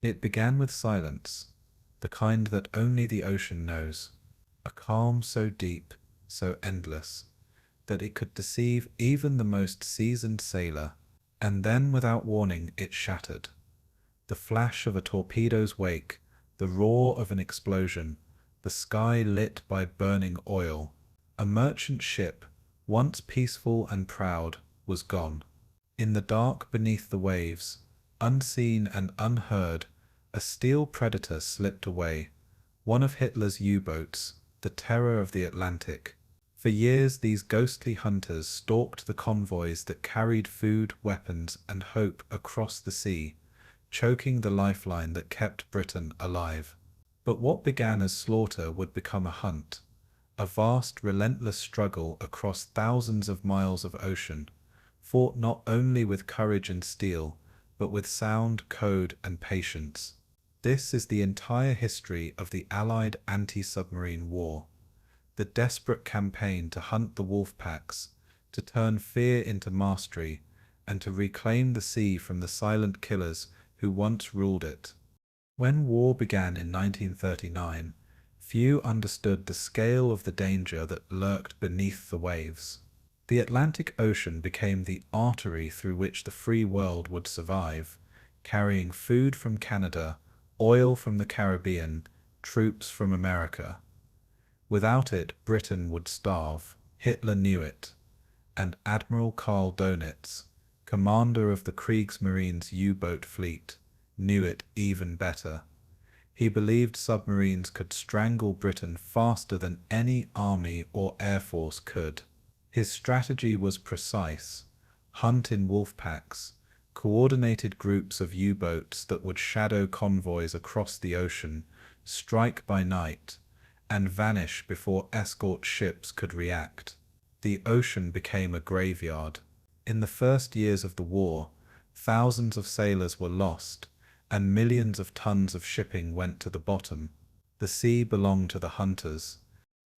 It began with silence, the kind that only the ocean knows, a calm so deep, so endless, that it could deceive even the most seasoned sailor, and then without warning it shattered. The flash of a torpedo's wake, the roar of an explosion, the sky lit by burning oil. A merchant ship, once peaceful and proud, was gone. In the dark beneath the waves, unseen and unheard, a steel predator slipped away, one of Hitler's U-boats, the terror of the Atlantic. For years these ghostly hunters stalked the convoys that carried food, weapons, and hope across the sea, choking the lifeline that kept Britain alive. But what began as slaughter would become a hunt, a vast, relentless struggle across thousands of miles of ocean, fought not only with courage and steel, but with sound, code, and patience. This is the entire history of the Allied anti-submarine war, the desperate campaign to hunt the Wolfpacks, to turn fear into mastery, and to reclaim the sea from the silent killers who once ruled it. When war began in 1939, few understood the scale of the danger that lurked beneath the waves. The Atlantic Ocean became the artery through which the free world would survive, carrying food from Canada, oil from the Caribbean, troops from America. Without it, Britain would starve. Hitler knew it, and Admiral Karl Dönitz, commander of the Kriegsmarine's U-boat fleet, knew it even better. He believed submarines could strangle Britain faster than any army or air force could. His strategy was precise: hunt in wolfpacks, coordinated groups of U-boats that would shadow convoys across the ocean, strike by night, and vanish before escort ships could react. The ocean became a graveyard. In the first years of the war, thousands of sailors were lost, and millions of tons of shipping went to the bottom. The sea belonged to the hunters.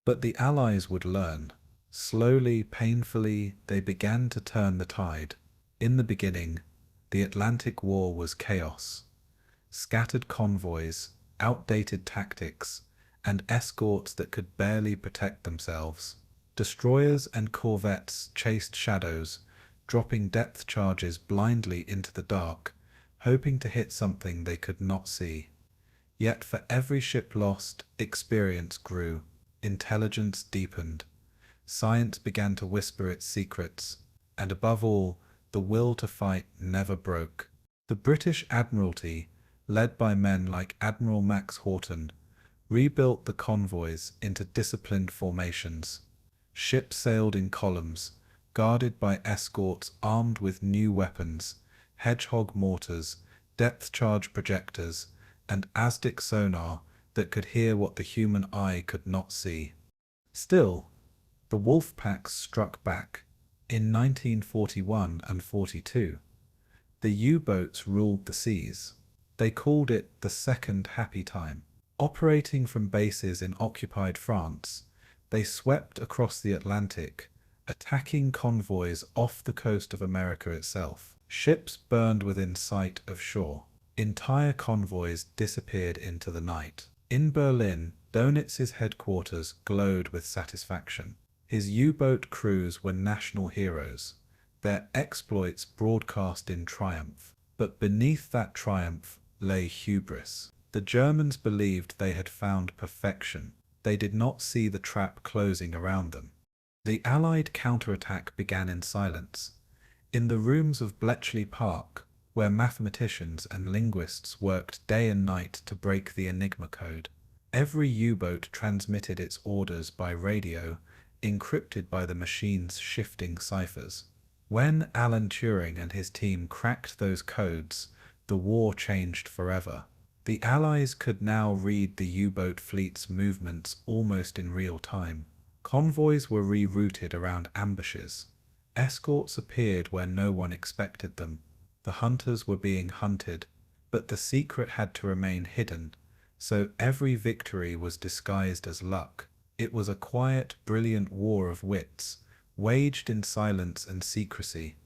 But the Allies would learn. Slowly, painfully, they began to turn the tide. In the beginning, the Atlantic War was chaos. Scattered convoys, outdated tactics, and escorts that could barely protect themselves. Destroyers and corvettes chased shadows, dropping depth charges blindly into the dark, hoping to hit something they could not see. Yet for every ship lost, experience grew, intelligence deepened, science began to whisper its secrets, and above all, the will to fight never broke. The British Admiralty, led by men like Admiral Max Horton, rebuilt the convoys into disciplined formations. Ships sailed in columns, guarded by escorts armed with new weapons, hedgehog mortars, depth-charge projectors, and Aztec sonar that could hear what the human eye could not see. Still, the Wolfpacks struck back. In 1941 and 42, the U-boats ruled the seas. They called it the Second Happy Time. Operating from bases in occupied France, they swept across the Atlantic, attacking convoys off the coast of America itself. Ships burned within sight of shore. Entire convoys disappeared into the night. In Berlin, Dönitz's headquarters glowed with satisfaction. His U-boat crews were national heroes, their exploits broadcast in triumph. But beneath that triumph lay hubris. The Germans believed they had found perfection. They did not see the trap closing around them. The Allied counterattack began in silence. In the rooms of Bletchley Park, where mathematicians and linguists worked day and night to break the Enigma code. Every U-boat transmitted its orders by radio, encrypted by the machine's shifting ciphers. When Alan Turing and his team cracked those codes, the war changed forever. The Allies could now read the U-boat fleet's movements almost in real time. Convoys were rerouted around ambushes. Escorts appeared where no one expected them. The hunters were being hunted, but the secret had to remain hidden, so every victory was disguised as luck. It was a quiet, brilliant war of wits, waged in silence and secrecy.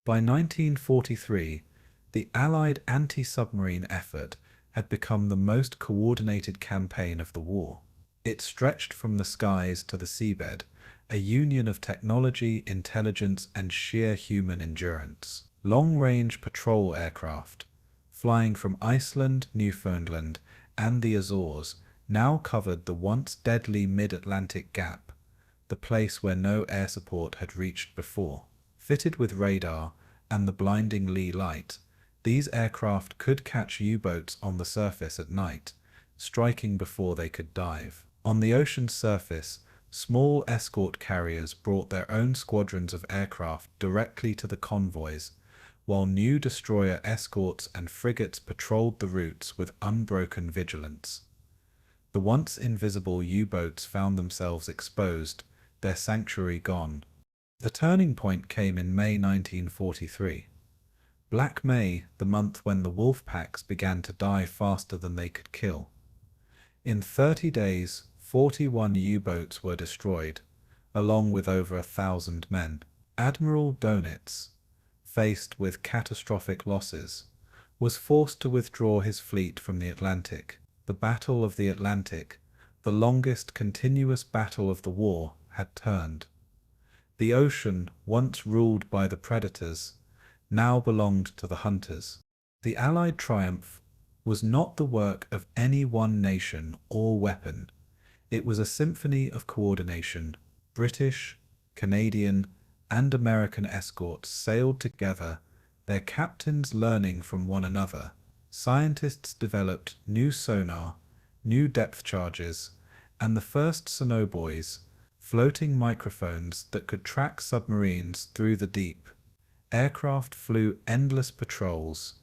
By 1943, the Allied anti-submarine effort had become the most coordinated campaign of the war. It stretched from the skies to the seabed, a union of technology, intelligence, and sheer human endurance. Long-range patrol aircraft, flying from Iceland, Newfoundland, and the Azores, now covered the once deadly mid-Atlantic gap, the place where no air support had reached before. Fitted with radar and the blinding lee light, these aircraft could catch U-boats on the surface at night, striking before they could dive. On the ocean's surface, small escort carriers brought their own squadrons of aircraft directly to the convoys, while new destroyer escorts and frigates patrolled the routes with unbroken vigilance. The once invisible U-boats found themselves exposed, their sanctuary gone. The turning point came in May 1943. Black May, the month when the Wolfpacks began to die faster than they could kill. In 30 days, 41 U-boats were destroyed, along with over 1,000 men. Admiral Dönitz, faced with catastrophic losses, was forced to withdraw his fleet from the Atlantic. The Battle of the Atlantic, the longest continuous battle of the war, had turned. The ocean, once ruled by the predators, now belonged to the hunters. The Allied triumph was not the work of any one nation or weapon. It was a symphony of coordination. British, Canadian, and American escorts sailed together, their captains learning from one another. Scientists developed new sonar, new depth charges, and the first sonobuoys, floating microphones that could track submarines through the deep. Aircraft flew endless patrols,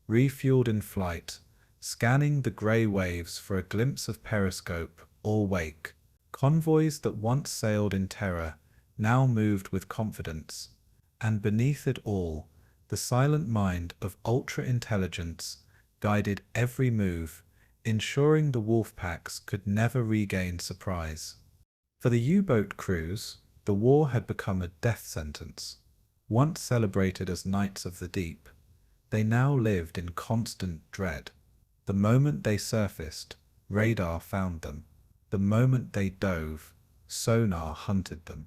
refueled in flight, scanning the grey waves for a glimpse of periscope or wake. Convoys that once sailed in terror now moved with confidence, and beneath it all, the silent mind of ultra-intelligence guided every move, ensuring the Wolfpacks could never regain surprise. For the U-boat crews, the war had become a death sentence. Once celebrated as knights of the deep, they now lived in constant dread. The moment they surfaced, radar found them. The moment they dove, sonar hunted them.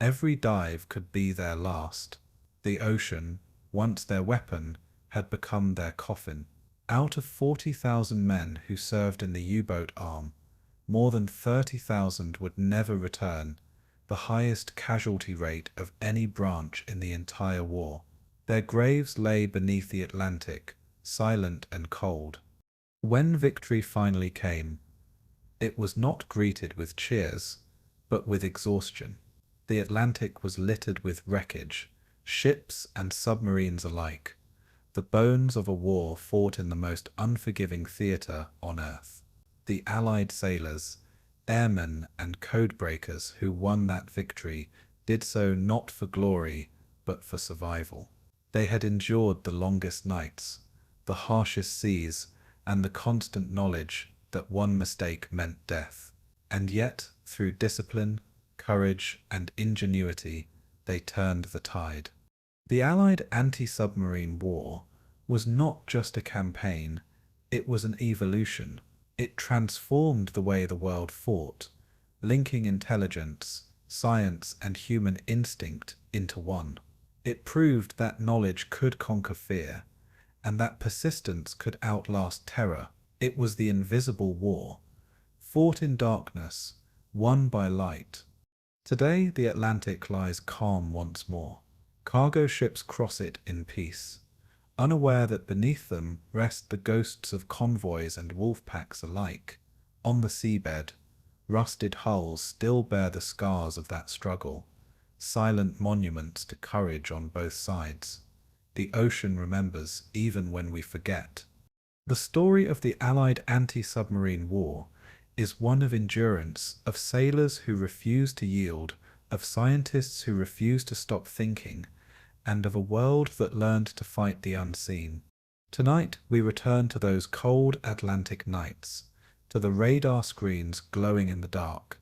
Every dive could be their last. The ocean, once their weapon, had become their coffin. Out of 40,000 men who served in the U-boat arm, more than 30,000 would never return, the highest casualty rate of any branch in the entire war. Their graves lay beneath the Atlantic, silent and cold. When victory finally came, it was not greeted with cheers, but with exhaustion. The Atlantic was littered with wreckage, ships and submarines alike, the bones of a war fought in the most unforgiving theatre on Earth. The Allied sailors, airmen and codebreakers who won that victory did so not for glory, but for survival. They had endured the longest nights, the harshest seas, and the constant knowledge that one mistake meant death. And yet, through discipline, courage, and ingenuity, they turned the tide. The Allied anti-submarine war was not just a campaign, it was an evolution. It transformed the way the world fought, linking intelligence, science, and human instinct into one. It proved that knowledge could conquer fear, and that persistence could outlast terror. It was the invisible war, fought in darkness, won by light. Today, the Atlantic lies calm once more. Cargo ships cross it in peace, unaware that beneath them rest the ghosts of convoys and wolfpacks alike. On the seabed, rusted hulls still bear the scars of that struggle, silent monuments to courage on both sides. The ocean remembers even when we forget. The story of the Allied anti-submarine war is one of endurance, of sailors who refuse to yield, of scientists who refuse to stop thinking, and of a world that learned to fight the unseen. Tonight we return to those cold Atlantic nights, to the radar screens glowing in the dark,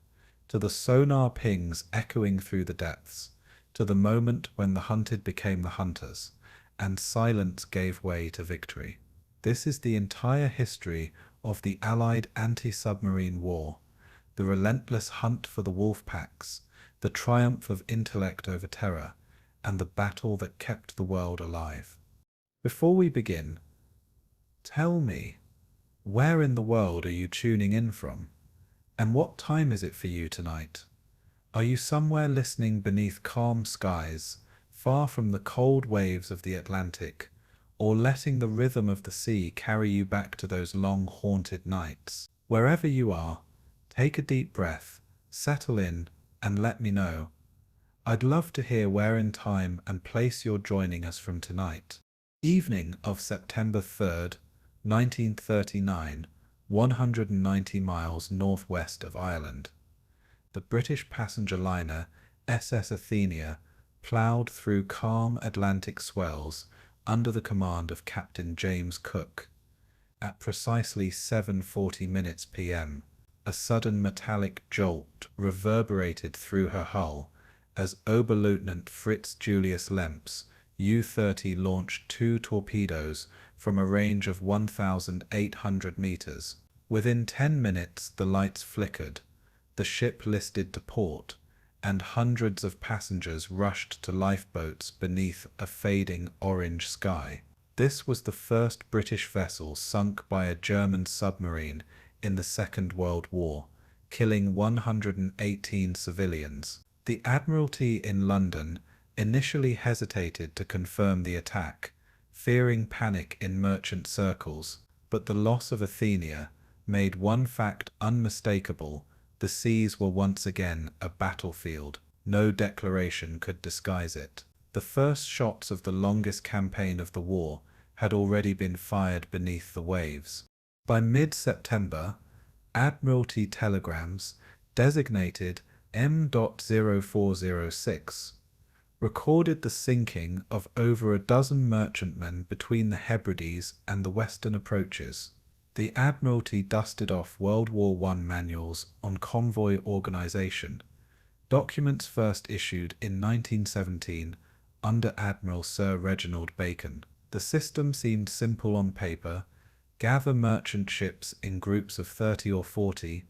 to the sonar pings echoing through the depths, to the moment when the hunted became the hunters, and silence gave way to victory. This is the entire history of the Allied anti-submarine war, the relentless hunt for the Wolfpacks, the triumph of intellect over terror, and the battle that kept the world alive. Before we begin, tell me, where in the world are you tuning in from? And what time is it for you tonight? Are you somewhere listening beneath calm skies, far from the cold waves of the Atlantic, or letting the rhythm of the sea carry you back to those long haunted nights? Wherever you are, take a deep breath, settle in, and let me know. I'd love to hear where in time and place you're joining us from tonight. Evening of September 3rd, 1939, 190 miles northwest of Ireland. The British passenger liner SS Athenia ploughed through calm Atlantic swells under the command of Captain James Cook. At precisely 7:40 p.m., a sudden metallic jolt reverberated through her hull as Oberleutnant Fritz Julius Lemps U-30 launched 2 torpedoes from a range of 1,800 meters. Within 10 minutes the lights flickered, the ship listed to port, and hundreds of passengers rushed to lifeboats beneath a fading orange sky. This was the first British vessel sunk by a German submarine in the Second World War, killing 118 civilians. The Admiralty in London initially hesitated to confirm the attack, fearing panic in merchant circles, but the loss of Athenia made one fact unmistakable: the seas were once again a battlefield. No declaration could disguise it. The first shots of the longest campaign of the war had already been fired beneath the waves. By mid-September, Admiralty telegrams, designated M.0406, recorded the sinking of over a dozen merchantmen between the Hebrides and the western approaches. The Admiralty dusted off World War I manuals on convoy organization, documents first issued in 1917 under Admiral Sir Reginald Bacon. The system seemed simple on paper: gather merchant ships in groups of 30 or 40,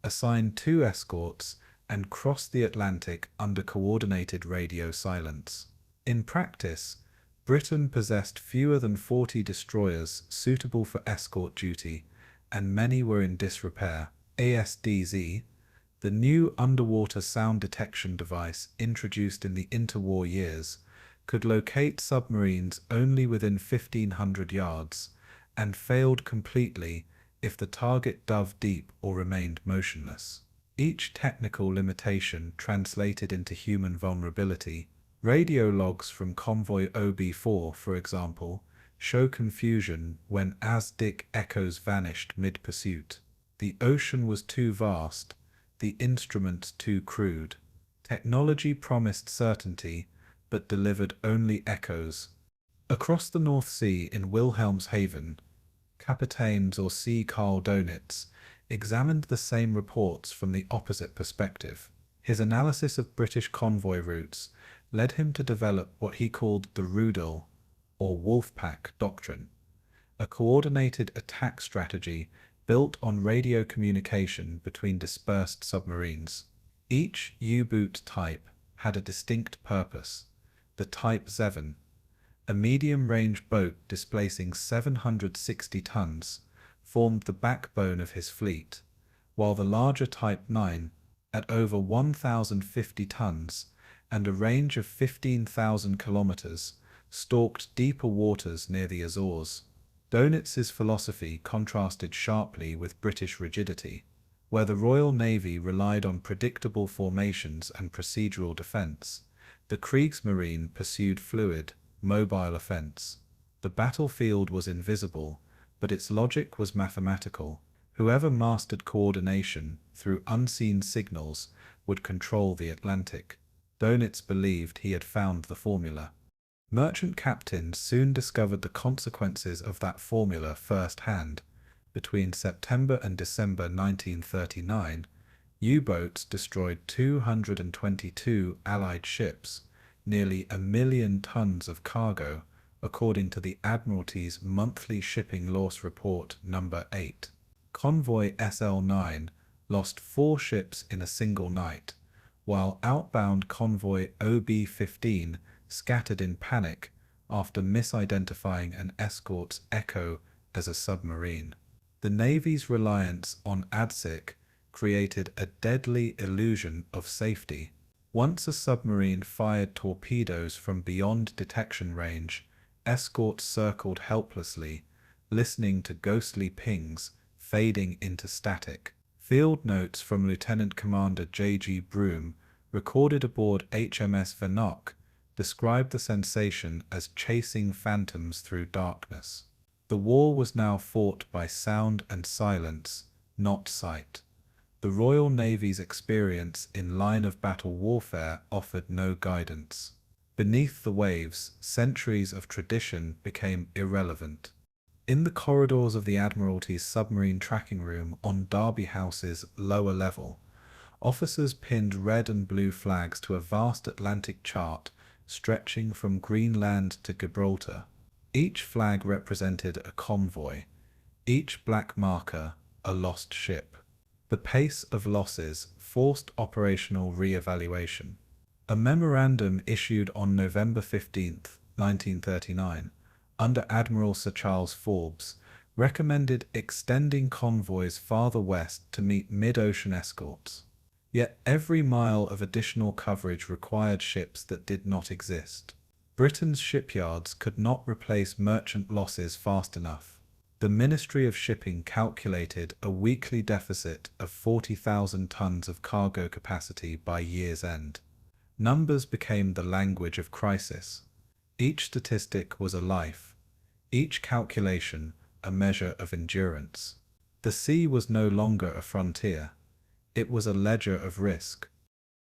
assign 2 escorts, and cross the Atlantic under coordinated radio silence. In practice, Britain possessed fewer than 40 destroyers suitable for escort duty, and many were in disrepair. ASDZ, the new underwater sound detection device introduced in the interwar years, could locate submarines only within 1,500 yards, and failed completely if the target dove deep or remained motionless. Each technical limitation translated into human vulnerability. Radio logs from Convoy OB4, for example, show confusion when ASDIC echoes vanished mid-pursuit. The ocean was too vast, the instruments too crude. Technology promised certainty, but delivered only echoes. Across the North Sea in Wilhelmshaven, Kapiteins or Sea Carl Dönitz examined the same reports from the opposite perspective. His analysis of British convoy routes led him to develop what he called the Rudel, or Wolfpack doctrine, a coordinated attack strategy built on radio communication between dispersed submarines. Each U-boot type had a distinct purpose. The Type 7, a medium-range boat displacing 760 tons, formed the backbone of his fleet, while the larger Type 9, at over 1,050 tons and a range of 15,000 kilometers, stalked deeper waters near the Azores. Dönitz's philosophy contrasted sharply with British rigidity, where the Royal Navy relied on predictable formations and procedural defense. The Kriegsmarine pursued fluid, mobile offense. The battlefield was invisible, but its logic was mathematical. Whoever mastered coordination through unseen signals would control the Atlantic. Dönitz believed he had found the formula. Merchant captains soon discovered the consequences of that formula firsthand. Between September and December 1939, U-boats destroyed 222 Allied ships, nearly 1 million tons of cargo, according to the Admiralty's monthly shipping loss report number 8. Convoy SL9 lost 4 ships in a single night, while outbound convoy OB-15 scattered in panic after misidentifying an escort's Echo as a submarine. The Navy's reliance on ADSIC created a deadly illusion of safety. Once a submarine fired torpedoes from beyond detection range, escorts circled helplessly, listening to ghostly pings fading into static. Field notes from Lieutenant Commander J.G. Broome, recorded aboard HMS Vanoc, described the sensation as chasing phantoms through darkness. The war was now fought by sound and silence, not sight. The Royal Navy's experience in line-of-battle warfare offered no guidance. Beneath the waves, centuries of tradition became irrelevant. In the corridors of the Admiralty's submarine tracking room on Derby House's lower level, officers pinned red and blue flags to a vast Atlantic chart stretching from Greenland to Gibraltar. Each flag represented a convoy, each black marker a lost ship. The pace of losses forced operational re-evaluation. A memorandum issued on November 15, 1939, under Admiral Sir Charles Forbes, recommended extending convoys farther west to meet mid-ocean escorts. Yet every mile of additional coverage required ships that did not exist. Britain's shipyards could not replace merchant losses fast enough. The Ministry of Shipping calculated a weekly deficit of 40,000 tons of cargo capacity by year's end. Numbers became the language of crisis. Each statistic was a life, each calculation a measure of endurance. The sea was no longer a frontier. It was a ledger of risk.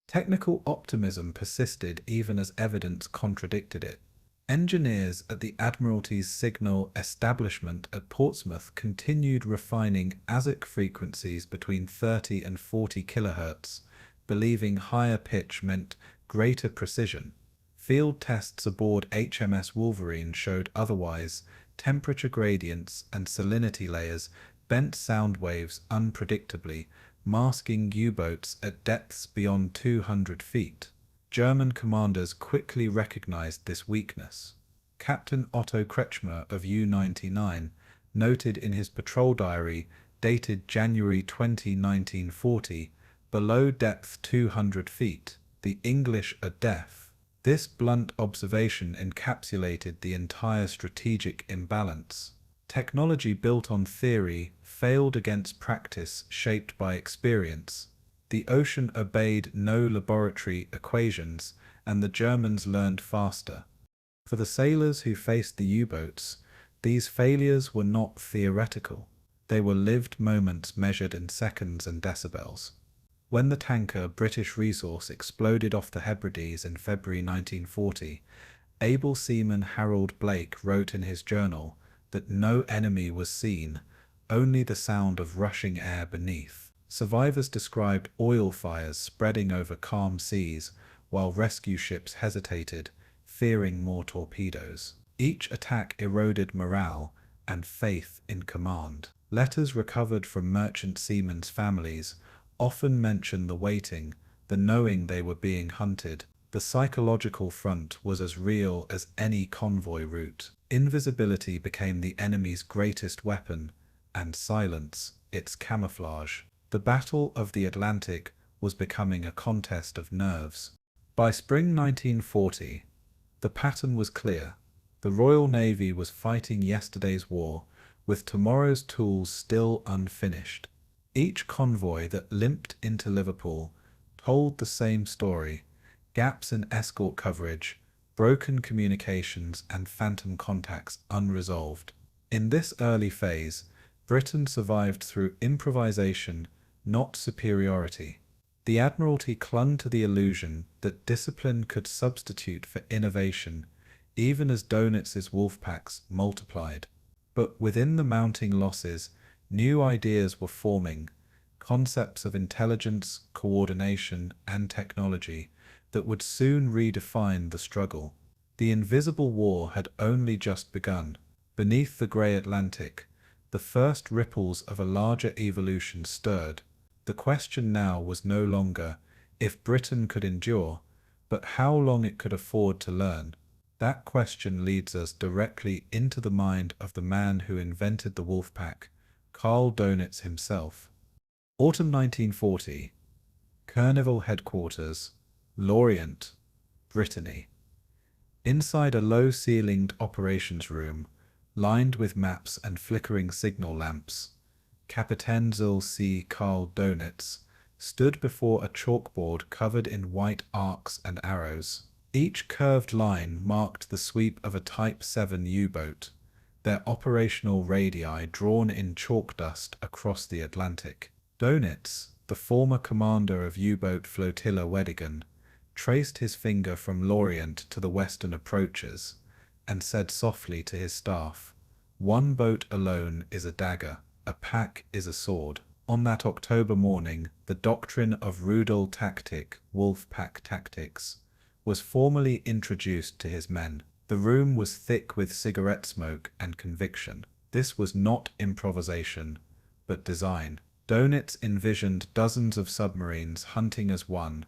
Technical optimism persisted even as evidence contradicted it. Engineers at the Admiralty's signal establishment at Portsmouth continued refining ASIC frequencies between 30 and 40 kHz, believing higher pitch meant greater precision. Field tests aboard HMS Wolverine showed otherwise. Temperature gradients and salinity layers bent sound waves unpredictably, masking U-boats at depths beyond 200 feet. German commanders quickly recognized this weakness. Captain Otto Kretschmer of U-99 noted in his patrol diary dated January 20, 1940, below depth 200 feet, the English are deaf. This blunt observation encapsulated the entire strategic imbalance. Technology built on theory failed against practice shaped by experience. The ocean obeyed no laboratory equations, and the Germans learned faster. For the sailors who faced the U-boats, these failures were not theoretical. They were lived moments measured in seconds and decibels. When the tanker British Resource exploded off the Hebrides in February 1940, able seaman Harold Blake wrote in his journal that no enemy was seen, only the sound of rushing air beneath. Survivors described oil fires spreading over calm seas, while rescue ships hesitated, fearing more torpedoes. Each attack eroded morale and faith in command. Letters recovered from merchant seamen's families often mention the waiting, the knowing they were being hunted. The psychological front was as real as any convoy route. Invisibility became the enemy's greatest weapon, and silence its camouflage. The Battle of the Atlantic was becoming a contest of nerves. By spring 1940, the pattern was clear. The Royal Navy was fighting yesterday's war, with tomorrow's tools still unfinished. Each convoy that limped into Liverpool told the same story: gaps in escort coverage, broken communications, and phantom contacts unresolved. In this early phase, Britain survived through improvisation, not superiority. The Admiralty clung to the illusion that discipline could substitute for innovation, even as Dönitz's Wolfpacks multiplied. But within the mounting losses, new ideas were forming, concepts of intelligence, coordination, and technology that would soon redefine the struggle. The invisible war had only just begun. Beneath the grey Atlantic, the first ripples of a larger evolution stirred. The question now was no longer if Britain could endure, but how long it could afford to learn. That question leads us directly into the mind of the man who invented the Wolfpack, Karl Dönitz himself. Autumn 1940. Carnival Headquarters, Lorient, Brittany. Inside a low-ceilinged operations room, lined with maps and flickering signal lamps, Kapitän C. Karl Dönitz stood before a chalkboard covered in white arcs and arrows. Each curved line marked the sweep of a Type 7 U-boat, their operational radii drawn in chalk dust across the Atlantic. Dönitz, the former commander of U-boat flotilla Weddigen, traced his finger from Lorient to the western approaches, and said softly to his staff, "One boat alone is a dagger, a pack is a sword." On that October morning, the doctrine of Rudel Taktik, Wolfpack tactics, was formally introduced to his men. The room was thick with cigarette smoke and conviction. This was not improvisation, but design. Dönitz envisioned dozens of submarines hunting as one,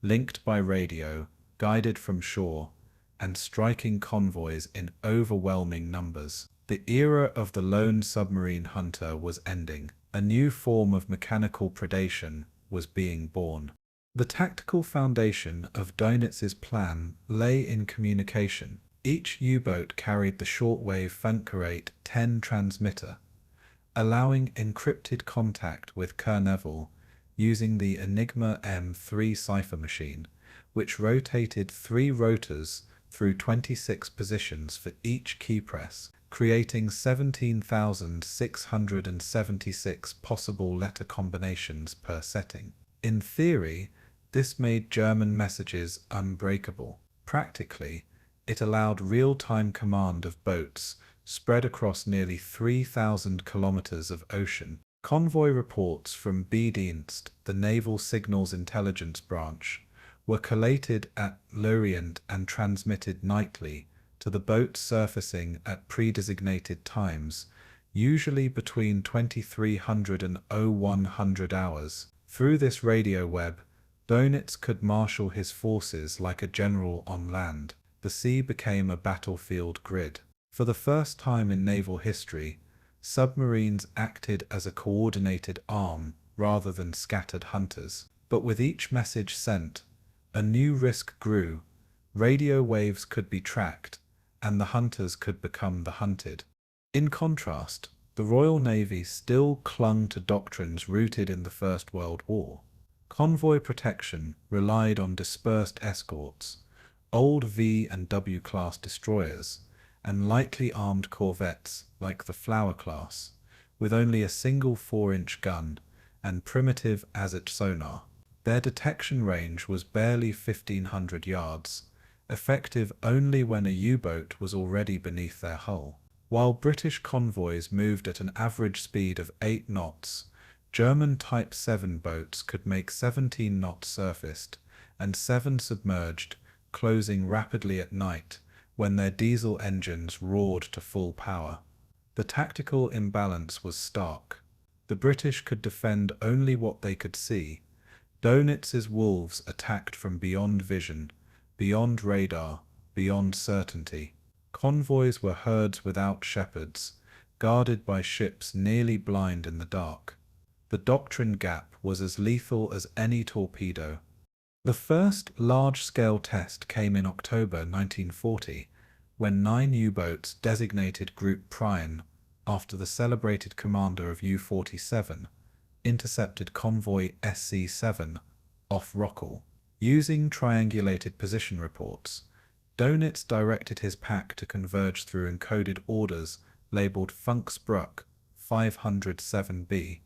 linked by radio, guided from shore, and striking convoys in overwhelming numbers. The era of the lone submarine hunter was ending. A new form of mechanical predation was being born. The tactical foundation of Dönitz's plan lay in communication. Each U-boat carried the shortwave Funkgerät 10 transmitter, allowing encrypted contact with Carnival using the Enigma M3 cipher machine, which rotated 3 rotors through 26 positions for each key press, creating 17,676 possible letter combinations per setting. In theory, this made German messages unbreakable. Practically, it allowed real-time command of boats spread across nearly 3,000 kilometers of ocean. Convoy reports from B-Dienst, the Naval Signals Intelligence Branch, were collated at Lorient and transmitted nightly to the boats surfacing at pre-designated times, usually between 2300 and 0100 hours. Through this radio web, Dönitz could marshal his forces like a general on land. The sea became a battlefield grid. For the first time in naval history, submarines acted as a coordinated arm rather than scattered hunters. But with each message sent, a new risk grew. Radio waves could be tracked, and the hunters could become the hunted. In contrast, the Royal Navy still clung to doctrines rooted in the First World War. Convoy protection relied on dispersed escorts, old V and W class destroyers, and lightly armed corvettes like the Flower class, with only a single 4-inch gun and primitive as-it sonar. Their detection range was barely 1,500 yards, effective only when a U-boat was already beneath their hull. While British convoys moved at an average speed of 8 knots, German Type 7 boats could make 17 knots surfaced and 7 submerged, closing rapidly at night when their diesel engines roared to full power. The tactical imbalance was stark. The British could defend only what they could see. Dönitz's wolves attacked from beyond vision, beyond radar, beyond certainty. Convoys were herds without shepherds, guarded by ships nearly blind in the dark. The Doctrine gap was as lethal as any torpedo. The first large-scale test came in October 1940, when 9 U-boats designated Group Prime, after the celebrated commander of U-47, intercepted convoy SC-7 off Rockall. Using triangulated position reports, Dönitz directed his pack to converge through encoded orders labeled Funksbruch 507B.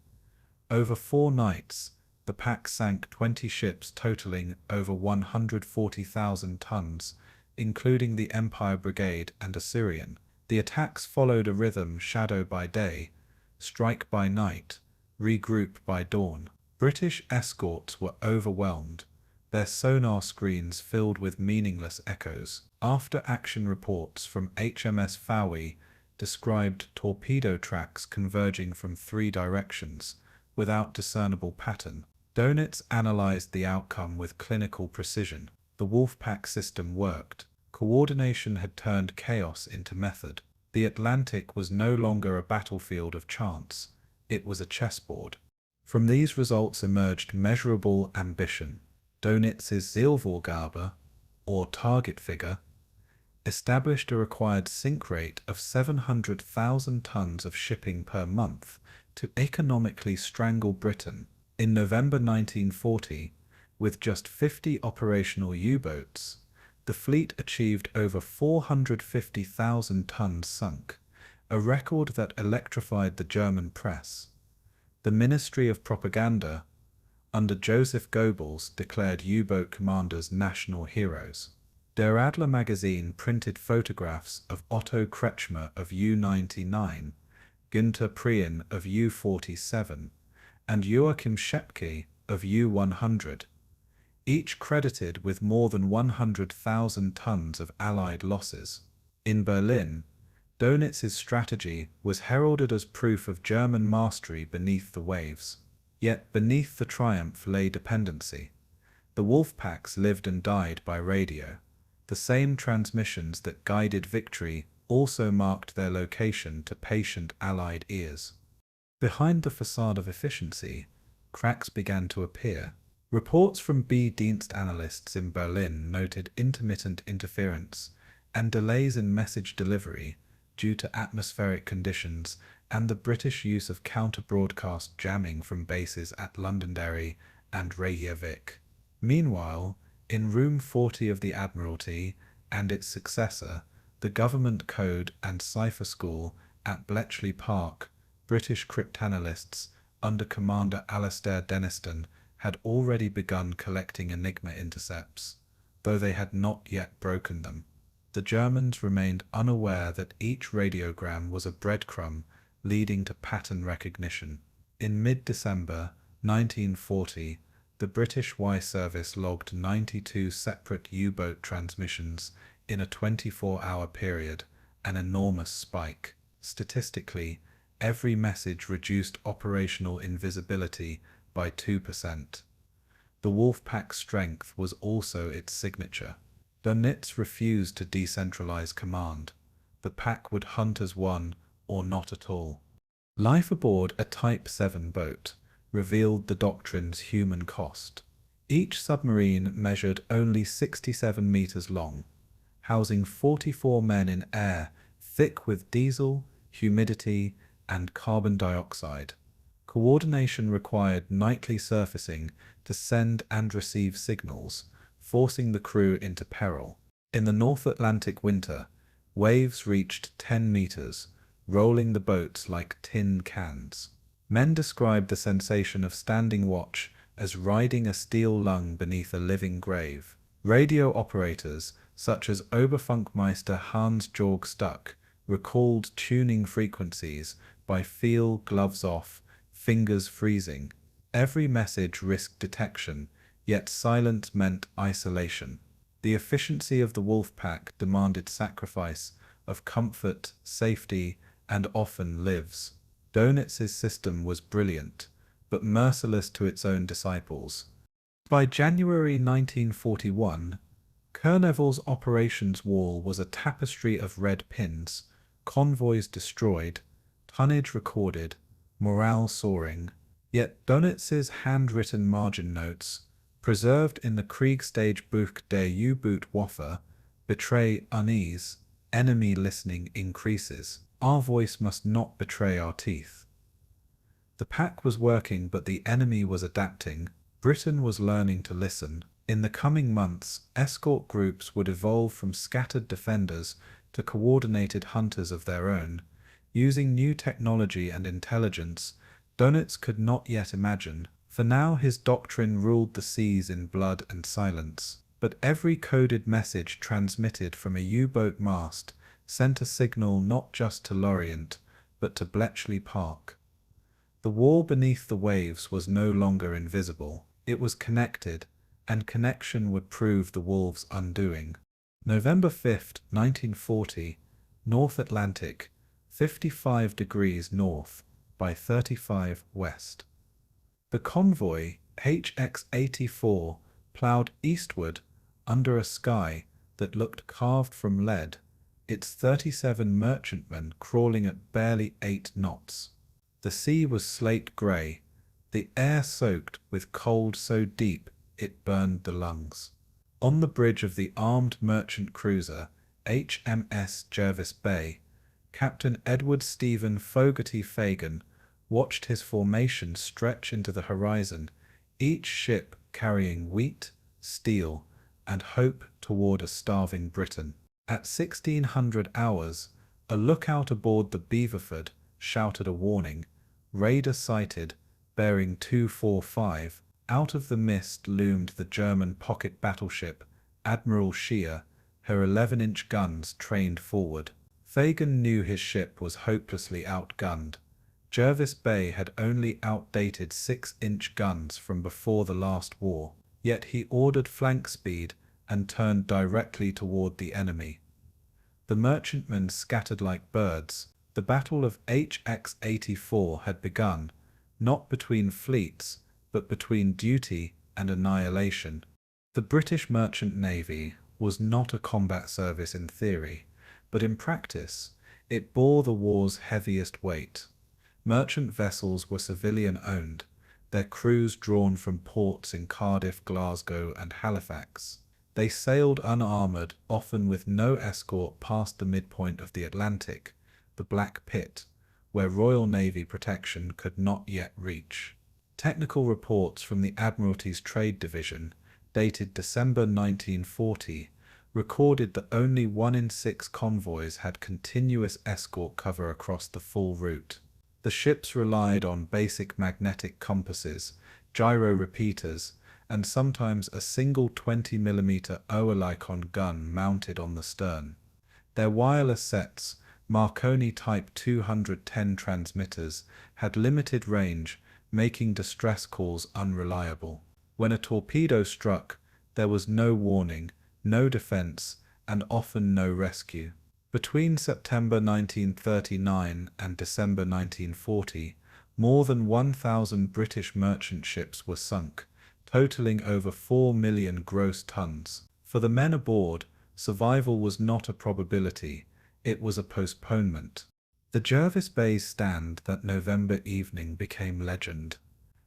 Over 4 nights, the pack sank 20 ships totaling over 140,000 tons, including the Empire Brigade and Assyrian. The attacks followed a rhythm: shadow by day, strike by night, regroup by dawn. British escorts were overwhelmed, their sonar screens filled with meaningless echoes. After-action reports from HMS Fowey described torpedo tracks converging from 3 directions, without discernible pattern. Dönitz analyzed the outcome with clinical precision. The Wolfpack system worked. Coordination had turned chaos into method. The Atlantic was no longer a battlefield of chance. It was a chessboard. From these results emerged measurable ambition. Dönitz's Zielvorgabe, or target figure, established a required sink rate of 700,000 tons of shipping per month to economically strangle Britain. In November 1940, with just 50 operational U-boats, the fleet achieved over 450,000 tons sunk, a record that electrified the German press. The Ministry of Propaganda, under Joseph Goebbels, declared U-boat commanders national heroes. Der Adler magazine printed photographs of Otto Kretschmer of U-99, Günther Prien of U-47, and Joachim Schepke of U-100, each credited with more than 100,000 tons of Allied losses. In Berlin, Dönitz's strategy was heralded as proof of German mastery beneath the waves. Yet beneath the triumph lay dependency. The Wolfpacks lived and died by radio. The same transmissions that guided victory also marked their location to patient Allied ears. Behind the facade of efficiency, cracks began to appear. Reports from B-Dienst analysts in Berlin noted intermittent interference and delays in message delivery due to atmospheric conditions and the British use of counter-broadcast jamming from bases at Londonderry and Reykjavik. Meanwhile, in Room 40 of the Admiralty and its successor, the Government Code and Cipher School at Bletchley Park, British cryptanalysts under Commander Alastair Denniston had already begun collecting Enigma intercepts, though they had not yet broken them. The Germans remained unaware that each radiogram was a breadcrumb leading to pattern recognition. In mid-December 1940, the British Y service logged 92 separate U-boat transmissions in a 24-hour period, an enormous spike. Statistically, every message reduced operational invisibility by 2%. The Wolfpack strength was also its signature. Dönitz refused to decentralize command. The pack would hunt as one, or not at all. Life aboard a Type 7 boat revealed the Doctrine's human cost. Each submarine measured only 67 meters long, housing 44 men in air thick with diesel, humidity, and carbon dioxide. Coordination required nightly surfacing to send and receive signals, forcing the crew into peril. In the North Atlantic winter, waves reached 10 meters, rolling the boats like tin cans. Men described the sensation of standing watch as riding a steel lung beneath a living grave. Radio operators, such as Oberfunkmeister Hans-Georg Stuck, recalled tuning frequencies by feel, gloves off, fingers freezing. Every message risked detection, yet silence meant isolation. The efficiency of the Wolfpack demanded sacrifice of comfort, safety, and often lives. Dönitz's system was brilliant, but merciless to its own disciples. By January 1941, Kernevel's operations wall was a tapestry of red pins, convoys destroyed, tonnage recorded, morale soaring. Yet Dönitz's handwritten margin notes, preserved in the Kriegstagebuch der U-Boot-Waffe, betray unease. Enemy listening increases. Our voice must not betray our teeth. The pack was working, but the enemy was adapting. Britain was learning to listen. In the coming months, escort groups would evolve from scattered defenders to coordinated hunters of their own. Using new technology and intelligence Dönitz could not yet imagine. For now his doctrine ruled the seas in blood and silence. But every coded message transmitted from a U-boat mast sent a signal not just to Lorient, but to Bletchley Park. The wall beneath the waves was no longer invisible. It was connected, and connection would prove the wolves' undoing. November 5th, 1940, North Atlantic, 55 degrees north by 35 west. The convoy HX-84 ploughed eastward under a sky that looked carved from lead, its 37 merchantmen crawling at barely 8 knots. The sea was slate grey, the air soaked with cold so deep it burned the lungs. On the bridge of the armed merchant cruiser HMS Jervis Bay, Captain Edward Stephen Fogarty Fagan watched his formation stretch into the horizon, each ship carrying wheat, steel, and hope toward a starving Britain. At 1600 hours, a lookout aboard the Beaverford shouted a warning, "Raider sighted, bearing 245. Out of the mist loomed the German pocket battleship Admiral Scheer, her 11-inch guns trained forward. Fagan knew his ship was hopelessly outgunned. Jervis Bay had only outdated 6-inch guns from before the last war, yet he ordered flank speed and turned directly toward the enemy. The merchantmen scattered like birds. The Battle of HX-84 had begun, not between fleets, but between duty and annihilation. The British Merchant Navy was not a combat service in theory, but in practice it bore the war's heaviest weight. Merchant vessels were civilian-owned, their crews drawn from ports in Cardiff, Glasgow, and Halifax. They sailed unarmored, often with no escort, past the midpoint of the Atlantic, the Black Pit, where Royal Navy protection could not yet reach. Technical reports from the Admiralty's Trade Division, dated December 1940, recorded that only 1 in 6 convoys had continuous escort cover across the full route. The ships relied on basic magnetic compasses, gyro repeaters, and sometimes a single 20mm Oerlikon gun mounted on the stern. Their wireless sets, Marconi Type 210 transmitters, had limited range, making distress calls unreliable. When a torpedo struck, there was no warning, no defense, and often no rescue. Between September 1939 and December 1940, more than 1,000 British merchant ships were sunk, totaling over 4 million gross tons. For the men aboard, survival was not a probability, it was a postponement. The Jervis Bay stand that November evening became legend.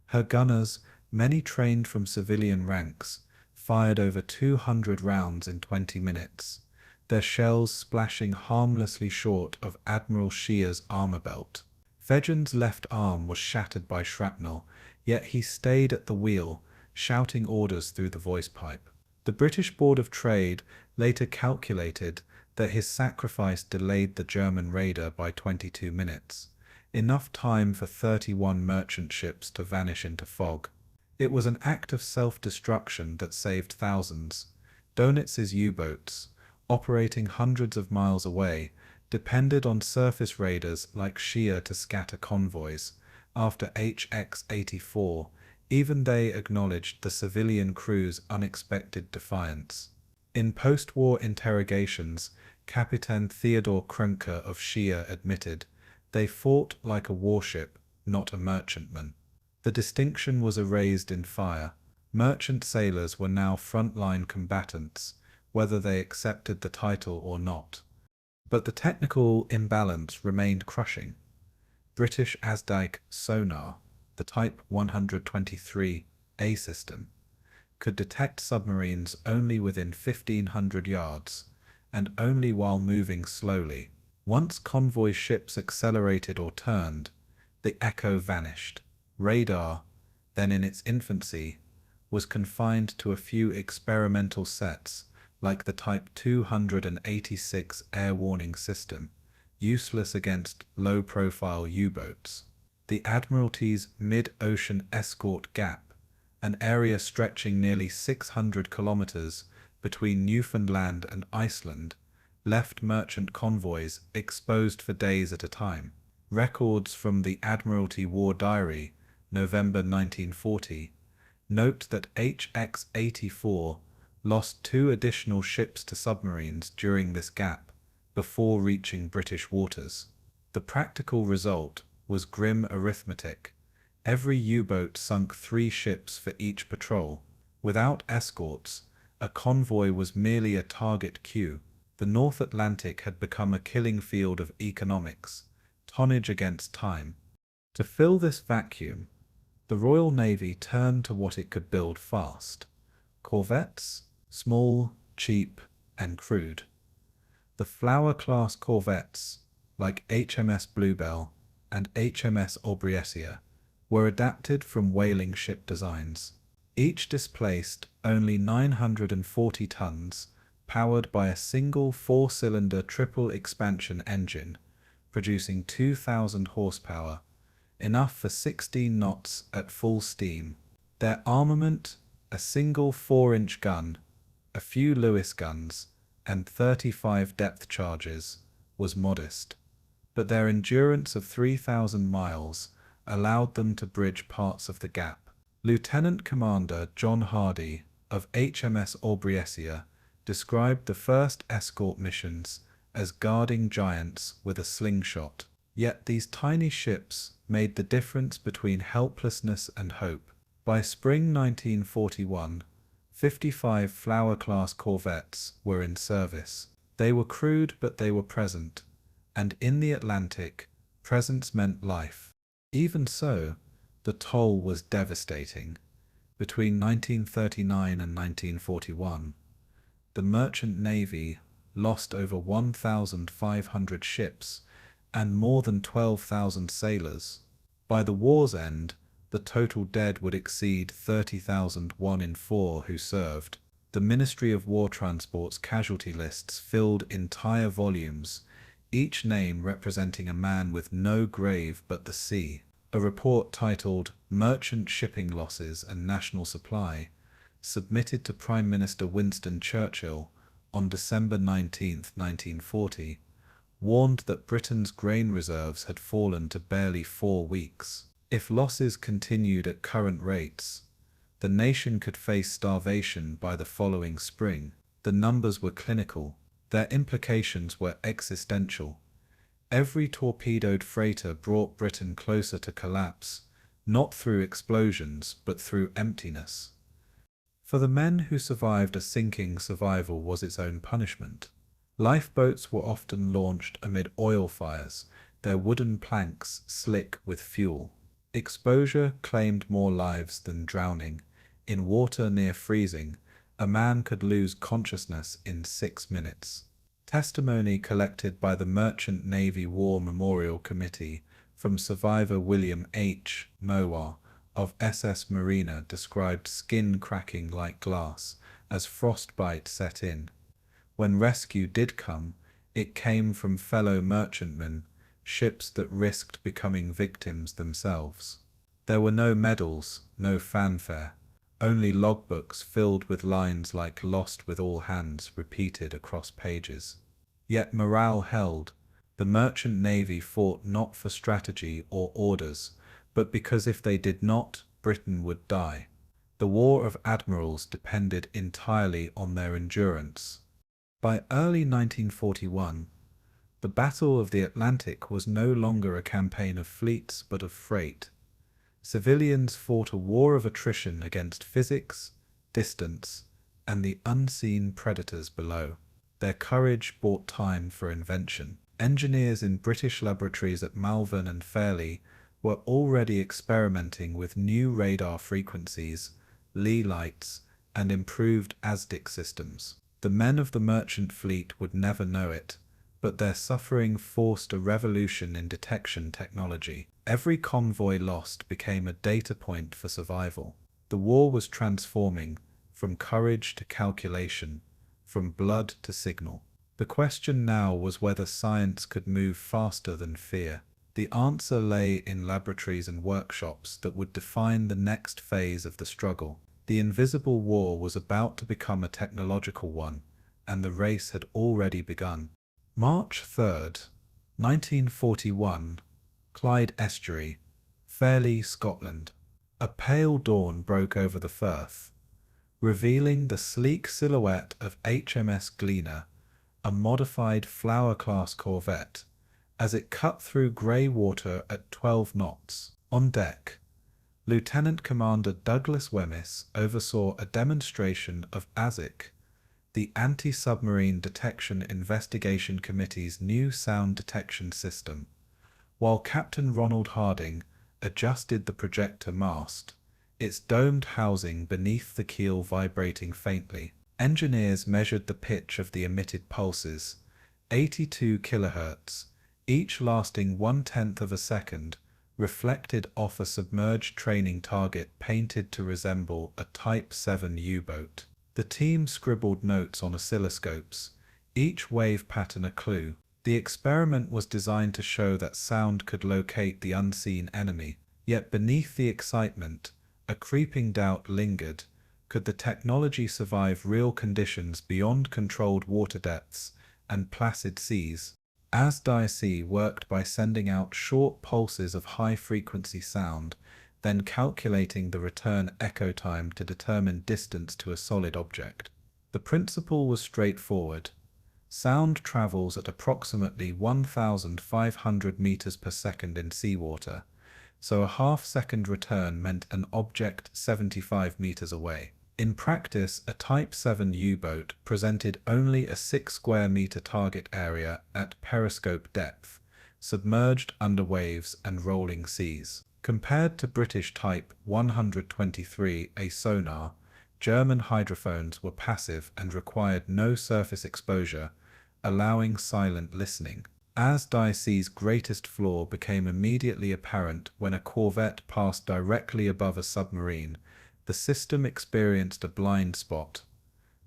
Her gunners, many trained from civilian ranks, fired over 200 rounds in 20 minutes, their shells splashing harmlessly short of Admiral Scheer's armor belt. Fagan's left arm was shattered by shrapnel, yet he stayed at the wheel, shouting orders through the voice pipe. The British Board of Trade later calculated that his sacrifice delayed the German raider by 22 minutes, enough time for 31 merchant ships to vanish into fog. It was an act of self-destruction that saved thousands. Dönitz's U-boats, operating hundreds of miles away, depended on surface raiders like Scheer to scatter convoys. After HX-84, even they acknowledged the civilian crew's unexpected defiance. In post-war interrogations, Captain Theodor Krönke of Scheer admitted, "They fought like a warship, not a merchantman." The distinction was erased in fire. Merchant sailors were now frontline combatants, whether they accepted the title or not. But the technical imbalance remained crushing. British Asdyke Sonar, the Type 123A system, could detect submarines only within 1,500 yards, and only while moving slowly. Once convoy ships accelerated or turned, the echo vanished. Radar, then in its infancy, was confined to a few experimental sets, like the Type 286 air warning system, useless against low-profile U-boats. The Admiralty's mid-ocean escort gap, an area stretching nearly 600 kilometers between Newfoundland and Iceland, left merchant convoys exposed for days at a time. Records from the Admiralty War Diary, November 1940, note that HX-84 lost 2 additional ships to submarines during this gap before reaching British waters. The practical result was grim arithmetic. Every U-boat sunk 3 ships for each patrol. Without escorts, a convoy was merely a target queue. The North Atlantic had become a killing field of economics, tonnage against time. To fill this vacuum, the Royal Navy turned to what it could build fast. Corvettes, small, cheap, and crude. The Flower-class corvettes, like HMS Bluebell and HMS Aubriesia, were adapted from whaling ship designs. Each displaced only 940 tons, powered by a single 4-cylinder triple expansion engine, producing 2,000 horsepower, enough for 16 knots at full steam. Their armament, a single 4-inch gun, a few Lewis guns, and 35 depth charges, was modest, but their endurance of 3,000 miles allowed them to bridge parts of the gap. Lieutenant Commander John Hardy of HMS Aubriesia described the first escort missions as guarding giants with a slingshot. Yet these tiny ships made the difference between helplessness and hope. By spring 1941, 55 Flower-class corvettes were in service. They were crude, but they were present, and in the Atlantic, presence meant life. Even so, the toll was devastating. Between 1939 and 1941, the merchant navy lost over 1,500 ships and more than 12,000 sailors. By the war's end, the total dead would exceed 30,000, 1 in 4 who served. The Ministry of War Transport's casualty lists filled entire volumes, each name representing a man with no grave but the sea. A report titled Merchant Shipping Losses and National Supply, submitted to Prime Minister Winston Churchill on December 19, 1940, warned that Britain's grain reserves had fallen to barely 4 weeks. If losses continued at current rates, the nation could face starvation by the following spring. The numbers were clinical. Their implications were existential. Every torpedoed freighter brought Britain closer to collapse, not through explosions, but through emptiness. For the men who survived a sinking, survival was its own punishment. Lifeboats were often launched amid oil fires, their wooden planks slick with fuel. Exposure claimed more lives than drowning. In water near freezing, a man could lose consciousness in 6 minutes. Testimony collected by the Merchant Navy War Memorial Committee from survivor William H. Mowat of SS Marina described skin cracking like glass as frostbite set in. When rescue did come, it came from fellow merchantmen, ships that risked becoming victims themselves. There were no medals, no fanfare, only logbooks filled with lines like "lost with all hands" repeated across pages. Yet morale held. The merchant navy fought not for strategy or orders, but because if they did not, Britain would die. The War of Admirals depended entirely on their endurance. By early 1941, the Battle of the Atlantic was no longer a campaign of fleets but of freight. Civilians fought a war of attrition against physics, distance, and the unseen predators below. Their courage bought time for invention. Engineers in British laboratories at Malvern and Fairleigh were already experimenting with new radar frequencies, Lee lights, and improved ASDIC systems. The men of the merchant fleet would never know it, but their suffering forced a revolution in detection technology. Every convoy lost became a data point for survival. The war was transforming, from courage to calculation, from blood to signal. The question now was whether science could move faster than fear. The answer lay in laboratories and workshops that would define the next phase of the struggle. The invisible war was about to become a technological one, and the race had already begun. March 3rd, 1941, Clyde Estuary, Fairleigh, Scotland. A pale dawn broke over the Firth. revealing the sleek silhouette of HMS Gleaner, a modified Flower-class corvette, as it cut through grey water at 12 knots. On deck, Lieutenant Commander Douglas Wemyss oversaw a demonstration of ASIC, the Anti-Submarine Detection Investigation Committee's new sound detection system, while Captain Ronald Harding adjusted the projector mast, its domed housing beneath the keel vibrating faintly. Engineers measured the pitch of the emitted pulses, 82 kHz, each lasting 1/10 of a second, reflected off a submerged training target painted to resemble a Type 7 U-boat. The team scribbled notes on oscilloscopes, each wave pattern a clue. The experiment was designed to show that sound could locate the unseen enemy, yet beneath the excitement, a creeping doubt lingered. Could the technology survive real conditions beyond controlled water depths and placid seas? ASDIC worked by sending out short pulses of high-frequency sound, then calculating the return echo time to determine distance to a solid object. The principle was straightforward. Sound travels at approximately 1,500 meters per second in seawater, so a half-second return meant an object 75 meters away. In practice, a Type 7 U-boat presented only a 6 square meter target area at periscope depth, submerged under waves and rolling seas. Compared to British Type 123A sonar, German hydrophones were passive and required no surface exposure, allowing silent listening. ASDIC's greatest flaw became immediately apparent when a corvette passed directly above a submarine. The system experienced a blind spot,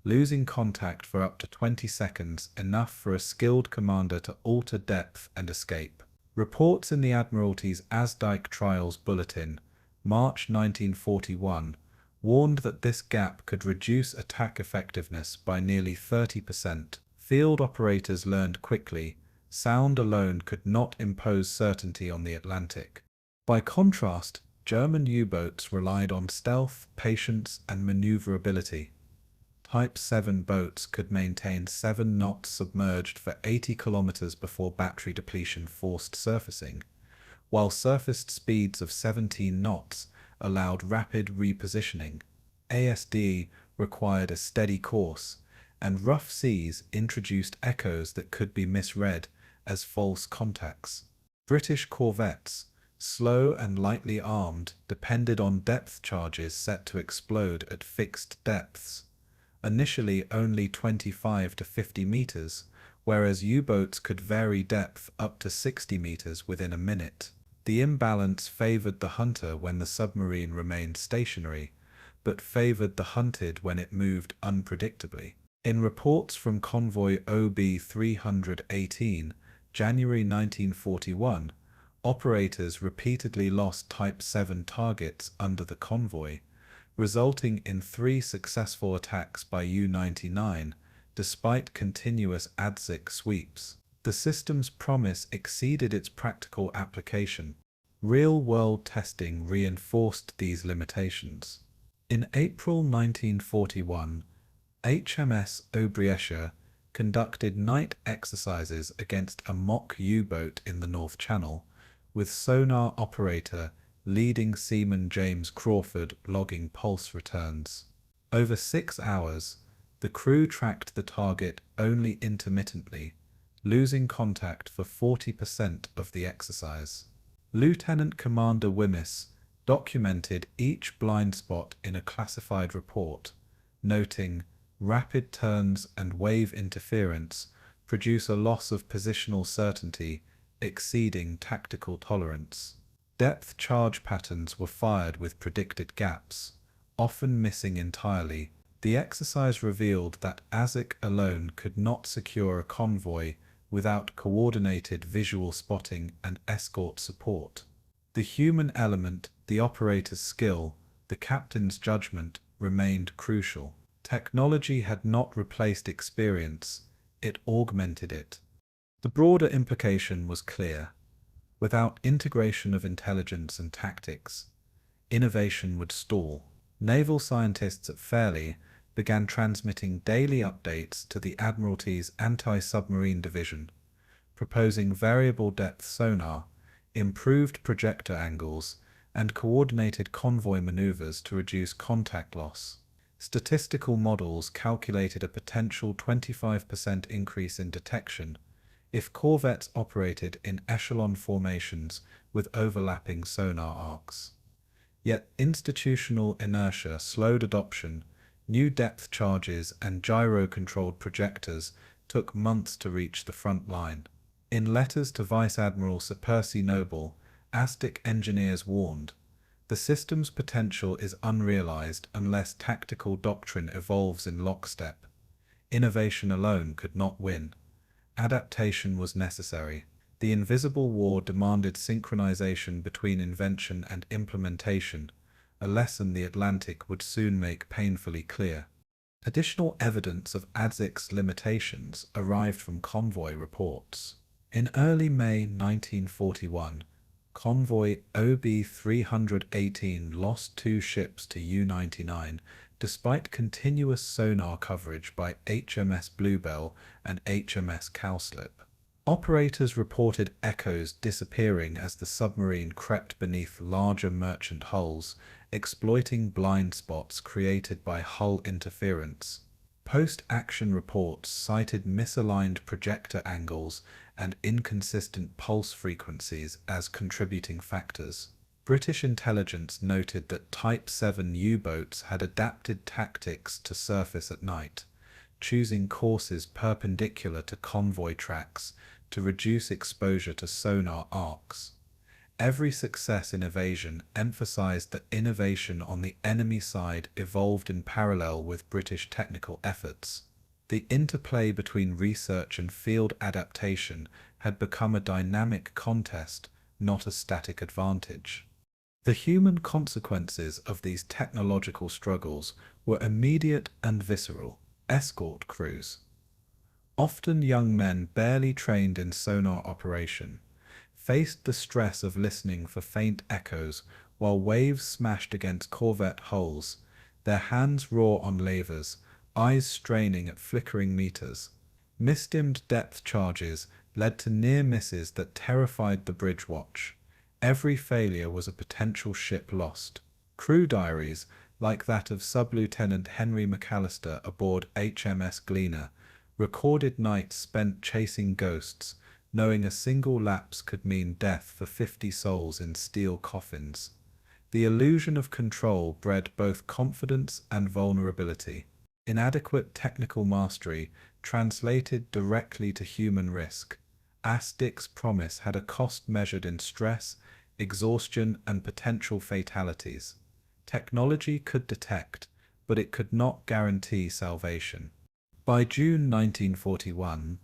losing contact for up to 20 seconds, enough for a skilled commander to alter depth and escape. Reports in the Admiralty's ASDIC Trials Bulletin, March 1941, warned that this gap could reduce attack effectiveness by nearly 30%. Field operators learned quickly, sound alone could not impose certainty on the Atlantic. By contrast, German U-boats relied on stealth, patience, and maneuverability. Type 7 boats could maintain 7 knots submerged for 80 kilometers before battery depletion forced surfacing, while surfaced speeds of 17 knots allowed rapid repositioning. ASD required a steady course, and rough seas introduced echoes that could be misread as false contacts. British corvettes, slow and lightly armed, depended on depth charges set to explode at fixed depths, initially only 25 to 50 meters, whereas U-boats could vary depth up to 60 meters within a minute. The imbalance favored the hunter when the submarine remained stationary, but favored the hunted when it moved unpredictably. In reports from Convoy OB 318, January 1941, operators repeatedly lost Type 7 targets under the convoy, resulting in 3 successful attacks by U-99, despite continuous ADSIC sweeps. The system's promise exceeded its practical application. Real-world testing reinforced these limitations. In April 1941, HMS Obriesha conducted night exercises against a mock U-boat in the North Channel, with sonar operator leading seaman James Crawford logging pulse returns. Over 6 hours, the crew tracked the target only intermittently, losing contact for 40% of the exercise. Lieutenant Commander Wemyss documented each blind spot in a classified report, noting rapid turns and wave interference produce a loss of positional certainty exceeding tactical tolerance. Depth charge patterns were fired with predicted gaps, often missing entirely. The exercise revealed that ASIC alone could not secure a convoy without coordinated visual spotting and escort support. The human element, the operator's skill, the captain's judgment remained crucial. Technology had not replaced experience, it augmented it. The broader implication was clear. Without integration of intelligence and tactics, innovation would stall. Naval scientists at Fairlie began transmitting daily updates to the Admiralty's Anti-Submarine Division, proposing variable depth sonar, improved projector angles, and coordinated convoy maneuvers to reduce contact loss. Statistical models calculated a potential 25% increase in detection if corvettes operated in echelon formations with overlapping sonar arcs. Yet institutional inertia slowed adoption. New depth charges and gyro-controlled projectors took months to reach the front line. In letters to Vice Admiral Sir Percy Noble, ASTIC engineers warned, "The system's potential is unrealized unless tactical doctrine evolves in lockstep. Innovation alone could not win. Adaptation was necessary." The Invisible War demanded synchronization between invention and implementation, a lesson the Atlantic would soon make painfully clear. Additional evidence of ASIC's limitations arrived from convoy reports. In early May 1941, convoy OB-318 lost 2 ships to U-99 despite continuous sonar coverage by HMS Bluebell and HMS Cowslip. Operators reported echoes disappearing as the submarine crept beneath larger merchant hulls, exploiting blind spots created by hull interference. Post-action reports cited misaligned projector angles and inconsistent pulse frequencies as contributing factors. British intelligence noted that Type 7 U-boats had adapted tactics to surface at night, choosing courses perpendicular to convoy tracks to reduce exposure to sonar arcs. Every success in evasion emphasized that innovation on the enemy side evolved in parallel with British technical efforts. The interplay between research and field adaptation had become a dynamic contest, not a static advantage. The human consequences of these technological struggles were immediate and visceral. Escort crews, often young men barely trained in sonar operation, faced the stress of listening for faint echoes while waves smashed against corvette hulls, their hands raw on lavers, eyes straining at flickering meters. Misdimmed depth charges led to near misses that terrified the bridge watch. Every failure was a potential ship lost. Crew diaries, like that of Sub-Lieutenant Henry McAllister aboard HMS Gleaner, recorded nights spent chasing ghosts, knowing a single lapse could mean death for 50 souls in steel coffins. The illusion of control bred both confidence and vulnerability. Inadequate technical mastery translated directly to human risk. ASTIC's promise had a cost measured in stress, exhaustion, and potential fatalities. Technology could detect, but it could not guarantee salvation. By June 1941,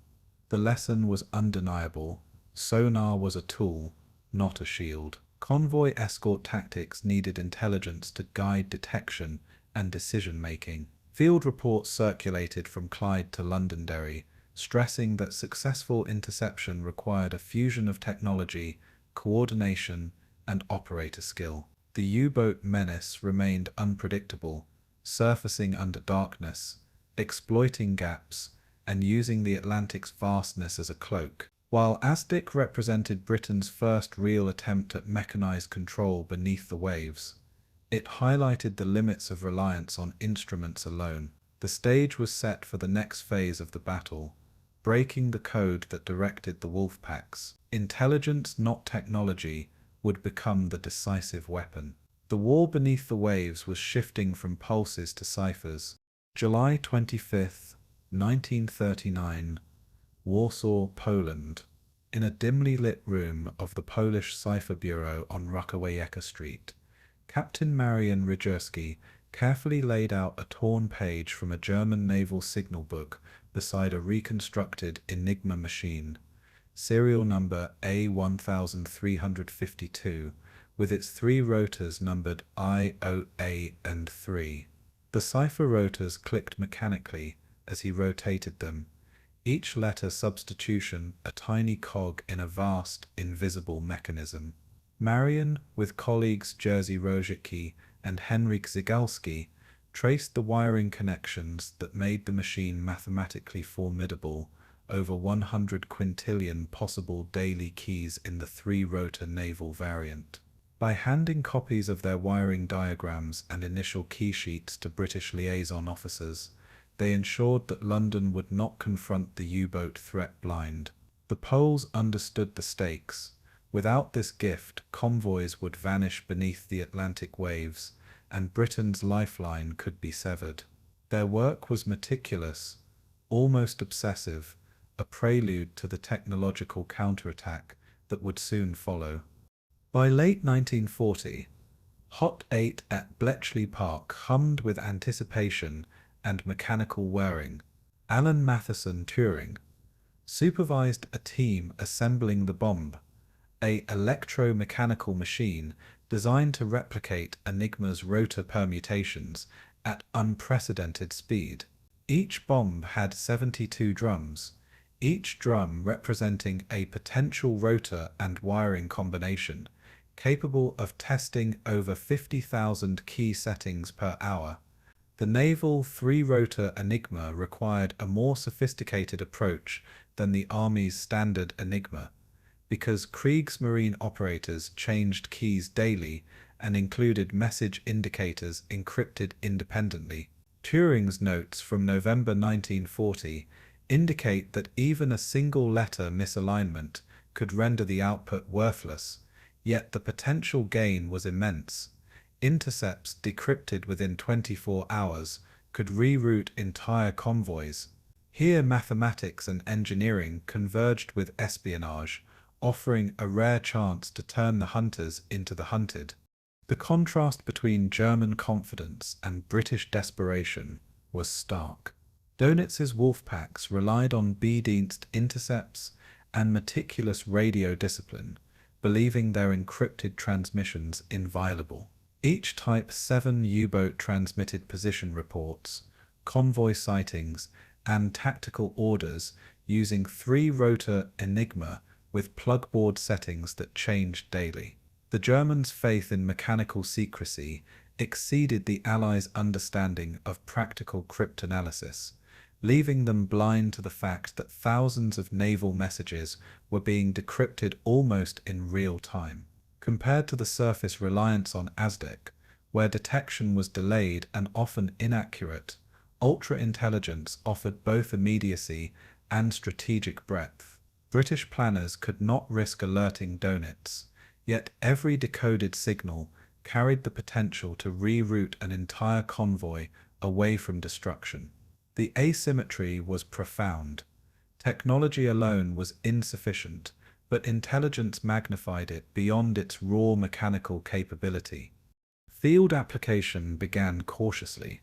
the lesson was undeniable. Sonar was a tool, not a shield. Convoy escort tactics needed intelligence to guide detection and decision-making. Field reports circulated from Clyde to Londonderry, stressing that successful interception required a fusion of technology, coordination, and operator skill. The U-boat menace remained unpredictable, surfacing under darkness, exploiting gaps, and using the Atlantic's vastness as a cloak. While ASTIC represented Britain's first real attempt at mechanized control beneath the waves, it highlighted the limits of reliance on instruments alone. The stage was set for the next phase of the battle, breaking the code that directed the Wolfpacks. Intelligence, not technology, would become the decisive weapon. The war beneath the waves was shifting from pulses to ciphers. July 25, 1939, Warsaw, Poland. In a dimly lit room of the Polish Cipher Bureau on Rakowajeka Street, Captain Marian Rejewski carefully laid out a torn page from a German naval signal book beside a reconstructed Enigma machine, serial number A1352, with its 3 rotors numbered I, O, A, and 3. The cipher rotors clicked mechanically as he rotated them, each letter substitution a tiny cog in a vast, invisible mechanism. Marian, with colleagues Jerzy Rojicki and Henryk Zygalski traced the wiring connections that made the machine mathematically formidable, over 100 quintillion possible daily keys in the three-rotor naval variant. By handing copies of their wiring diagrams and initial key sheets to British liaison officers, they ensured that London would not confront the U-boat threat blind. The Poles understood the stakes. Without this gift, convoys would vanish beneath the Atlantic waves, and Britain's lifeline could be severed. Their work was meticulous, almost obsessive, a prelude to the technological counterattack that would soon follow. By late 1940, Hot 8 at Bletchley Park hummed with anticipation and mechanical whirring. Alan Matheson Turing supervised a team assembling the bomb, an electromechanical machine designed to replicate Enigma's rotor permutations at unprecedented speed. Each bomb had 72 drums, each drum representing a potential rotor and wiring combination, capable of testing over 50,000 key settings per hour. The naval three-rotor Enigma required a more sophisticated approach than the Army's standard Enigma, because Kriegsmarine operators changed keys daily and included message indicators encrypted independently. Turing's notes from November 1940 indicate that even a single letter misalignment could render the output worthless, yet the potential gain was immense. Intercepts decrypted within 24 hours could reroute entire convoys. Here mathematics and engineering converged with espionage, offering a rare chance to turn the hunters into the hunted. The contrast between German confidence and British desperation was stark. Dönitz's Wolfpacks relied on B-Dienst intercepts and meticulous radio discipline, believing their encrypted transmissions inviolable. Each Type 7 U-boat transmitted position reports, convoy sightings, and tactical orders using three-rotor Enigma with plugboard settings that changed daily. The Germans' faith in mechanical secrecy exceeded the Allies' understanding of practical cryptanalysis, leaving them blind to the fact that thousands of naval messages were being decrypted almost in real time. Compared to the surface reliance on ASDIC, where detection was delayed and often inaccurate, ultra-intelligence offered both immediacy and strategic breadth. British planners could not risk alerting Dönitz, yet every decoded signal carried the potential to reroute an entire convoy away from destruction. The asymmetry was profound. Technology alone was insufficient, but intelligence magnified it beyond its raw mechanical capability. Field application began cautiously.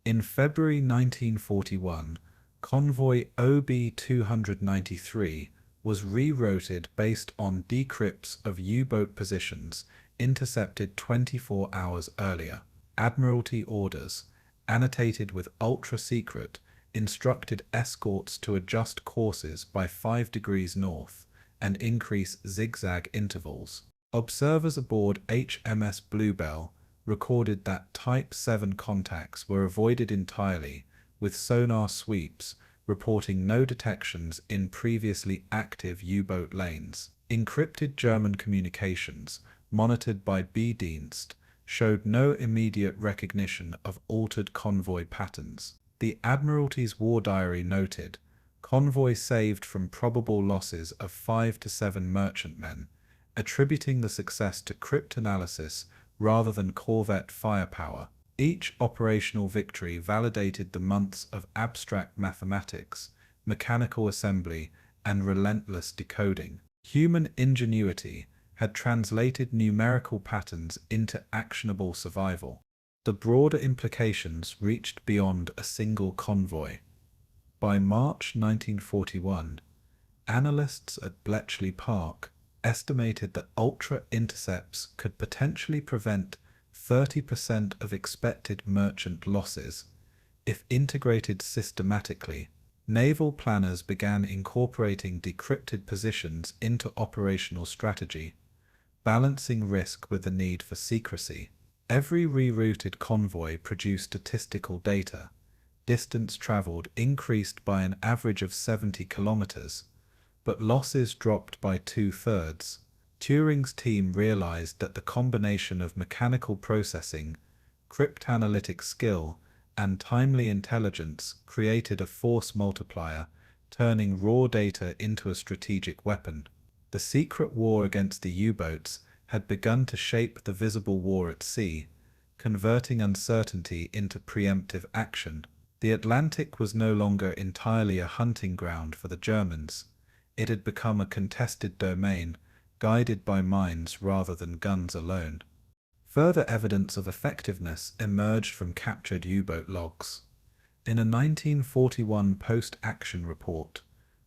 In February 1941, convoy OB-293 was rerouted based on decrypts of U-boat positions intercepted 24 hours earlier. Admiralty orders, annotated with ultra-secret, instructed escorts to adjust courses by 5 degrees north and increase zigzag intervals. Observers aboard HMS Bluebell recorded that Type 7 contacts were avoided entirely, with sonar sweeps reporting no detections in previously active U-boat lanes. Encrypted German communications, monitored by B-Dienst, showed no immediate recognition of altered convoy patterns. The Admiralty's War Diary noted, convoy saved from probable losses of 5 to 7 merchantmen, attributing the success to cryptanalysis rather than corvette firepower. Each operational victory validated the months of abstract mathematics, mechanical assembly, and relentless decoding. Human ingenuity had translated numerical patterns into actionable survival. The broader implications reached beyond a single convoy. By March 1941, analysts at Bletchley Park estimated that ultra-intercepts could potentially prevent 30% of expected merchant losses if integrated systematically. Naval planners began incorporating decrypted positions into operational strategy, balancing risk with the need for secrecy. Every rerouted convoy produced statistical data. Distance traveled increased by an average of 70 kilometers, but losses dropped by 2/3. Turing's team realized that the combination of mechanical processing, cryptanalytic skill, and timely intelligence created a force multiplier, turning raw data into a strategic weapon. The secret war against the U-boats had begun to shape the visible war at sea, converting uncertainty into preemptive action. The Atlantic was no longer entirely a hunting ground for the Germans. It had become a contested domain, guided by minds rather than guns alone. Further evidence of effectiveness emerged from captured U-boat logs. In a 1941 post-action report,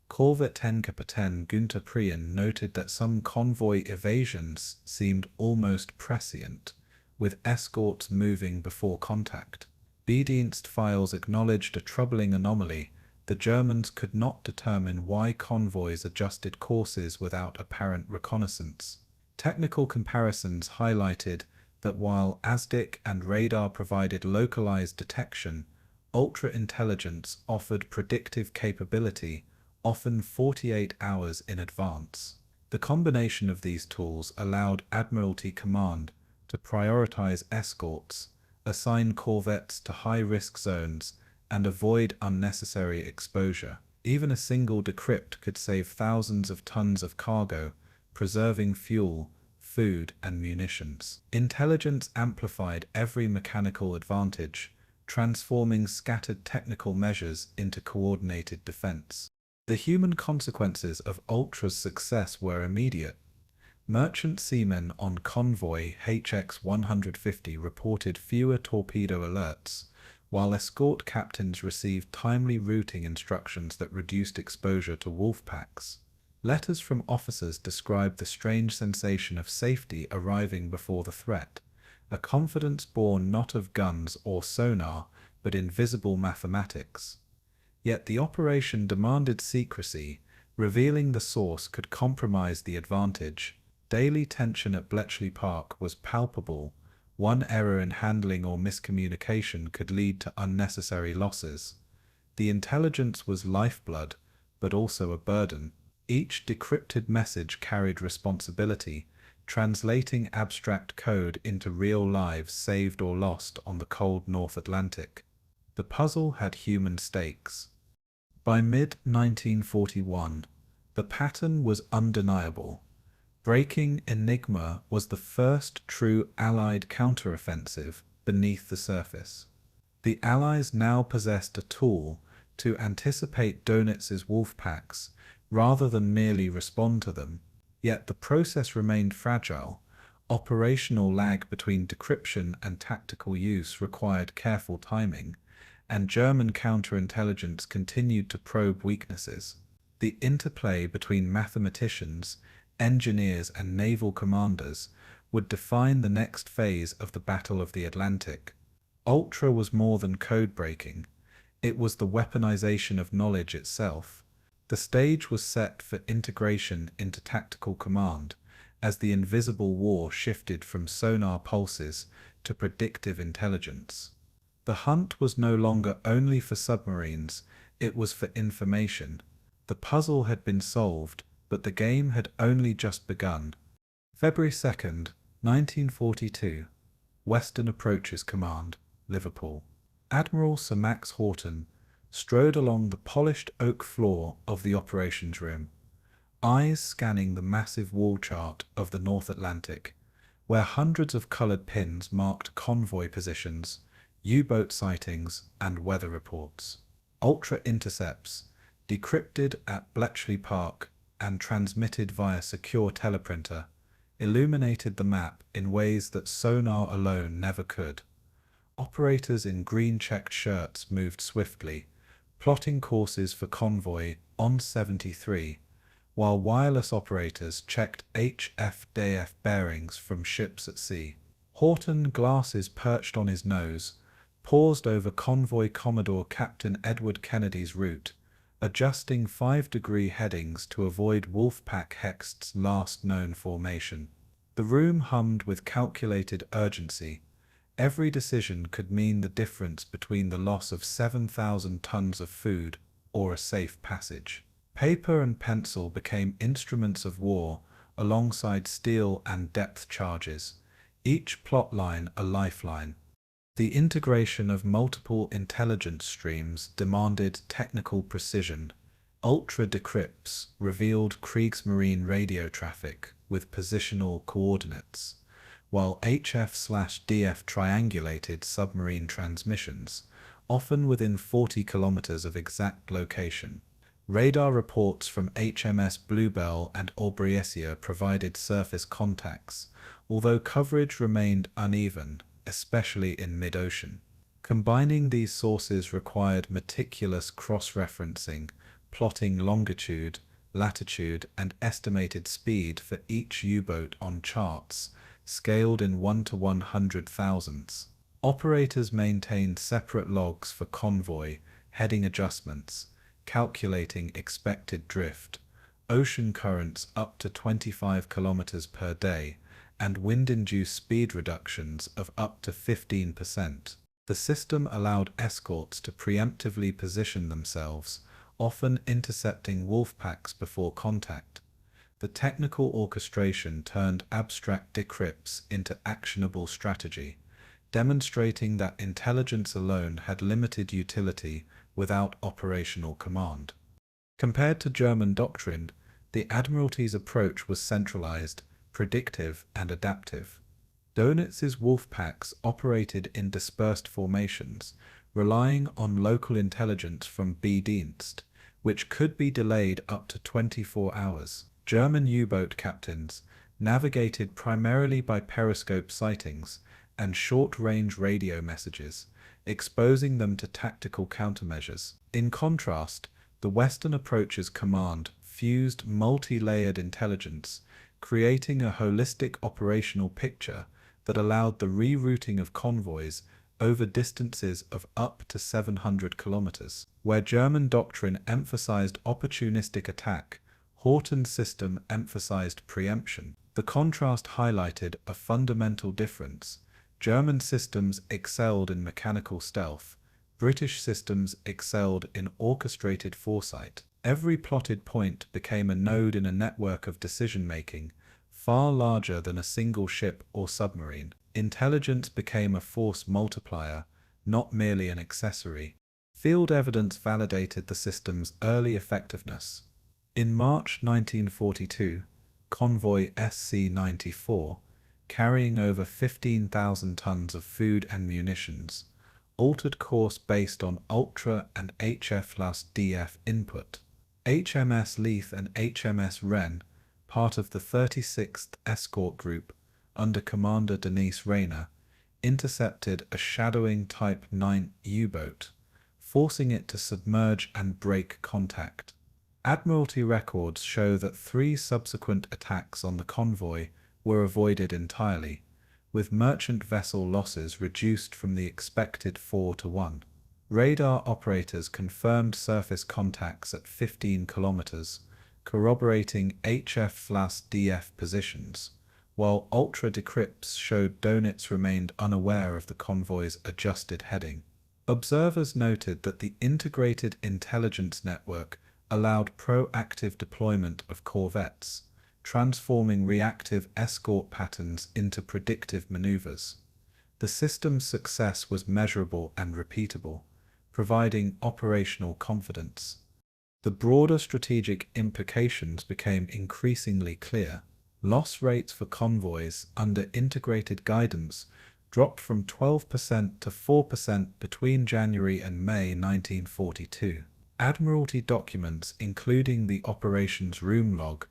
Korvettenkaptein Günther Prien noted that some convoy evasions seemed almost prescient, with escorts moving before contact. B-Dienst files acknowledged a troubling anomaly. The Germans could not determine why convoys adjusted courses without apparent reconnaissance. Technical comparisons highlighted that while ASDIC and radar provided localized detection, ultra-intelligence offered predictive capability, often 48 hours in advance. The combination of these tools allowed Admiralty Command to prioritize escorts, assign corvettes to high-risk zones, and avoid unnecessary exposure. Even a single decrypt could save thousands of tons of cargo, preserving fuel, food, and munitions. Intelligence amplified every mechanical advantage, transforming scattered technical measures into coordinated defense. The human consequences of Ultra's success were immediate. Merchant seamen on convoy HX-150 reported fewer torpedo alerts, while escort captains received timely routing instructions that reduced exposure to Wolfpacks. Letters from officers described the strange sensation of safety arriving before the threat, a confidence born not of guns or sonar, but in visible mathematics. Yet the operation demanded secrecy. Revealing the source could compromise the advantage. Daily tension at Bletchley Park was palpable. One error in handling or miscommunication could lead to unnecessary losses. The intelligence was lifeblood, but also a burden. Each decrypted message carried responsibility, translating abstract code into real lives saved or lost on the cold North Atlantic. The puzzle had human stakes. By mid-1941, the pattern was undeniable. Breaking Enigma was the first true Allied counteroffensive beneath the surface. The Allies now possessed a tool to anticipate Dönitz's Wolfpacks rather than merely respond to them. Yet the process remained fragile. Operational lag between decryption and tactical use required careful timing, and German counterintelligence continued to probe weaknesses. The interplay between mathematicians, engineers, and naval commanders would define the next phase of the Battle of the Atlantic. Ultra was more than code breaking. It was the weaponization of knowledge itself. The stage was set for integration into tactical command, as the invisible war shifted from sonar pulses to predictive intelligence. The hunt was no longer only for submarines, it was for information. The puzzle had been solved, but the game had only just begun. February 2nd, 1942. Western Approaches Command, Liverpool. Admiral Sir Max Horton strode along the polished oak floor of the operations room, eyes scanning the massive wall chart of the North Atlantic, where hundreds of coloured pins marked convoy positions, U-boat sightings, and weather reports. Ultra intercepts, decrypted at Bletchley Park and transmitted via secure teleprinter, illuminated the map in ways that sonar alone never could. Operators in green-checked shirts moved swiftly, plotting courses for convoy on 73, while wireless operators checked HF-DF bearings from ships at sea. Horton, glasses perched on his nose, paused over convoy Commodore Captain Edward Kennedy's route, adjusting 5-degree headings to avoid Wolfpack Hext's last known formation. The room hummed with calculated urgency. Every decision could mean the difference between the loss of 7,000 tons of food or a safe passage. Paper and pencil became instruments of war alongside steel and depth charges, each plot line a lifeline. The integration of multiple intelligence streams demanded technical precision. Ultra-decrypts revealed Kriegsmarine radio traffic with positional coordinates, while HF/DF triangulated submarine transmissions, often within 40 kilometers of exact location. Radar reports from HMS Bluebell and Aubriesia provided surface contacts, although coverage remained uneven, especially in mid-ocean. Combining these sources required meticulous cross-referencing, plotting longitude, latitude, and estimated speed for each U-boat on charts, scaled in 1 to 100,000s. Operators maintained separate logs for convoy, heading adjustments, calculating expected drift, ocean currents up to 25 kilometers per day, and wind-induced speed reductions of up to 15%. The system allowed escorts to preemptively position themselves, often intercepting wolfpacks before contact. The technical orchestration turned abstract decrypts into actionable strategy, demonstrating that intelligence alone had limited utility without operational command. Compared to German doctrine, the Admiralty's approach was centralized, predictive, and adaptive. Dönitz's wolfpacks operated in dispersed formations, relying on local intelligence from B-Dienst, which could be delayed up to 24 hours. German U-boat captains navigated primarily by periscope sightings and short-range radio messages, exposing them to tactical countermeasures. In contrast, the Western approach's command fused multi-layered intelligence, creating a holistic operational picture that allowed the rerouting of convoys over distances of up to 700 kilometers. Where German doctrine emphasized opportunistic attack, Horten's system emphasized preemption. The contrast highlighted a fundamental difference. German systems excelled in mechanical stealth. British systems excelled in orchestrated foresight. Every plotted point became a node in a network of decision-making, far larger than a single ship or submarine. Intelligence became a force multiplier, not merely an accessory. Field evidence validated the system's early effectiveness. In March 1942, convoy SC-94, carrying over 15,000 tons of food and munitions, altered course based on Ultra and HF/DF input. HMS Leith and HMS Wren, part of the 36th Escort Group under Commander Denise Rayner, intercepted a shadowing Type 9 U-boat, forcing it to submerge and break contact. Admiralty records show that 3 subsequent attacks on the convoy were avoided entirely, with merchant vessel losses reduced from the expected 4 to 1. Radar operators confirmed surface contacts at 15 kilometers, corroborating HF/DF positions, while ultra-decrypts showed Dönitz remained unaware of the convoy's adjusted heading. Observers noted that the integrated intelligence network allowed proactive deployment of corvettes, transforming reactive escort patterns into predictive maneuvers. The system's success was measurable and repeatable, providing operational confidence. The broader strategic implications became increasingly clear. Loss rates for convoys under integrated guidance dropped from 12% to 4% between January and May 1942. Admiralty documents, including the operations room log,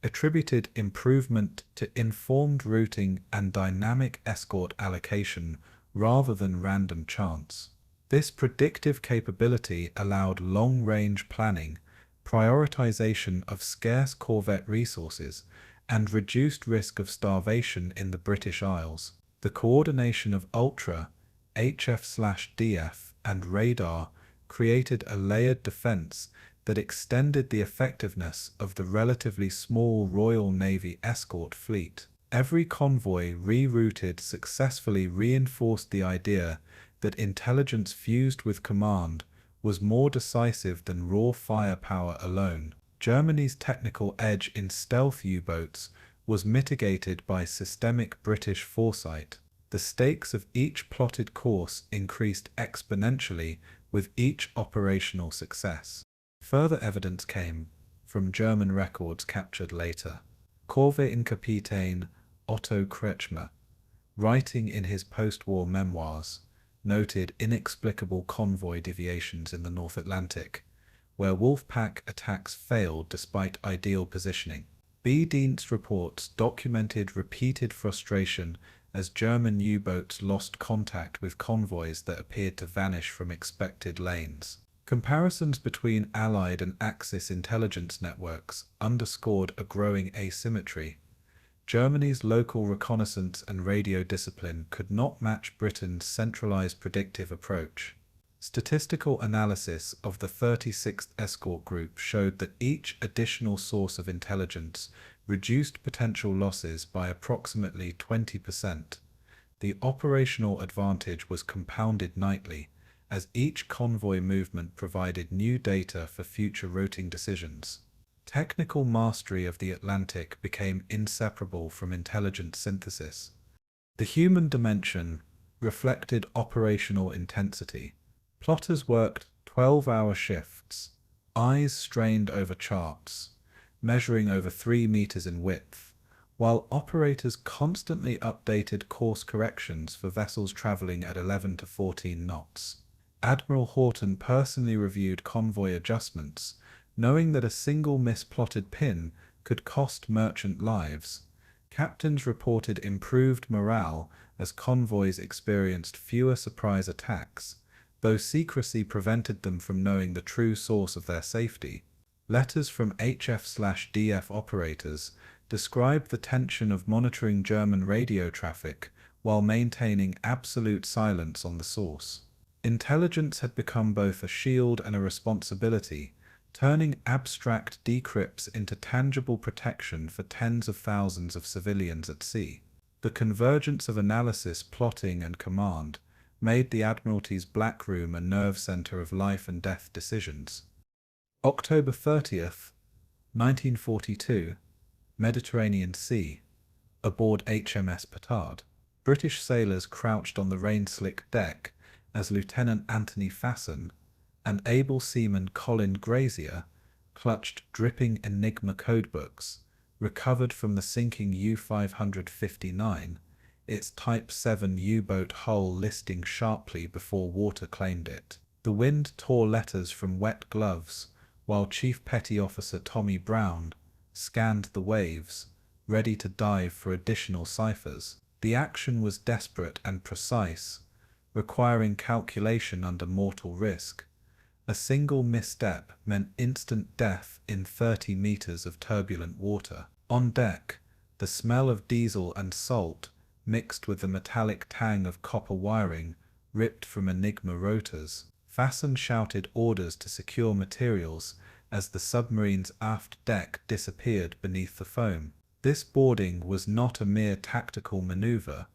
attributed improvement to informed routing and dynamic escort allocation rather than random chance. This predictive capability allowed long-range planning, prioritization of scarce corvette resources, and reduced risk of starvation in the British Isles. The coordination of Ultra, HF/DF, and radar created a layered defense that extended the effectiveness of the relatively small Royal Navy escort fleet. Every convoy rerouted successfully reinforced the idea that intelligence fused with command was more decisive than raw firepower alone. Germany's technical edge in stealth U-boats was mitigated by systemic British foresight. The stakes of each plotted course increased exponentially with each operational success. Further evidence came from German records captured later. Korvettenkapitän Otto Kretschmer, writing in his post-war memoirs, noted inexplicable convoy deviations in the North Atlantic, where Wolfpack attacks failed despite ideal positioning. Dönitz reports documented repeated frustration as German U-boats lost contact with convoys that appeared to vanish from expected lanes. Comparisons between Allied and Axis intelligence networks underscored a growing asymmetry. Germany's local reconnaissance and radio discipline could not match Britain's centralized predictive approach. Statistical analysis of the 36th Escort Group showed that each additional source of intelligence reduced potential losses by approximately 20%. The operational advantage was compounded nightly, as each convoy movement provided new data for future routing decisions. Technical mastery of the Atlantic became inseparable from intelligence synthesis. The human dimension reflected operational intensity. Plotters worked 12-hour shifts, eyes strained over charts, measuring over 3 meters in width, while operators constantly updated course corrections for vessels traveling at 11 to 14 knots. Admiral Horton personally reviewed convoy adjustments, knowing that a single misplotted pin could cost merchant lives. Captains reported improved morale as convoys experienced fewer surprise attacks, though secrecy prevented them from knowing the true source of their safety. Letters from HF/DF operators described the tension of monitoring German radio traffic while maintaining absolute silence on the source. Intelligence had become both a shield and a responsibility, turning abstract decrypts into tangible protection for tens of thousands of civilians at sea. The convergence of analysis, plotting, and command made the Admiralty's Black Room a nerve center of life and death decisions. October 30th, 1942, Mediterranean Sea. Aboard HMS Petard, British sailors crouched on the rain-slicked deck as Lieutenant Anthony Fasson and able seaman Colin Grazier clutched dripping Enigma codebooks, recovered from the sinking U-559, its Type 7 U-boat hull listing sharply before water claimed it. The wind tore letters from wet gloves, while Chief Petty Officer Tommy Brown scanned the waves, ready to dive for additional ciphers. The action was desperate and precise, requiring calculation under mortal risk. A single misstep meant instant death in 30 meters of turbulent water. On deck, the smell of diesel and salt, mixed with the metallic tang of copper wiring ripped from Enigma rotors. Fasson shouted orders to secure materials as the submarine's aft deck disappeared beneath the foam. This boarding was not a mere tactical maneuver.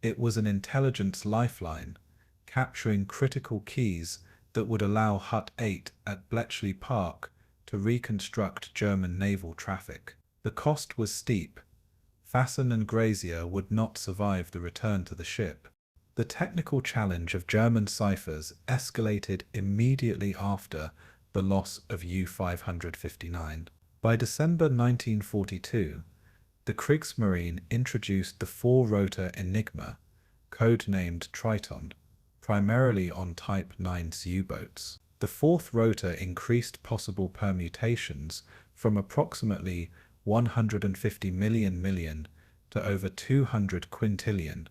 It was an intelligence lifeline, capturing critical keys that would allow Hut 8 at Bletchley Park to reconstruct German naval traffic. The cost was steep. Fasson and Grazier would not survive the return to the ship. The technical challenge of German ciphers escalated immediately after the loss of U-559. By December 1942, the Kriegsmarine introduced the 4-rotor Enigma, codenamed Triton, primarily on Type 9's U-boats. The 4th rotor increased possible permutations from approximately 150 million to over 200 quintillion,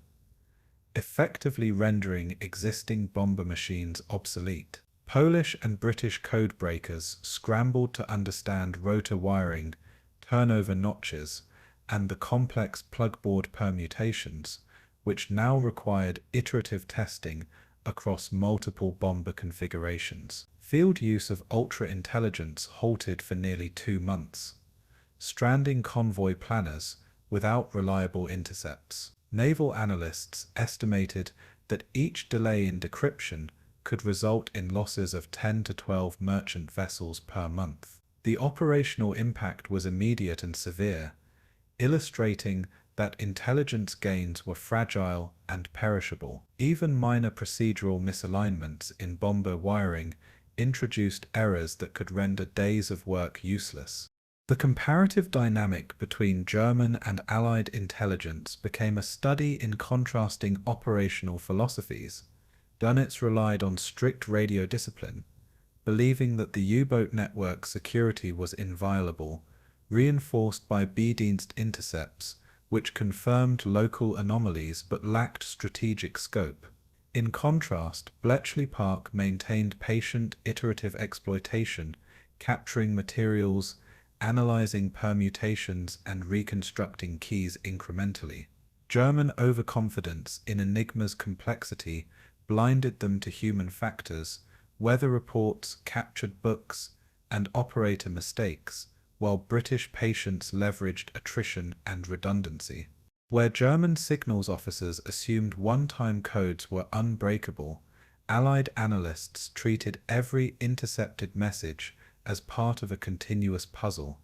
effectively rendering existing bomber machines obsolete. Polish and British code breakers scrambled to understand rotor wiring, turnover notches, and the complex plugboard permutations, which now required iterative testing across multiple bomber configurations. Field use of ultra-intelligence halted for nearly 2 months. Stranding convoy planners without reliable intercepts. Naval analysts estimated that each delay in decryption could result in losses of 10 to 12 merchant vessels per month. The operational impact was immediate and severe, illustrating that intelligence gains were fragile and perishable. Even minor procedural misalignments in bomber wiring introduced errors that could render days of work useless. The comparative dynamic between German and Allied intelligence became a study in contrasting operational philosophies. Dönitz relied on strict radio discipline, believing that the U-boat network security was inviolable, reinforced by B-Dienst intercepts, which confirmed local anomalies but lacked strategic scope. In contrast, Bletchley Park maintained patient, iterative exploitation, capturing materials, analyzing permutations, and reconstructing keys incrementally. German overconfidence in Enigma's complexity blinded them to human factors, weather reports, captured books, and operator mistakes, while British patience leveraged attrition and redundancy. Where German signals officers assumed one-time codes were unbreakable, Allied analysts treated every intercepted message as part of a continuous puzzle.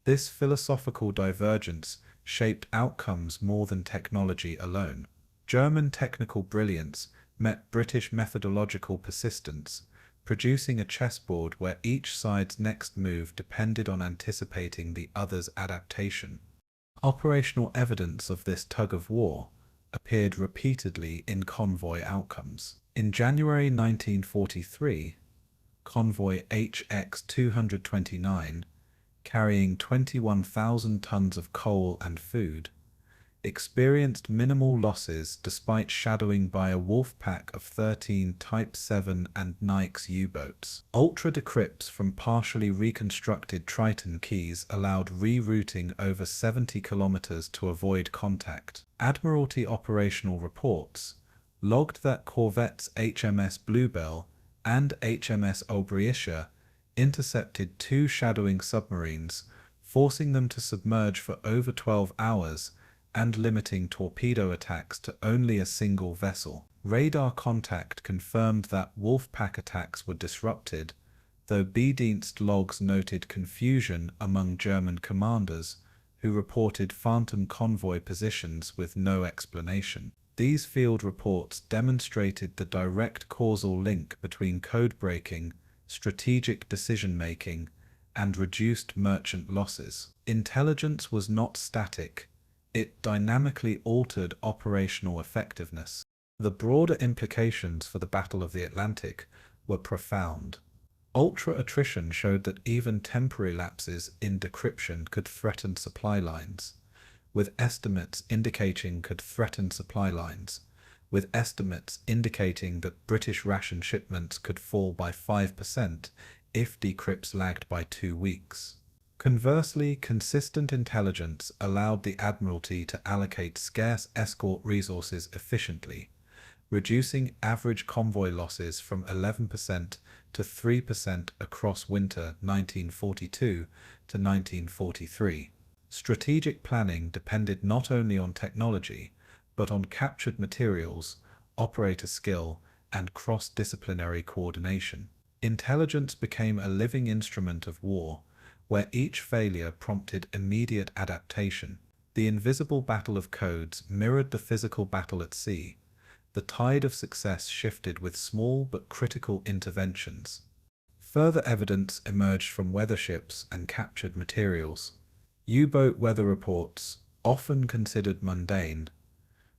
This philosophical divergence shaped outcomes more than technology alone. German technical brilliance met British methodological persistence, producing a chessboard where each side's next move depended on anticipating the other's adaptation. Operational evidence of this tug-of-war appeared repeatedly in convoy outcomes. In January 1943, convoy HX-229, carrying 21,000 tons of coal and food, experienced minimal losses despite shadowing by a Wolfpack of 13 Type 7 and Nikes U-boats. Ultra-decrypts from partially reconstructed Triton keys allowed rerouting over 70 kilometers to avoid contact. Admiralty operational reports logged that corvettes HMS Bluebell and HMS Obriischer intercepted 2 shadowing submarines, forcing them to submerge for over 12 hours and limiting torpedo attacks to only a single vessel. Radar contact confirmed that Wolfpack attacks were disrupted, though B-Dienst logs noted confusion among German commanders who reported phantom convoy positions with no explanation. These field reports demonstrated the direct causal link between code-breaking, strategic decision-making, and reduced merchant losses. Intelligence was not static. It dynamically altered operational effectiveness. The broader implications for the Battle of the Atlantic were profound. Ultra-attrition showed that even temporary lapses in decryption could threaten supply lines, with estimates indicating that British ration shipments could fall by 5% if decrypts lagged by 2 weeks. Conversely, consistent intelligence allowed the Admiralty to allocate scarce escort resources efficiently, reducing average convoy losses from 11% to 3% across winter 1942 to 1943. Strategic planning depended not only on technology, but on captured materials, operator skill, and cross-disciplinary coordination. Intelligence became a living instrument of war, where each failure prompted immediate adaptation. The invisible battle of codes mirrored the physical battle at sea. The tide of success shifted with small but critical interventions. Further evidence emerged from weather ships and captured materials. U-boat weather reports, often considered mundane,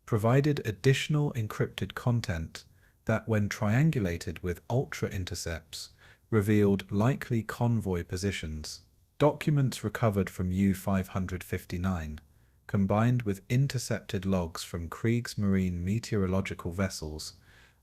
provided additional encrypted content that, when triangulated with ultra-intercepts, revealed likely convoy positions. Documents recovered from U-559, combined with intercepted logs from Kriegsmarine meteorological vessels,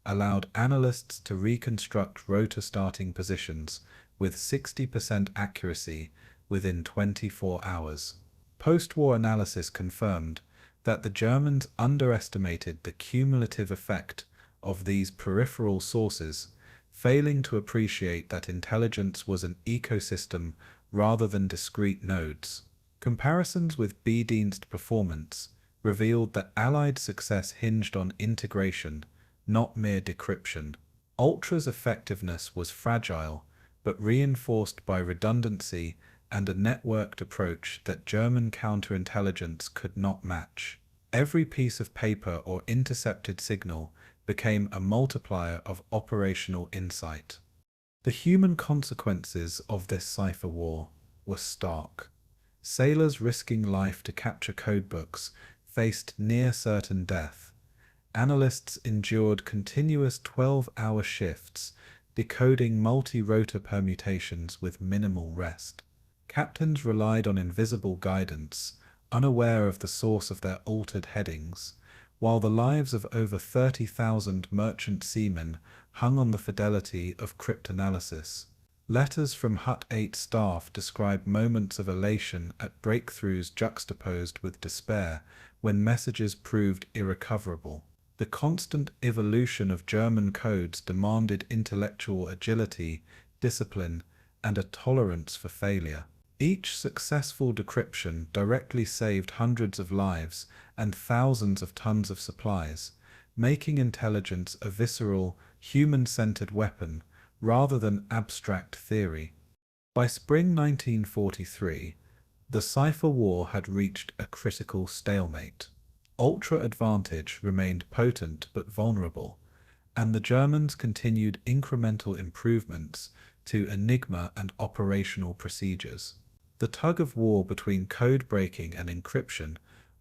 allowed analysts to reconstruct rotor starting positions with 60% accuracy within 24 hours. Post-war analysis confirmed that the Germans underestimated the cumulative effect of these peripheral sources, failing to appreciate that intelligence was an ecosystem rather than discrete nodes. Comparisons with B-Dienst performance revealed that Allied success hinged on integration, not mere decryption. Ultra's effectiveness was fragile, but reinforced by redundancy and a networked approach that German counterintelligence could not match. Every piece of paper or intercepted signal became a multiplier of operational insight. The human consequences of this cipher war were stark. Sailors risking life to capture codebooks faced near certain death. Analysts endured continuous 12-hour shifts, decoding multi-rotor permutations with minimal rest. Captains relied on invisible guidance, unaware of the source of their altered headings, while the lives of over 30,000 merchant seamen hung on the fidelity of cryptanalysis. Letters from Hut 8 staff describe moments of elation at breakthroughs juxtaposed with despair when messages proved irrecoverable. The constant evolution of German codes demanded intellectual agility, discipline, and a tolerance for failure. Each successful decryption directly saved hundreds of lives and thousands of tons of supplies, making intelligence a visceral, human-centered weapon rather than abstract theory. By spring 1943, the cipher war had reached a critical stalemate. Ultra advantage remained potent but vulnerable, and the Germans continued incremental improvements to enigma and operational procedures. The tug-of-war between code-breaking and encryption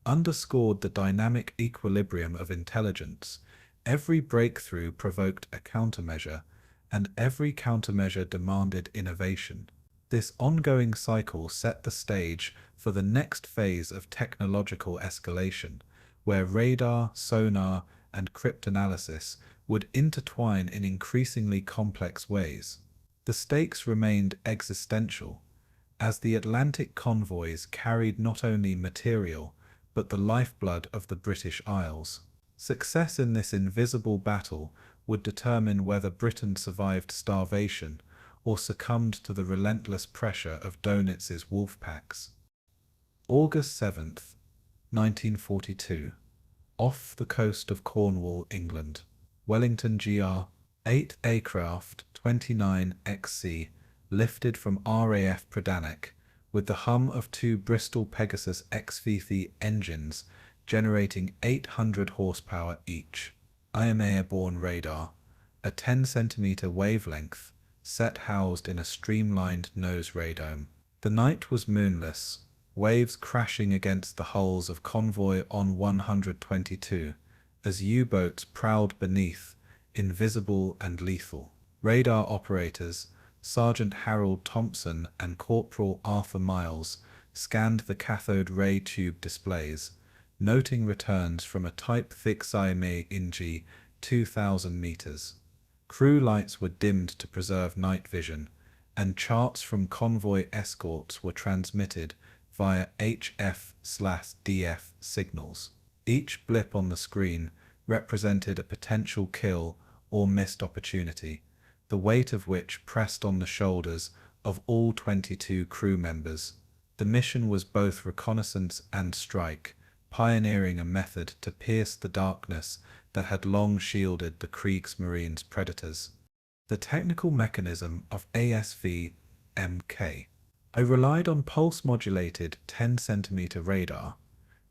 underscored the dynamic equilibrium of intelligence. Every breakthrough provoked a countermeasure, and every countermeasure demanded innovation. This ongoing cycle set the stage for the next phase of technological escalation, where radar, sonar, and cryptanalysis would intertwine in increasingly complex ways. The stakes remained existential, as the Atlantic convoys carried not only material, but the lifeblood of the British Isles. Success in this invisible battle would determine whether Britain survived starvation or succumbed to the relentless pressure of Dönitz's Wolfpacks. August 7th, 1942. Off the coast of Cornwall, England, Wellington GR 8 aircraft 29XC lifted from RAF Predanek with the hum of two Bristol Pegasus XV engines generating 800 horsepower each. IM airborne radar, a 10-centimeter wavelength, set housed in a streamlined nose radome. The night was moonless, waves crashing against the hulls of Convoy on 122, as U-boats prowled beneath, invisible and lethal. Radar operators, Sergeant Harold Thompson and Corporal Arthur Miles, scanned the cathode ray tube displays, noting returns from a Type thick Siamese Ingi 2,000 meters. Crew lights were dimmed to preserve night vision, and charts from convoy escorts were transmitted via HF/DF signals. Each blip on the screen represented a potential kill or missed opportunity, the weight of which pressed on the shoulders of all 22 crew members. The mission was both reconnaissance and strike, pioneering a method to pierce the darkness that had long shielded the Kriegsmarine's predators. The technical mechanism of ASV-MK. I relied on pulse-modulated 10-centimeter radar,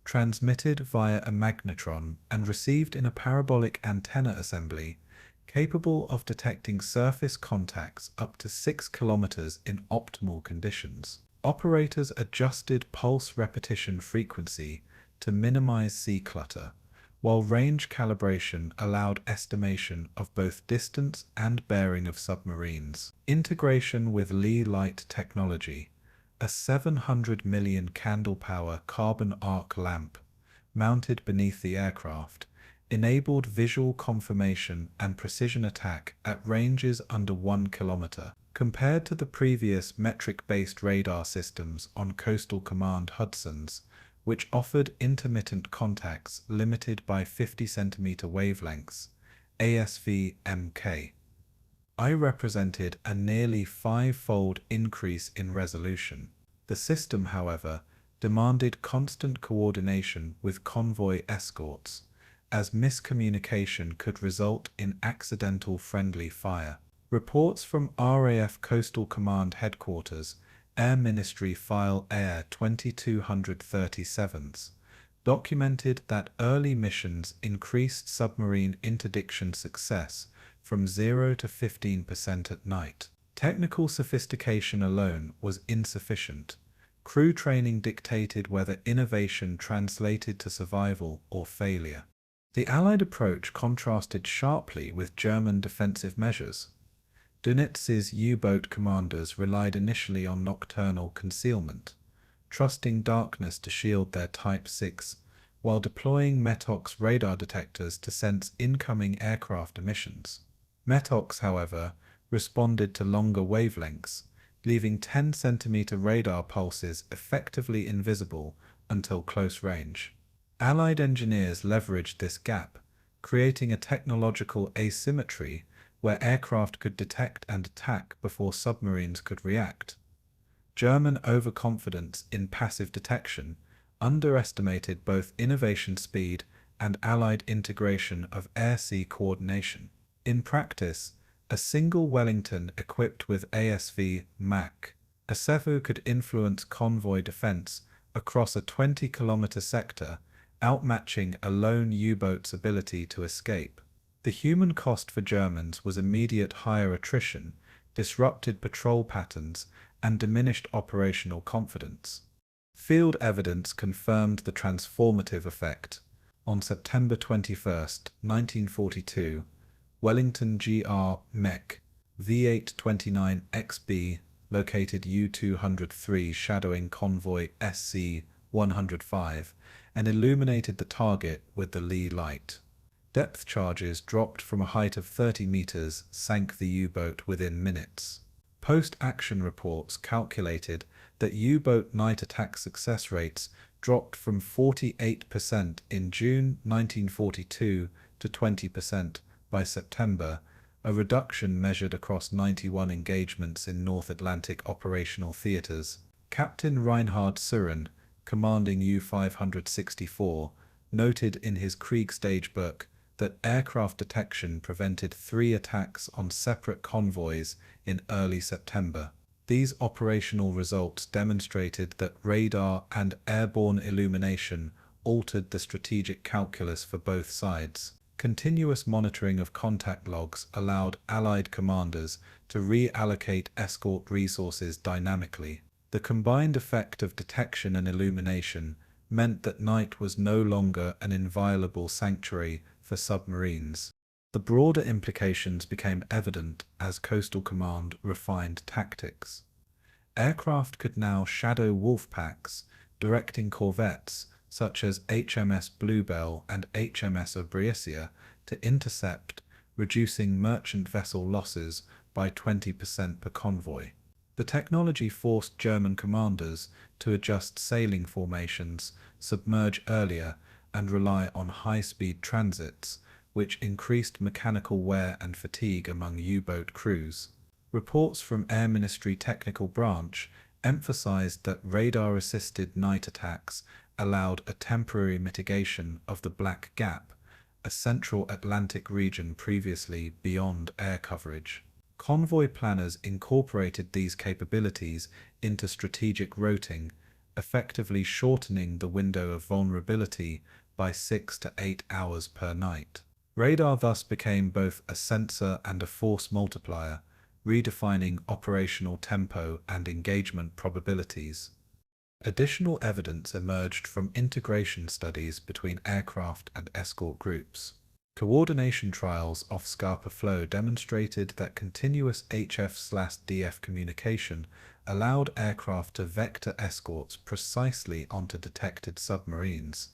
transmitted via a magnetron and received in a parabolic antenna assembly, capable of detecting surface contacts up to 6 kilometers in optimal conditions. Operators adjusted pulse repetition frequency to minimize sea clutter, while range calibration allowed estimation of both distance and bearing of submarines. Integration with Lee light technology, a 700 million candle power carbon arc lamp mounted beneath the aircraft, enabled visual confirmation and precision attack at ranges under 1 kilometer. Compared to the previous metric-based radar systems on Coastal Command Hudson's, which offered intermittent contacts limited by 50-centimeter wavelengths, ASV-MK, I represented a nearly 5-fold increase in resolution. The system, however, demanded constant coordination with convoy escorts, as miscommunication could result in accidental friendly fire. Reports from RAF Coastal Command Headquarters, Air Ministry File Air 2237s, documented that early missions increased submarine interdiction success from 0 to 15% at night. Technical sophistication alone was insufficient. Crew training dictated whether innovation translated to survival or failure. The Allied approach contrasted sharply with German defensive measures. Dönitz's U-boat commanders relied initially on nocturnal concealment, trusting darkness to shield their Type 6, while deploying METOX radar detectors to sense incoming aircraft emissions. METOX, however, responded to longer wavelengths, leaving 10-centimeter radar pulses effectively invisible until close range. Allied engineers leveraged this gap, creating a technological asymmetry where aircraft could detect and attack before submarines could react. German overconfidence in passive detection underestimated both innovation speed and Allied integration of air-sea coordination. In practice, a single Wellington equipped with ASV Mach A7 could influence convoy defense across a 20-kilometer sector, outmatching a lone U-boat's ability to escape. The human cost for Germans was immediate higher attrition, disrupted patrol patterns, and diminished operational confidence. Field evidence confirmed the transformative effect. On September 21, 1942, Wellington GR Mech V829XB located U-203 shadowing convoy SC-105 and illuminated the target with the Lee light. Depth charges dropped from a height of 30 meters, sank the U-boat within minutes. Post-action reports calculated that U-boat night attack success rates dropped from 48% in June 1942 to 20% by September, a reduction measured across 91 engagements in North Atlantic operational theaters. Captain Reinhard Suren, commanding U-564, noted in his Kriegsstage book that aircraft detection prevented 3 attacks on separate convoys in early September. These operational results demonstrated that radar and airborne illumination altered the strategic calculus for both sides. Continuous monitoring of contact logs allowed Allied commanders to reallocate escort resources dynamically. The combined effect of detection and illumination meant that night was no longer an inviolable sanctuary for submarines. The broader implications became evident as Coastal Command refined tactics. Aircraft could now shadow Wolfpacks, directing corvettes such as HMS Bluebell and HMS Obriasia to intercept, reducing merchant vessel losses by 20% per convoy. The technology forced German commanders to adjust sailing formations, submerge earlier, and rely on high-speed transits, which increased mechanical wear and fatigue among U-boat crews. Reports from Air Ministry Technical Branch emphasized that radar-assisted night attacks allowed a temporary mitigation of the Black Gap, a central Atlantic region previously beyond air coverage. Convoy planners incorporated these capabilities into strategic routing, effectively shortening the window of vulnerability by 6 to 8 hours per night. Radar thus became both a sensor and a force multiplier, redefining operational tempo and engagement probabilities. Additional evidence emerged from integration studies between aircraft and escort groups. Coordination trials off Scapa Flow demonstrated that continuous HF/DF communication allowed aircraft to vector escorts precisely onto detected submarines,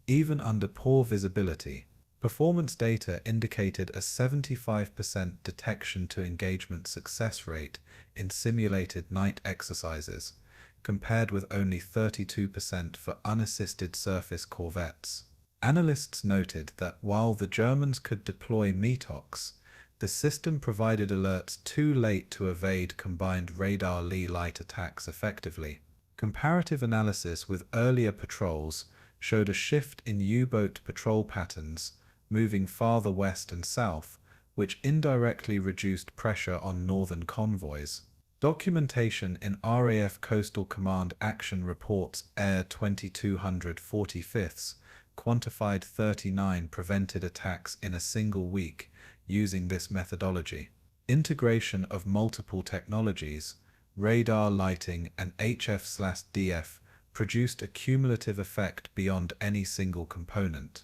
even under poor visibility. Performance data indicated a 75% detection to engagement success rate in simulated night exercises, compared with only 32% for unassisted surface corvettes. Analysts noted that while the Germans could deploy METOX, the system provided alerts too late to evade combined radar Lee light attacks effectively. Comparative analysis with earlier patrols showed a shift in U-boat patrol patterns, moving farther west and south, which indirectly reduced pressure on northern convoys. Documentation in RAF Coastal Command Action Reports Air 2245 quantified 39 prevented attacks in a single week using this methodology. Integration of multiple technologies, radar, lighting, and HF/DF produced a cumulative effect beyond any single component.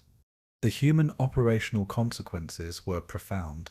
The human operational consequences were profound.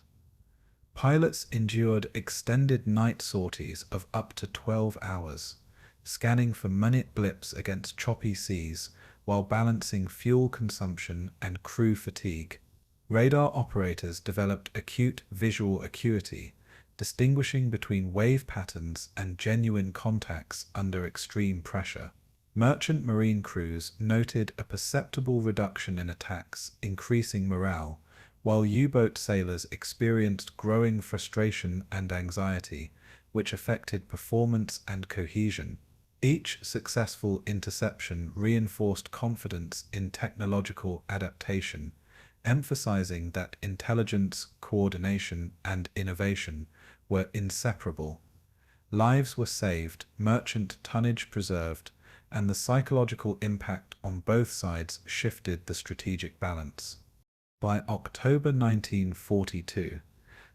Pilots endured extended night sorties of up to 12 hours, scanning for minute blips against choppy seas while balancing fuel consumption and crew fatigue. Radar operators developed acute visual acuity, distinguishing between wave patterns and genuine contacts under extreme pressure. Merchant marine crews noted a perceptible reduction in attacks, increasing morale, while U-boat sailors experienced growing frustration and anxiety, which affected performance and cohesion. Each successful interception reinforced confidence in technological adaptation, emphasizing that intelligence, coordination, and innovation were inseparable. Lives were saved, merchant tonnage preserved, and the psychological impact on both sides shifted the strategic balance. By October 1942,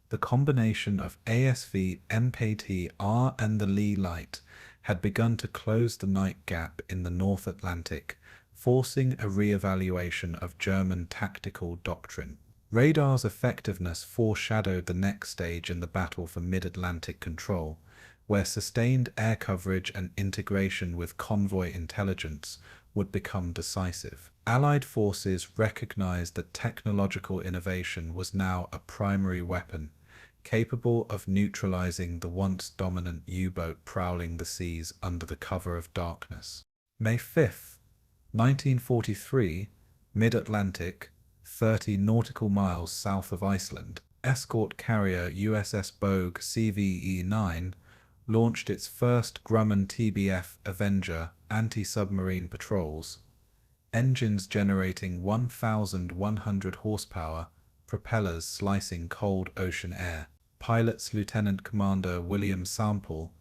the combination of ASV, MPT-R and the Lee Light had begun to close the night gap in the North Atlantic, forcing a re-evaluation of German tactical doctrine. Radar's effectiveness foreshadowed the next stage in the battle for mid-Atlantic control, where sustained air coverage and integration with convoy intelligence would become decisive. Allied forces recognized that technological innovation was now a primary weapon, capable of neutralizing the once dominant U-boat prowling the seas under the cover of darkness. May 5, 1943, mid-Atlantic, 30 nautical miles south of Iceland, escort carrier USS Bogue CVE-9 launched its first Grumman TBF Avenger anti-submarine patrols, engines generating 1,100 horsepower, propellers slicing cold ocean air. Pilots Lieutenant Commander William Sample